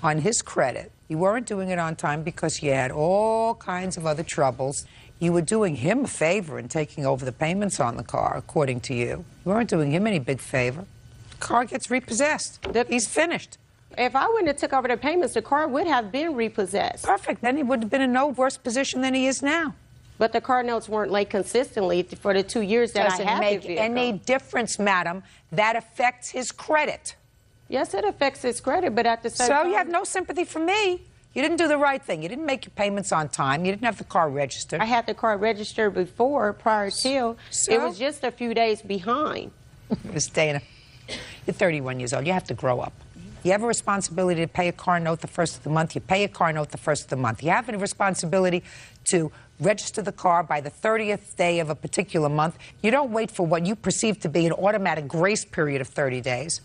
on his credit. You weren't doing it on time because you had all kinds of other troubles. You were doing him a favor in taking over the payments on the car, according to you. You weren't doing him any big favor. The car gets repossessed. He's finished. If I wouldn't have took over the payments, the car would have been repossessed. Perfect. Then he would have been in no worse position than he is now. But the car notes weren't late consistently for the 2 years that I had the vehicle. Doesn't make any difference, madam. That affects his credit. Yes, it affects his credit, but at the same time... So you have no sympathy for me. You didn't do the right thing. You didn't make your payments on time. You didn't have the car registered. I had the car registered before, prior to. So? It was just a few days behind. Miss Dana, you're 31 years old. You have to grow up. You have a responsibility to pay a car note the first of the month. You pay a car note the first of the month. You have a responsibility to register the car by the 30th day of a particular month. You don't wait for what you perceive to be an automatic grace period of 30 days.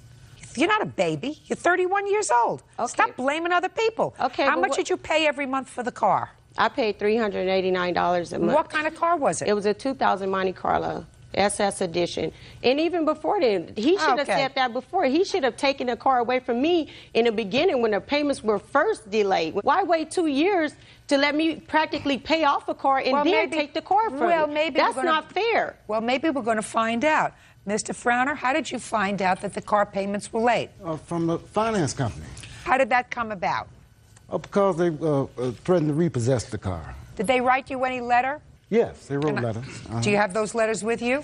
You're not a baby. You're 31 years old. Okay. Stop blaming other people. Okay. How much did you pay every month for the car? I paid $389 a month. What kind of car was it? It was a 2000 Monte Carlo. SS Edition. And even before then, he should have said that before. He should have taken the car away from me in the beginning when the payments were first delayed. Why wait 2 years to let me practically pay off a car and then take the car from me? That's not fair. Well, maybe we're going to find out. Mr. Frowner, how did you find out that the car payments were late? From the finance company. How did that come about? Because they threatened to repossess the car. Did they write you any letter? Yes, they wrote letters. Do you have those letters with you?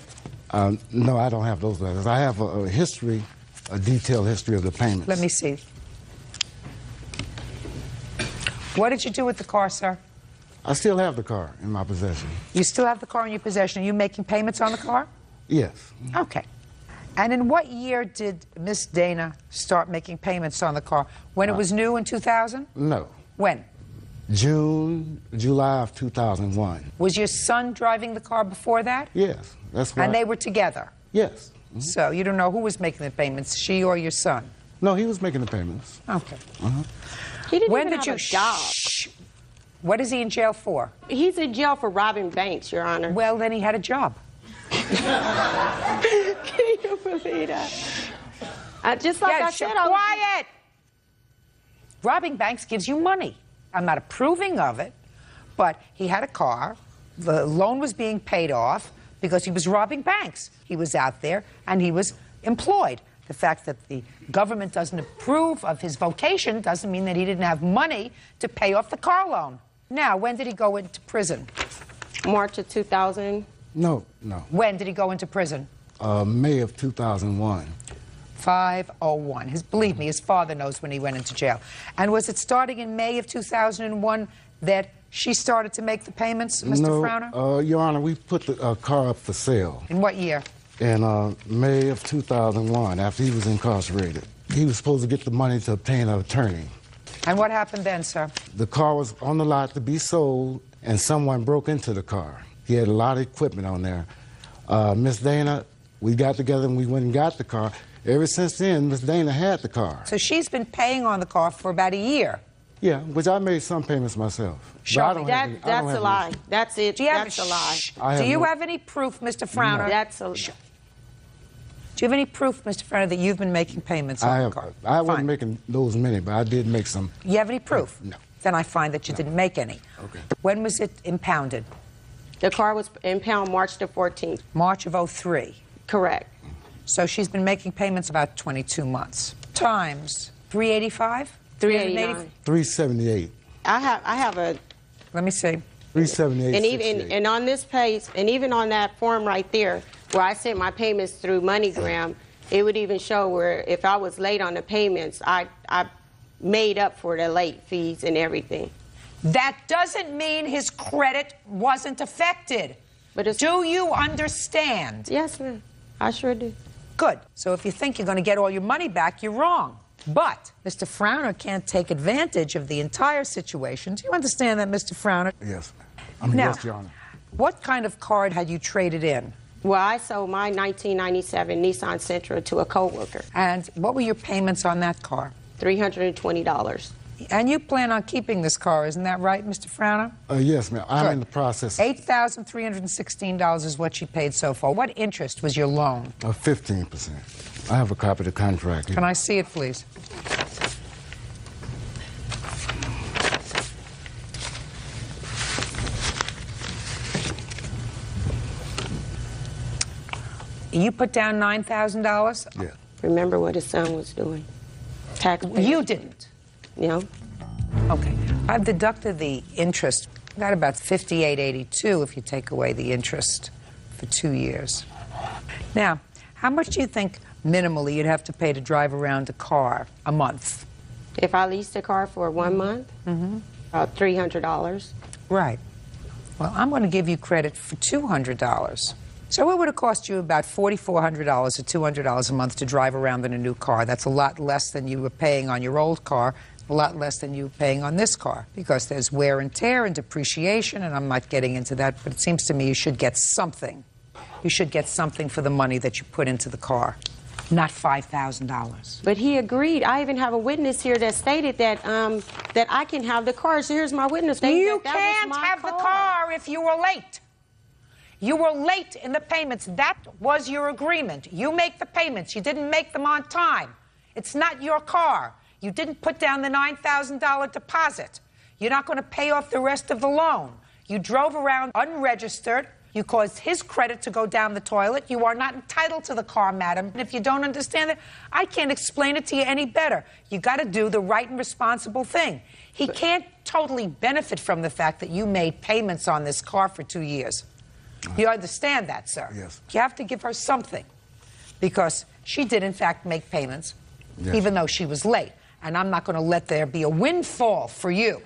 No, I don't have those letters. I have a history, a detailed history of the payments. Let me see. What did you do with the car, sir? I still have the car in my possession. You still have the car in your possession. Are you making payments on the car? Yes. Okay. And in what year did Miss Dana start making payments on the car? When it was new in 2000? No. When? July of 2001. Was your son driving the car before that? Yes, that's right. And they were together? Yes. Mm-hmm. So you don't know who was making the payments, she or your son? No, he was making the payments. Okay. He didn't When even did have you a job. What is he in jail for? He's in jail for robbing banks, Your Honor. Well, then he had a job. Can you believe that? Just like I said, quiet! Robbing banks gives you money. I'm not approving of it, but he had a car. The loan was being paid off because he was robbing banks. He was out there and he was employed. The fact that the government doesn't approve of his vocation doesn't mean that he didn't have money to pay off the car loan. Now, when did he go into prison? March of 2000. No. When did he go into prison? May of 2001. 501. Believe me, his father knows when he went into jail. And was it starting in May of 2001 that she started to make the payments, Mr. Frowner? Your Honor, we put the car up for sale. In what year? In May of 2001, after he was incarcerated. He was supposed to get the money to obtain an attorney. And what happened then, sir? The car was on the lot to be sold, and someone broke into the car. He had a lot of equipment on there. Miss Dana, we got together and we went and got the car. Ever since then, Miss Dana had the car. So she's been paying on the car for about a year? Yeah, which I made some payments myself. Show me. That's a lie. That's it. That's a lie. Do you have any proof, Mr. Frowner? No. That's a lie. Do you have any proof, Mr. Frowner, that you've been making payments on the car? I wasn't making those many, but I did make some. You have any proof? No. Then I find that you didn't make any. Okay. When was it impounded? The car was impounded March the 14th. March of 03? Correct. So she's been making payments about 22 months. Times 385? 380? 378. I have a. Let me see. 378. And even on this page, and even on that form right there, where I sent my payments through MoneyGram, it would even show where if I was late on the payments, I made up for the late fees and everything. That doesn't mean his credit wasn't affected. But do you understand? Yes, ma'am. I sure do. Good. So if you think you're going to get all your money back, you're wrong. But Mr. Frowner can't take advantage of the entire situation. Do you understand that, Mr. Frowner? Yes, ma'am. Now, yes, Your Honor. What kind of card had you traded in? Well, I sold my 1997 Nissan Sentra to a coworker. And what were your payments on that car? $320. And you plan on keeping this car, isn't that right, Mr. Frowner? Yes, ma'am. I'm in the process. $8,316 is what she paid so far. What interest was your loan? 15%. I have a copy of the contract here. Can I see it, please? You put down $9,000? Yeah. Remember what his son was doing. Taxpayer. You didn't? No. Okay. I've deducted the interest. Got about $58.82 if you take away the interest for 2 years. Now, how much do you think minimally you'd have to pay to drive around a car a month? If I leased a car for 1 month, about $300. Right. Well, I'm going to give you credit for $200. So it would have cost you about $4,400 or $200 a month to drive around in a new car. That's a lot less than you were paying on your old car, a lot less than you were paying on this car, because there's wear and tear and depreciation, and I'm not getting into that, but it seems to me you should get something. You should get something for the money that you put into the car, not $5,000. But he agreed. I even have a witness here that stated that that I can have the car. So here's my witness. You can't have the car if you were late. You were late in the payments. That was your agreement. You make the payments. You didn't make them on time. It's not your car. You didn't put down the $9,000 deposit. You're not going to pay off the rest of the loan. You drove around unregistered. You caused his credit to go down the toilet. You are not entitled to the car, madam. And if you don't understand it, I can't explain it to you any better. You got to do the right and responsible thing. He can't totally benefit from the fact that you made payments on this car for 2 years. You understand that, sir? Yes. You have to give her something, because she did, in fact, make payments, Yes. even though she was late. And I'm not going to let there be a windfall for you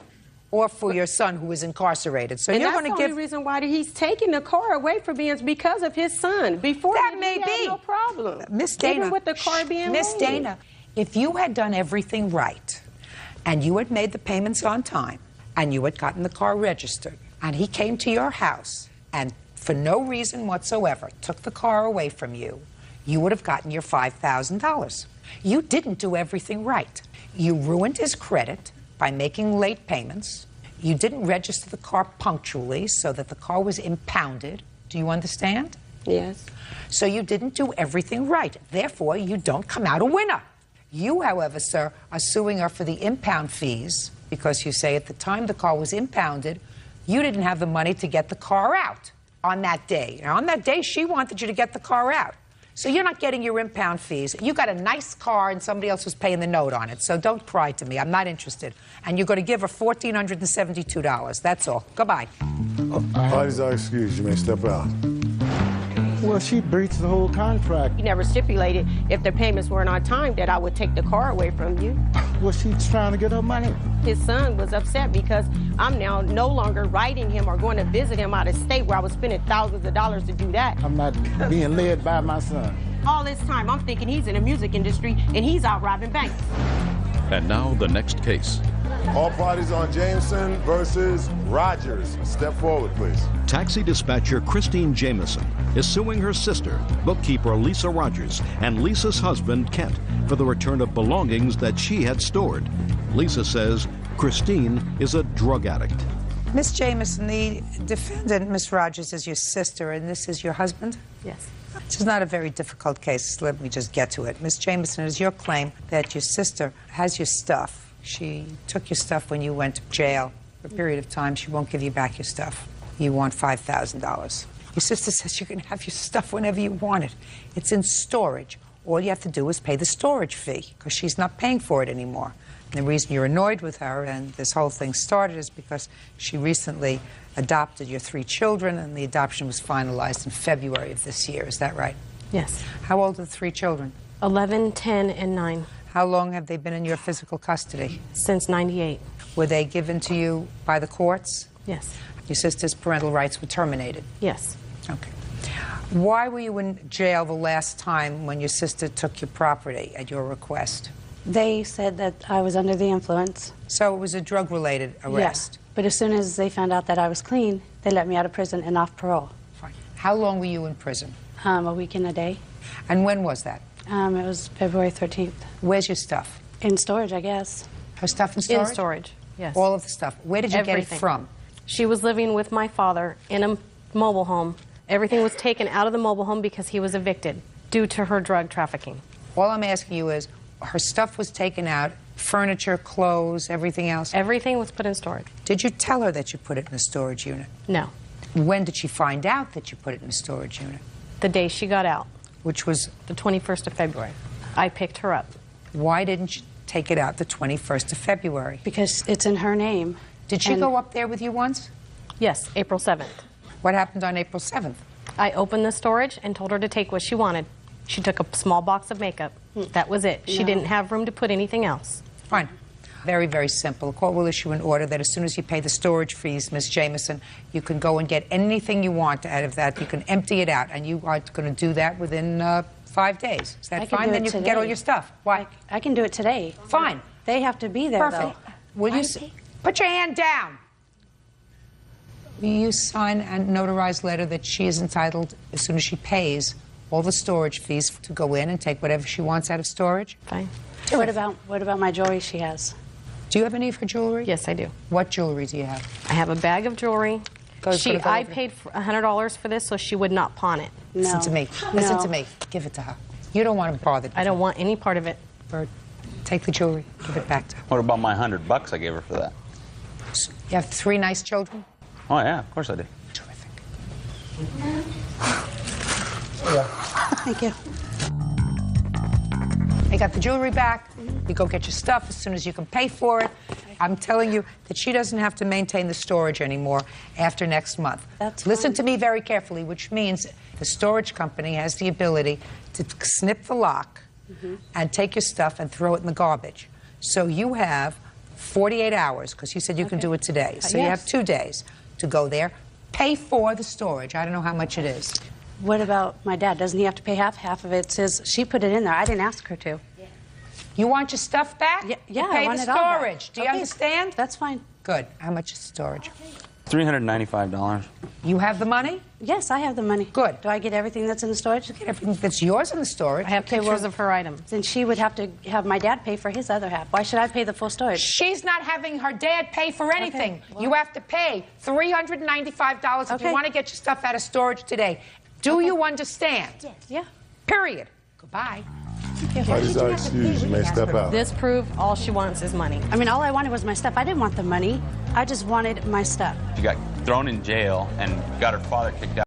or for your son who is incarcerated. So and you're that's going to the only give... reason why he's taking the car away from me is because of his son. Before That he may had be. no problem. Miss Dana, even with the car being Miss late. Dana, if you had done everything right, and you had made the payments on time, and you had gotten the car registered, and he came to your house, and for no reason whatsoever took the car away from you, you would have gotten your $5,000. You didn't do everything right. You ruined his credit by making late payments. You didn't register the car punctually so that the car was impounded. Do you understand? Yes. So you didn't do everything right. Therefore, you don't come out a winner. You, however, sir, are suing her for the impound fees because you say at the time the car was impounded, you didn't have the money to get the car out on that day. And on that day, she wanted you to get the car out. So you're not getting your impound fees. You got a nice car and somebody else was paying the note on it. So don't cry to me. I'm not interested. And you're going to give her $1,472. That's all. Goodbye. Parties are excused. You may step out. Well, she breached the whole contract. He never stipulated if the payments weren't on time that I would take the car away from you. Well, she's trying to get her money. His son was upset because I'm now no longer writing him or going to visit him out of state where I was spending thousands of dollars to do that. I'm not being led by my son. All this time, I'm thinking he's in the music industry and he's out robbing banks. And now the next case. All parties on Jameson versus Rogers. Step forward, please. Taxi dispatcher Christine Jameson is suing her sister, bookkeeper Lisa Rogers, and Lisa's husband, Kent, for the return of belongings that she had stored. Lisa says Christine is a drug addict. Miss Jameson, the defendant, Miss Rogers, is your sister, and this is your husband? Yes. This is not a very difficult case. Let me just get to it. Miss Jameson, it is your claim that your sister has your stuff. She took your stuff when you went to jail for a period of time. She won't give you back your stuff. You want $5,000. Your sister says you can have your stuff whenever you want it. It's in storage. All you have to do is pay the storage fee because she's not paying for it anymore. And the reason you're annoyed with her and this whole thing started is because she recently adopted your 3 children, and the adoption was finalized in February of this year. Is that right? Yes. How old are the 3 children? 11, 10, and 9. How long have they been in your physical custody? Since 98. Were they given to you by the courts? Yes. Your sister's parental rights were terminated? Yes. Okay. Why were you in jail the last time when your sister took your property at your request? They said that I was under the influence. So it was a drug-related arrest? Yeah. But as soon as they found out that I was clean, they let me out of prison and off parole. Fine. How long were you in prison? A week and a day. And when was that? It was February 13th. Where's your stuff? In storage, I guess. Her stuff in storage? In storage, yes. All of the stuff. Where did you get it from? She was living with my father in a mobile home. Everything was taken out of the mobile home because he was evicted due to her drug trafficking. All I'm asking you is, her stuff was taken out, furniture, clothes, everything else? Everything was put in storage. Did you tell her that you put it in a storage unit? No. When did she find out that you put it in a storage unit? The day she got out. Which was? The 21st of February. I picked her up. Why didn't you take it out the 21st of February? Because it's in her name. Did she go up there with you once? Yes, April 7th. What happened on April 7th? I opened the storage and told her to take what she wanted. She took a small box of makeup. That was it. She didn't have room to put anything else. Fine. Very, very simple. The court will issue an order that as soon as you pay the storage fees, Ms. Jameson, you can go and get anything you want out of that. You can empty it out, and you are going to do that within 5 days. Is that fine? Then you can get all your stuff. Why? I can do it today. Fine. They have to be there, Perfect. though. Will you put your hand down? Will you sign a notarized letter that she is entitled, as soon as she pays, all the storage fees to go in and take whatever she wants out of storage? Fine. What about my jewelry she has? Do you have any of her jewelry? Yes, I do. What jewelry do you have? I have a bag of jewelry, I paid $100 for this so she would not pawn it. Listen to me. Listen to me. Give it to her. You don't want to bother. I don't want any part of it. Bird, take the jewelry. Give it back to her. What about my $100 I gave her for that? You have 3 nice children? Oh, yeah, of course I did. Terrific. Thank you. You got the jewelry back. You go get your stuff as soon as you can pay for it. I'm telling you that she doesn't have to maintain the storage anymore after next month. Listen to me very carefully, which means the storage company has the ability to snip the lock and take your stuff and throw it in the garbage. So you have 48 hours, because you said you can do it today. So you have 2 days to go there. Pay for the storage. I don't know how much it is. What about my dad? Doesn't he have to pay half? Half of it says she put it in there. I didn't ask her to. You want your stuff back? Yeah, you pay I want the it all back. storage. Do you understand? That's fine. Good. How much is storage? $395. You have the money? Yes, I have the money. Good. Do I get everything that's in the storage? You get everything that's yours in the storage. I have pictures of her items. Then she would have to have my dad pay for his other half. Why should I pay the full storage? She's not having her dad pay for anything. You have to pay $395 if you want to get your stuff out of storage today. Do you understand? Yes. Yeah. Period. Goodbye. Parties are excused. You may step out. This proved all she wants is money. I mean, all I wanted was my stuff. I didn't want the money. I just wanted my stuff. She got thrown in jail and got her father kicked out.